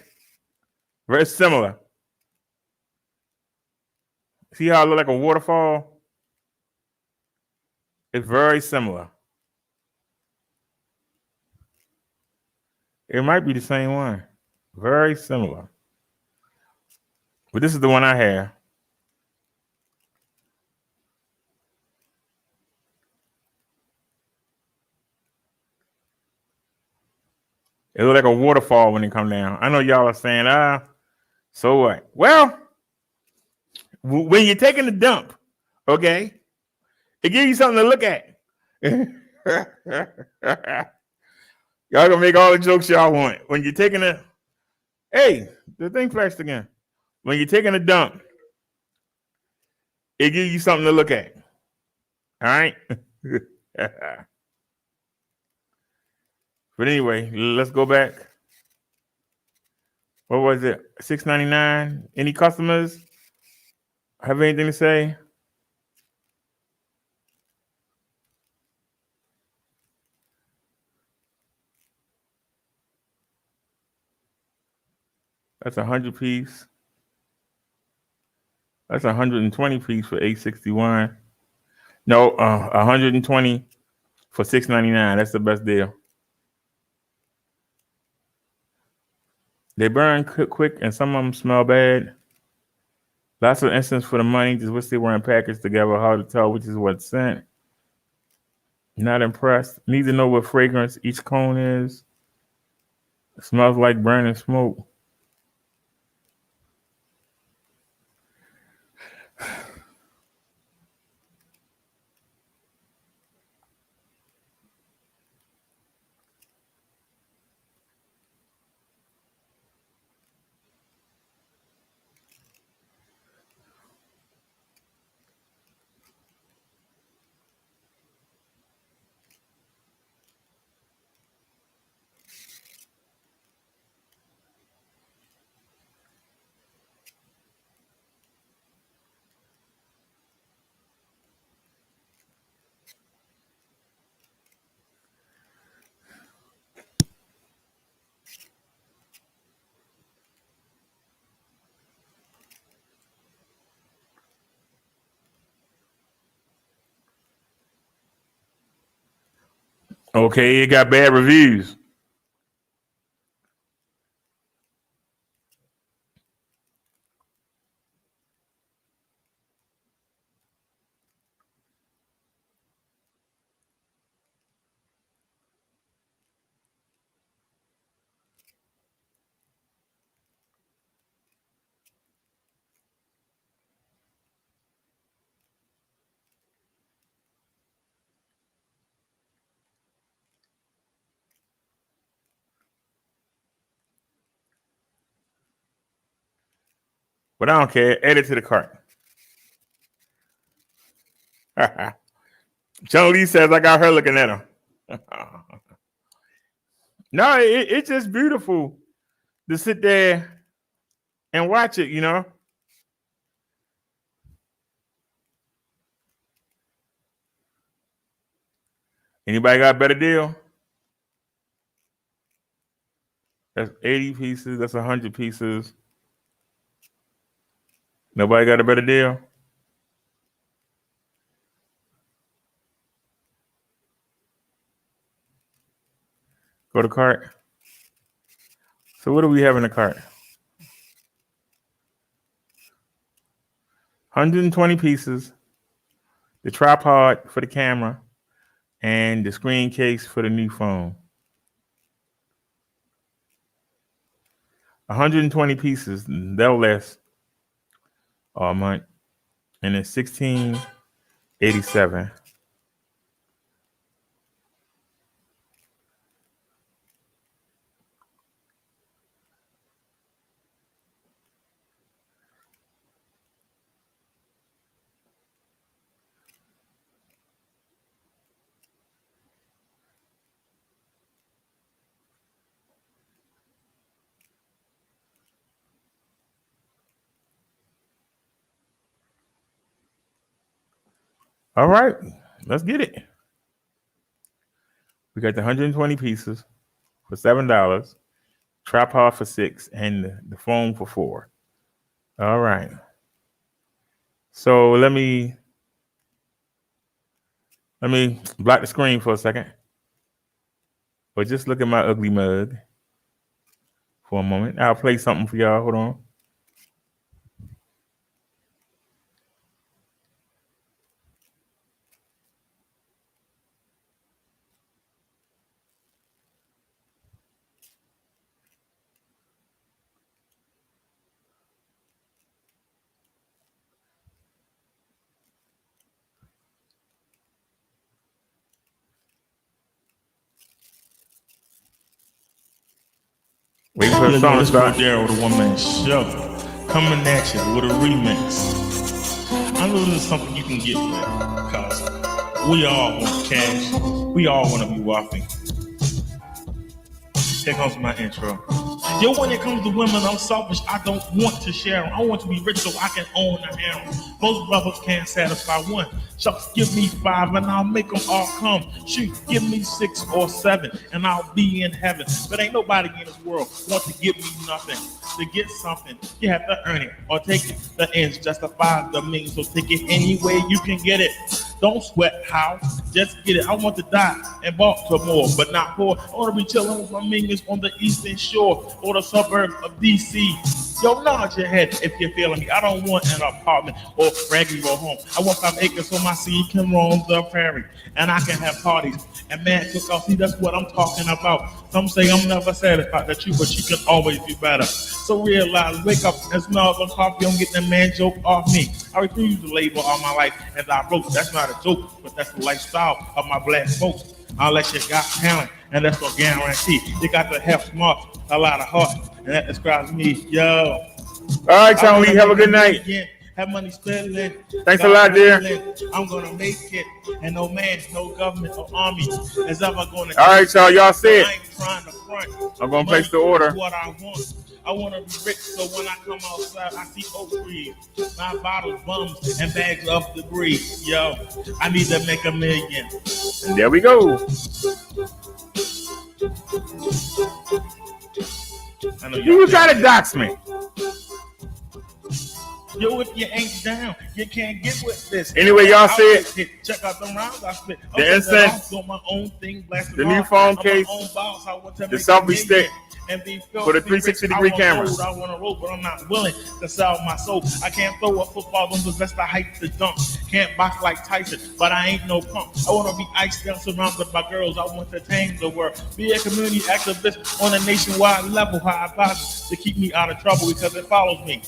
Very similar. See how it look like a waterfall? It's very similar. It might be the same one. Very similar. But this is the one I have. It look like a waterfall when it come down. I know y'all are saying, so what? Well, when you're taking a dump, okay, it gives you something to look at. Y'all gonna make all the jokes y'all want. When you're taking hey, the thing flashed again. When you're taking a dump, it gives you something to look at. All right? But anyway, let's go back. What was it? $6.99. Any customers have anything to say? That's 100 piece. That's 120 piece for $8.61. No, 120 for $6.99. That's the best deal. They burn quick, and some of them smell bad. Lots of instance for the money. Just wish they weren't packaged together. Hard to tell which is what's sent. Not impressed. Need to know what fragrance each cone is. It smells like burning smoke. Okay, it got bad reviews. But I don't care. Add it to the cart. Joan Lee says I got her looking at him. No, it's just beautiful to sit there and watch it, you know. Anybody got a better deal? That's 80 pieces. That's 100 pieces. Nobody got a better deal? Go to cart. So what do we have in the cart? 120 pieces, the tripod for the camera, and the screen case for the new phone. 120 pieces, that'll last all month. And it's $16.87. All right, let's get it. We got the 120 pieces for $7, tripod for $6, and the phone for $4. All right. So let me block the screen for a second. But just look at my ugly mug for a moment. I'll play something for y'all. Hold on. Wait for the song to start. There with a one-man show, coming at you with a remix. I know this is something you can get with, because we all want cash. We all want to be wealthy. Here comes my intro. Yo, when it comes to women, I'm selfish. I don't want to share them. I want to be rich so I can own a harem. Most brothers can't satisfy one. Shucks, give me 5 and I'll make them all come. Shoot, give me 6 or 7 and I'll be in heaven. But ain't nobody in this world want to give me nothing. To get something, you have to earn it or take it. The ends justify the means, so take it any way you can get it. Don't sweat how, just get it. I want to die in Baltimore, but not poor. I want to be chilling with my minions on the eastern shore or the suburb of DC. Yo, nod your head if you're feeling me. I don't want an apartment or regular home. I want 5 acres so my seed can roam the prairie and I can have parties and mad cook-offs. See, that's what I'm talking about. Some say I'm never satisfied, that's true, but you can always do better. So realize, wake up and smell the coffee. Don't get that man joke off me. I refuse to labor all my life as I broke. That's not a joke, but that's the lifestyle of my black folks. Unless you got talent, and that's no guarantee. You got to have smart, a lot of heart, and that describes me. Yo. All right, Tony, have a good night. Have money spending. Thanks a lot, dear. I'm gonna make it, and no man, no government, or army is ever gonna. All right, y'all see it. I ain't trying to front. I'm gonna place the order. What I want. I want to be rich, so when I come outside, I see oak trees, 9 bottles, bums, and bags of debris. Yo, I need to make $1 million. And there we go. I know You try to dox me. Yo, if you ain't down, you can't get with this. Anyway, y'all see it. Check out the rounds I spit. The incense, doing my own thing, the new phone case, the selfie stick, for the 360-degree camera. I want to roll, but I'm not willing to sell my soul. I can't throw a football, don't possess the height to dunk. Can't box like Tyson, but I ain't no punk. I want to be iced down, surrounded by girls. I want to change the world. Be a community activist on a nationwide level. How I box to keep me out of trouble because it follows me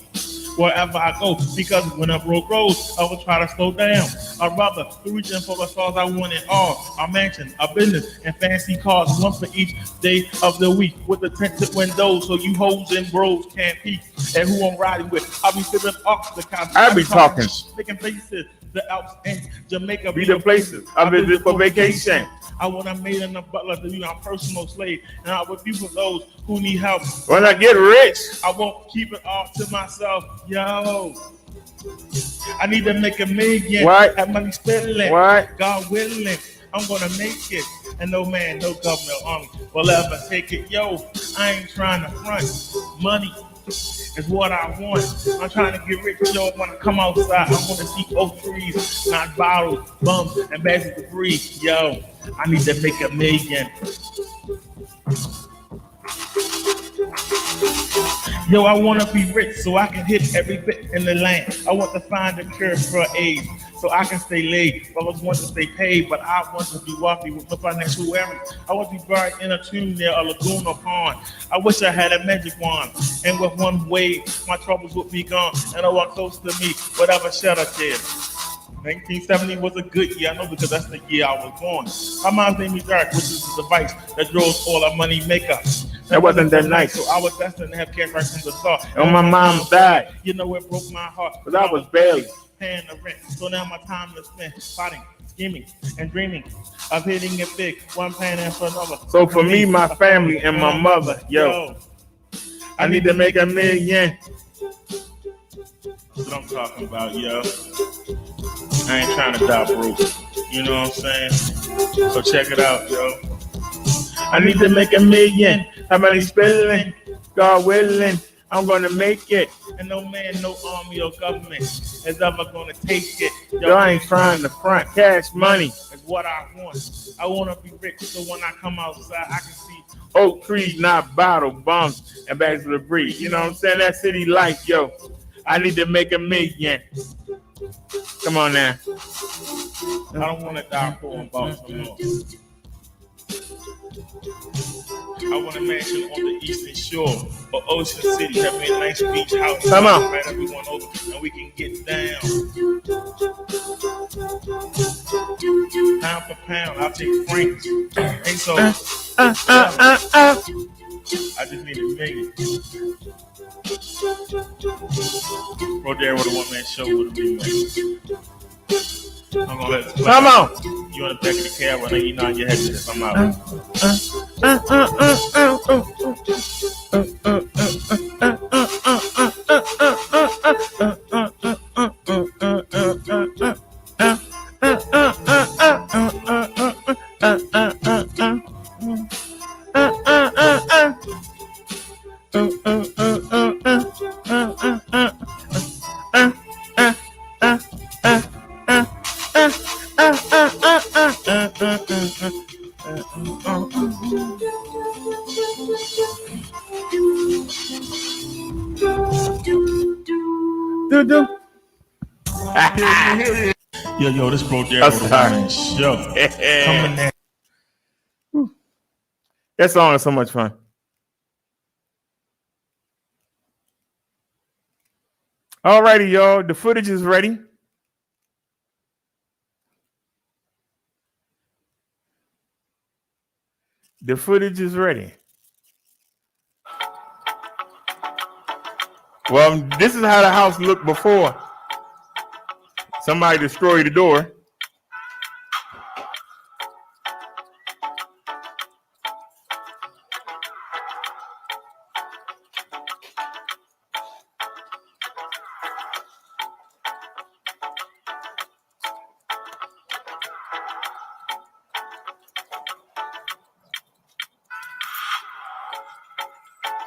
wherever I go, because when a broke roads, I will try to slow down. I'd rather reaching for the stars I want it all. A mansion, a business, and fancy cars, one for each day of the week, with the tinted windows so you hoes and bros can't peek. And who I'm riding with, I'll be sipping off the couch. I'll be talking. Picking places, the Alps and Jamaica. Be the places I visit for vacation. I want a maid and a butler to be my personal slave, and I would be for those who need help. When I get rich, I won't keep it all to myself. Yo, I need to make $1 million. What? Have money spending. What? God willing, I'm gonna make it. And no man, no government, army will ever take it. Yo, I ain't trying to front. Money is what I want. I'm trying to get rich, yo. When I come outside, I want to see oak trees, not bottles, bums, and bags of debris. Yo, I need to make $1 million. Yo, I want to be rich so I can hit every bit in the land. I want to find a cure for AIDS so I can stay laid. Brothers want to stay paid, but I want to be wealthy with no financial worry. I want to be buried in a tomb near a lagoon or pond. I wish I had a magic wand, and with one wave, my troubles would be gone. And no one close to me, whatever shed a tear. 1970 was a good year, I know, because that's the year I was born. My mom's name is Derek, which is the device that draws all our money maker. That wasn't that nice. So I was destined to have cash right from the start. And my mom died. You know, it broke my heart. But I was barely paying the rent. So now my time is spent fighting, scheming, and dreaming of hitting it big, one plan after another. So for me, my family, and my mother, yo, I need to make $1 million. That's what I'm talking about, yo. I ain't trying to die broke. You know what I'm saying? So check it out, yo. I need to make $1 million. How many spelling? God willing, I'm gonna make it. And no man, no army or government is ever gonna take it. Yo, I ain't trying to front. Cash money is what I want. I wanna be rich, so when I come outside, I can see oak trees, not bottle bumps and bags of debris. You know what I'm saying? That city life, yo. I need to make $1 million. Come on now. I don't want to die poor and boss no more. I want a mansion on the eastern shore or Ocean City. Have me a nice beach house. Come on. Right, everyone over and we can get down. Pound for pound, I'll take Franks. Hey, so I just need $1 million. Bro, there with a one-man show with a remake. I'm gonna let it come on. You on the back of the cab when I eat on your head to this. I'm out. Yo, this bro there with a show. Coming there. That song is so much fun. All righty, y'all. The footage is ready. The footage is ready. Well, this is how the house looked before somebody destroyed the door.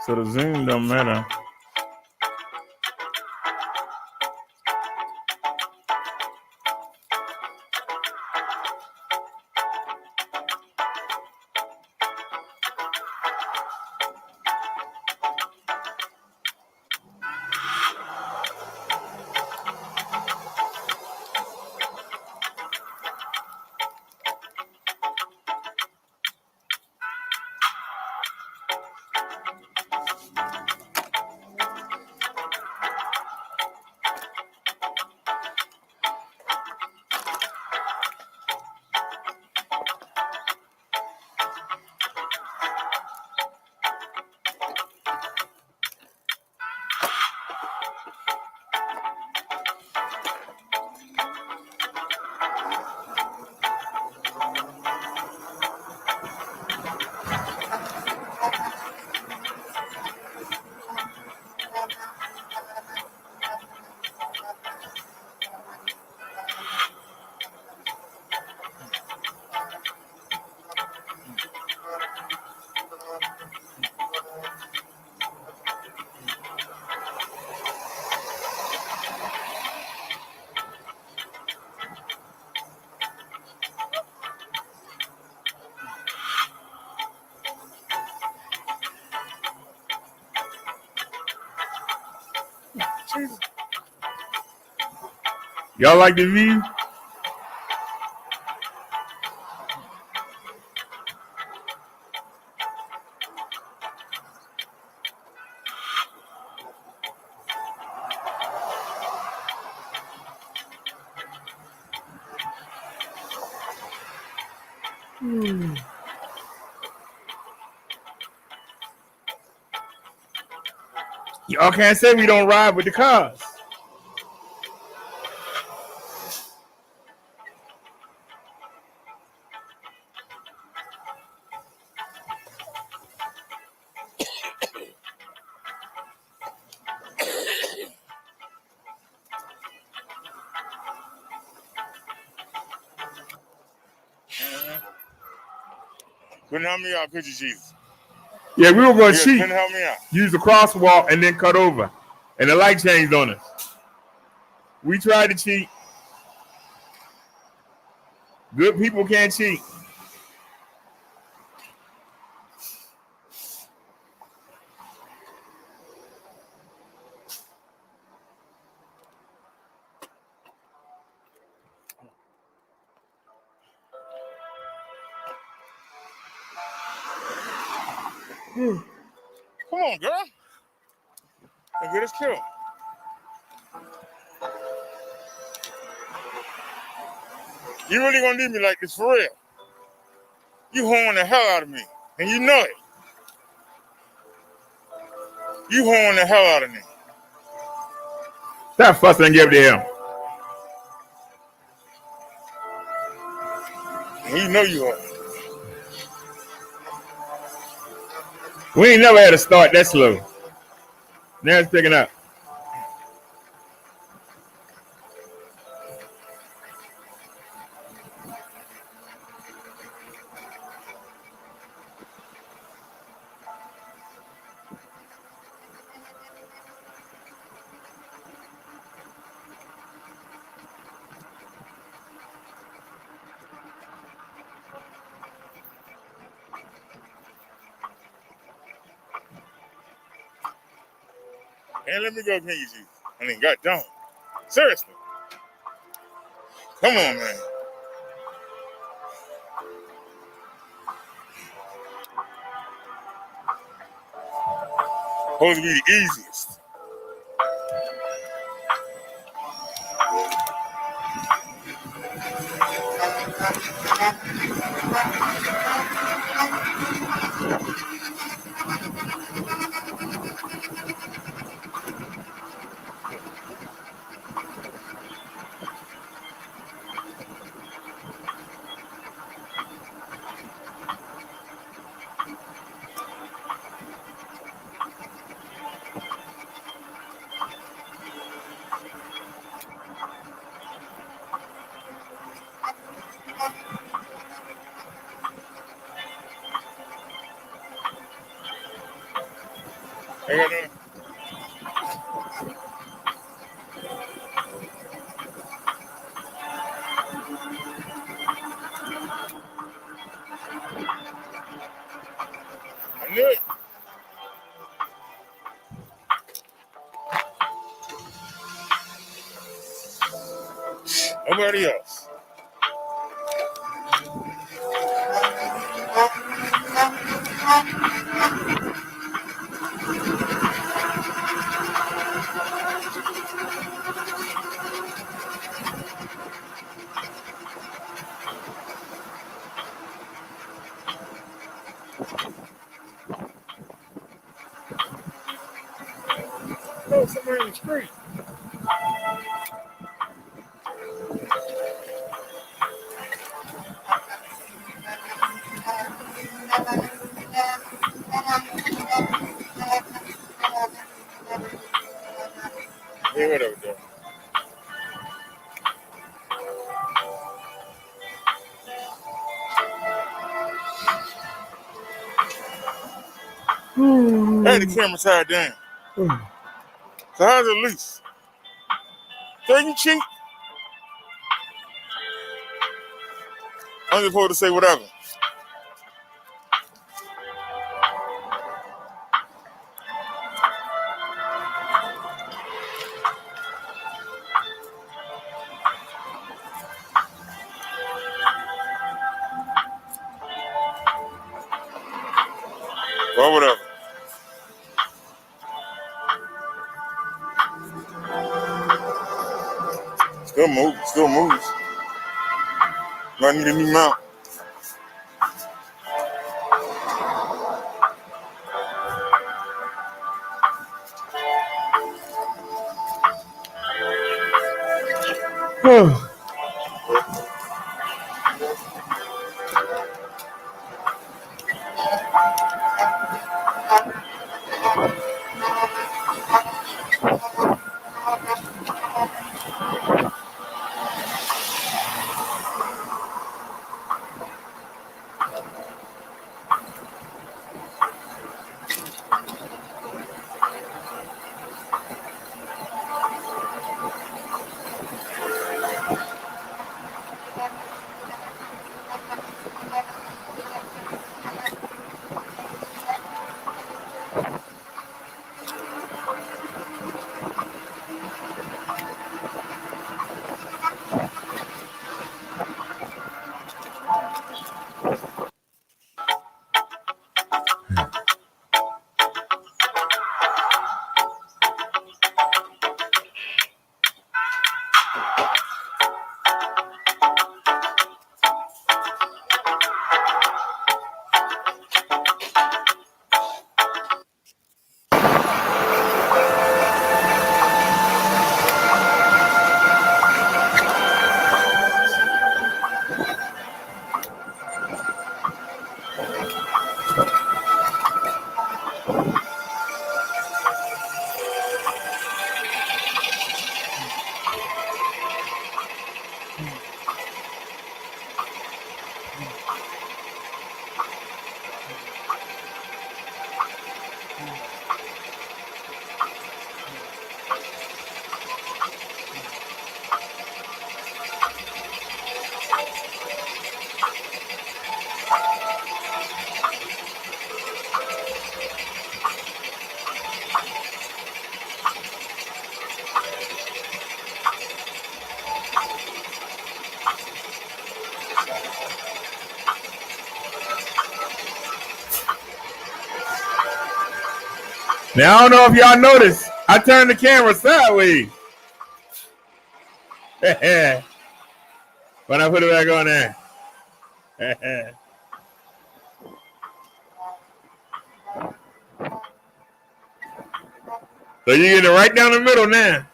So the zoom don't matter. Y'all like the view? Y'all can't say we don't ride with the cars. Couldn't help me out, could you, Jesus? Yeah, we were going to Yeah, cheat. couldn't help me out. Use the crosswalk and then cut over. And the light changed on us. We tried to cheat. Good people can't cheat. Come on, girl. Let's get us killed. You really gonna leave me like this for real? You hoeing the hell out of me, and you know it. You hoeing the hell out of me. Stop fussing and give it to him. And you know you hoeing. We ain't never had a start that slow. Now it's picking up. And let me go, can you, Jesus? I mean, goddamn. Seriously. Come on, man. Supposed to be the easiest. I got nothing. I knew it. Nobody else. Oh, somebody in the street. Yeah, whatever, though. Hey, the camera tied down. So how's it loose? So you cheat? I'm just supposed to say whatever. Well, whatever. Still moves, still moves. Might need a new mount. Now, I don't know if y'all noticed, I turned the camera sideways. When I put it back on there. So you get it right down the middle now.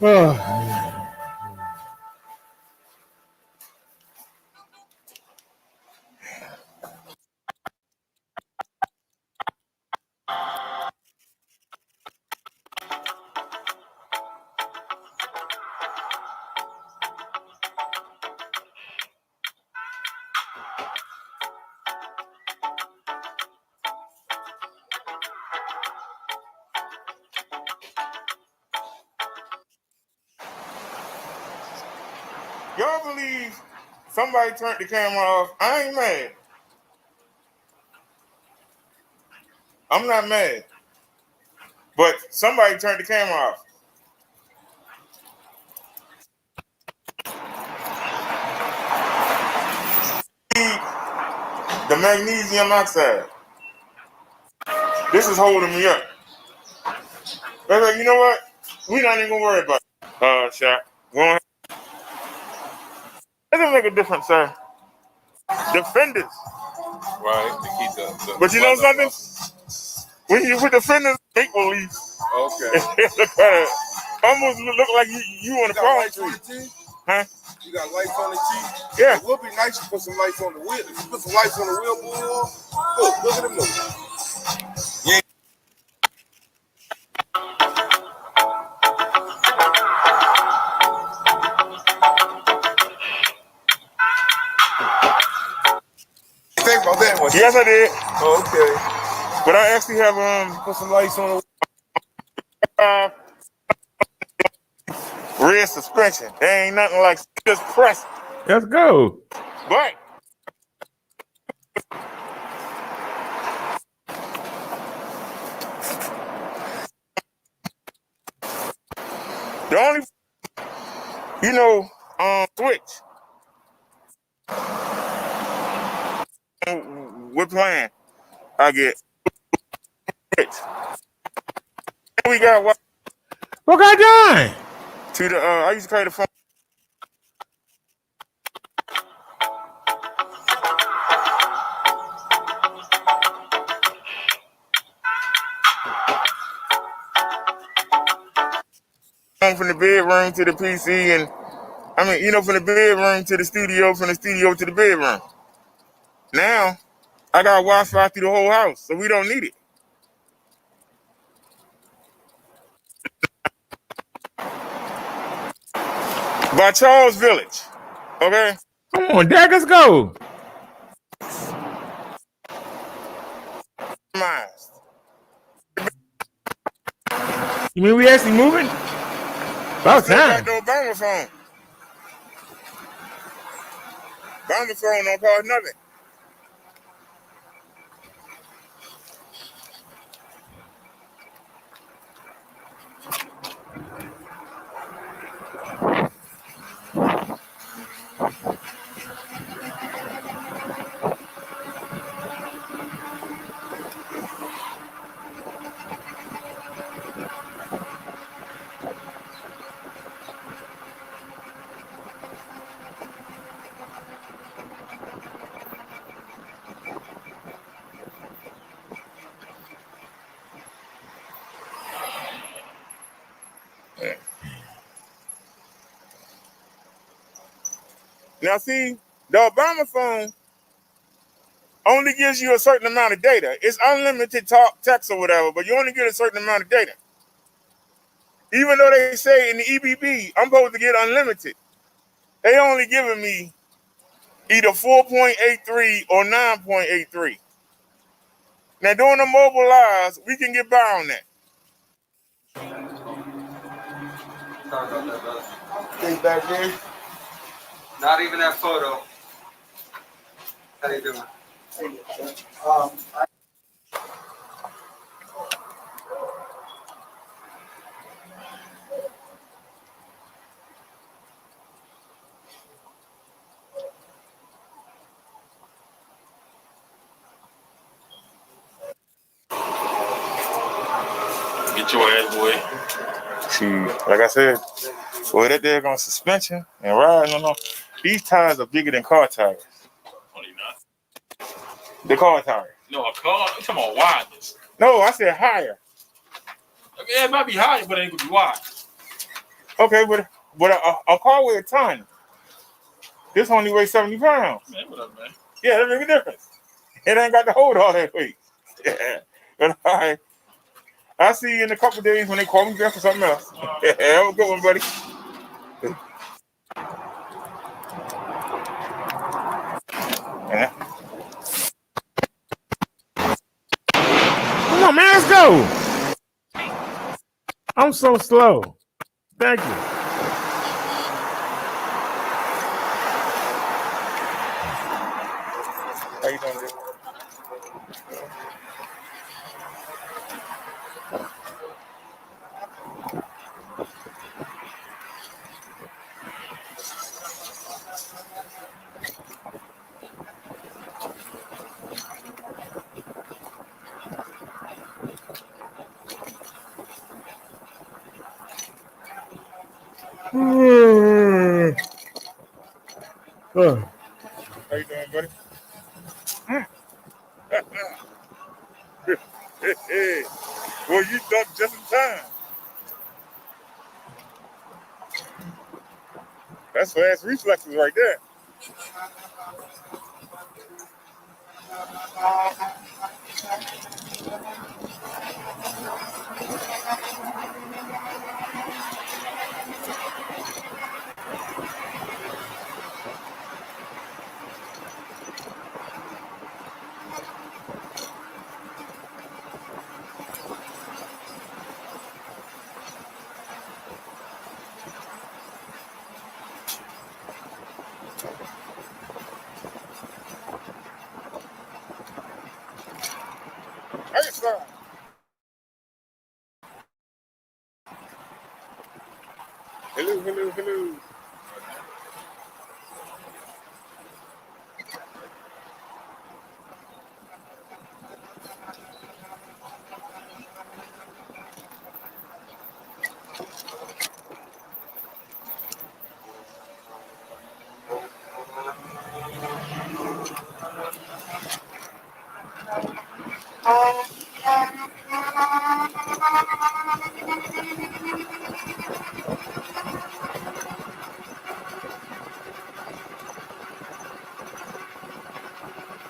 Oh. Y'all believe somebody turned the camera off? I ain't mad. I'm not mad. But somebody turned the camera off. The magnesium oxide. This is holding me up. They're like, you know what? We're not even gonna worry about it. Shot. Go on. It doesn't make a difference, sir. Defenders. Right, to keep the But you know something? When you put defenders equally, okay. it almost look like you on the phone. Huh? You got lights on the Jeep? Yeah. It would be nice to put some lights on the wheel. If you put some lights on the wheel, boy, look at them move. Yeah. Think about that one. Yes, I did. Oh, okay. But I actually have put some lights on the rear suspension. There ain't nothing like just press. Let's go. But the only switch. What plan I get? We got what? What got done? To the I used to carry the phone. From the bedroom to the PC, and from the bedroom to the studio, from the studio to the bedroom. Now, I got Wi-Fi through the whole house, so we don't need it. By Charles Village, okay? Come on, Dad, let's go. You mean we actually moving? About time. Got the Obama phone. Obama phone don't cost nothing. Yeah. Now see, the Obama phone only gives you a certain amount of data. It's unlimited talk, text, or whatever, but you only get a certain amount of data. Even though they say in the EBB, I'm supposed to get unlimited, they only giving me either 4.83 or 9.83. Now, during the mobile lives, we can get by on that. Sorry about that, brother. Stay back there. Not even that photo. How you doing? Get your ass, boy. See, like I said, boy, that daggone suspension and riding on these tires are bigger than car tires. Oh, you not? The car tires. No, a car. You talking about wideness? No, I said higher. I mean, it might be higher, but it ain't gonna be wide. Okay, but a car weighs a ton. This only weighs 70 pounds. Man, whatever, man. Yeah, that makes a difference. It ain't got to hold all that weight. Yeah. But all right. I'll see you in a couple of days when they call me back for something else. Yeah, have a good one, buddy. Yeah. Come on, man, let's go. I'm so slow. Thank you. How you doing, dude? How you doing, buddy? Well, you ducked just in time. That's fast reflexes right there. Hey, sir. Hello, hello, hello.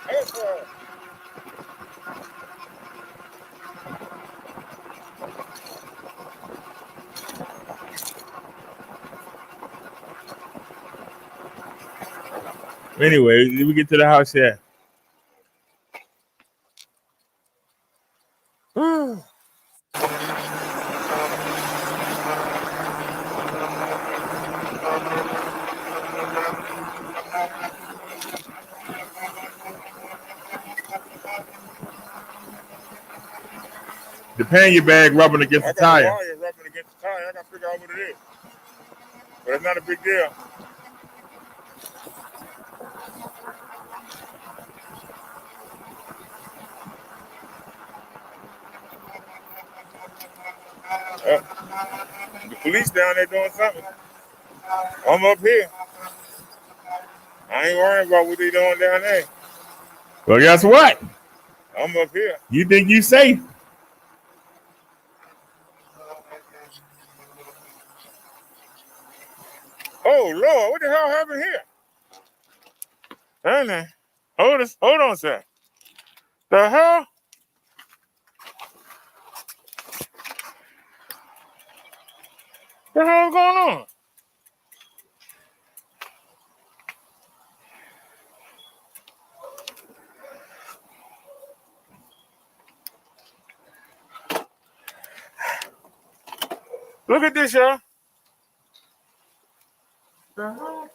Hey, sir. Anyway, did we get to the house yet? The pannier bag rubbing against I the got a tire. wire rubbing against the tire. I got to figure out what it is. But it's not a big deal. The police down there doing something. I'm up here. I ain't worrying about what they doing down there. Well, guess what? I'm up here. You think you safe? Oh Lord, what the hell happened here? Hey man, hold on a sec. The hell? The hell going on? Look at this, y'all. The hell?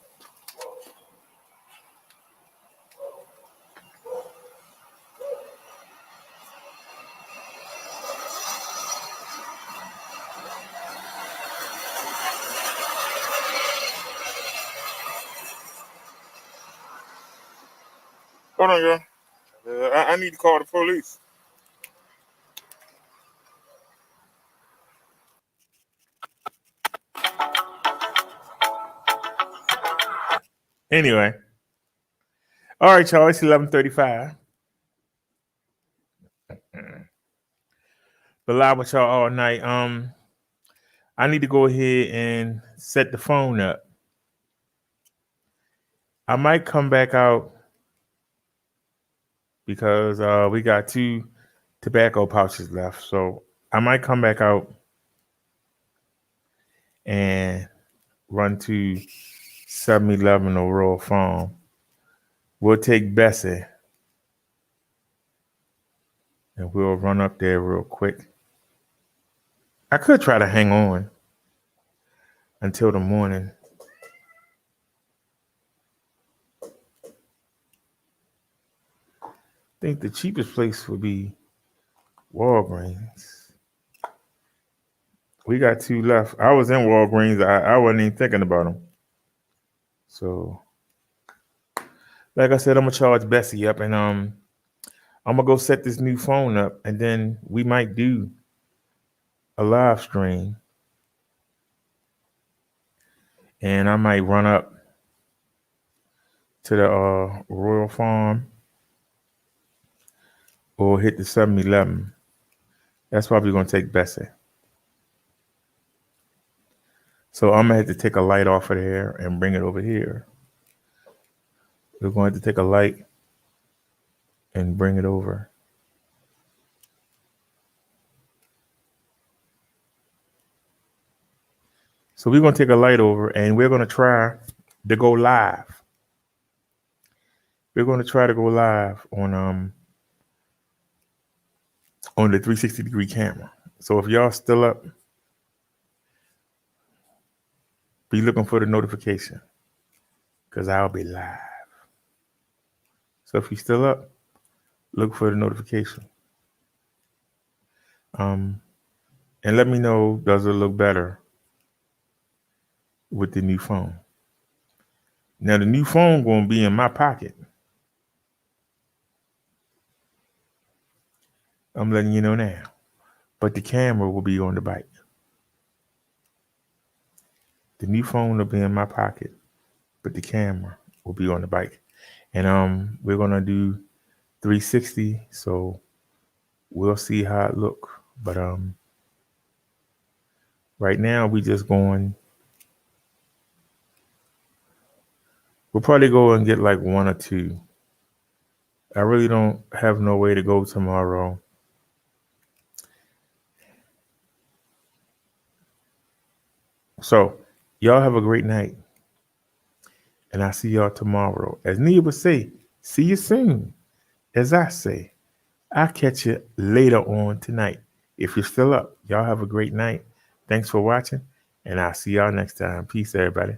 Hold on, y'all. I need to call the police. Anyway. All right, y'all. It's 11:35. Been live with y'all all night. I need to go ahead and set the phone up. I might come back out because we got 2 tobacco pouches left. So I might come back out and run to 7-Eleven or Rural Farm. We'll take Bessie and we'll run up there real quick. I could try to hang on until the morning. I think the cheapest place would be Walgreens. We got 2 left. I was in Walgreens. I wasn't even thinking about them. So, like I said, I'm gonna charge Bessie up, and I'm gonna go set this new phone up, and then we might do a live stream, and I might run up to the Royal Farm or hit the 7-Eleven. That's probably gonna take Bessie. So I'm gonna have to take a light off of there and bring it over here. We're going to take a light and bring it over. So we're going to take a light over and we're going to try to go live. We're going to try to go live on the 360-degree camera. So if y'all still up, be looking for the notification because I'll be live. So if you're still up, look for the notification. And let me know, does it look better with the new phone? Now the new phone gonna be in my pocket. I'm letting you know now. But the camera will be on the bike. The new phone will be in my pocket, but the camera will be on the bike. And we're gonna do 360, so we'll see how it look. But right now we just going. We'll probably go and get like 1 or 2. I really don't have no way to go tomorrow. So y'all have a great night. And I'll see y'all tomorrow. As Nia would say, see you soon. As I say, I'll catch you later on tonight. If you're still up, y'all have a great night. Thanks for watching, and I'll see y'all next time. Peace, everybody.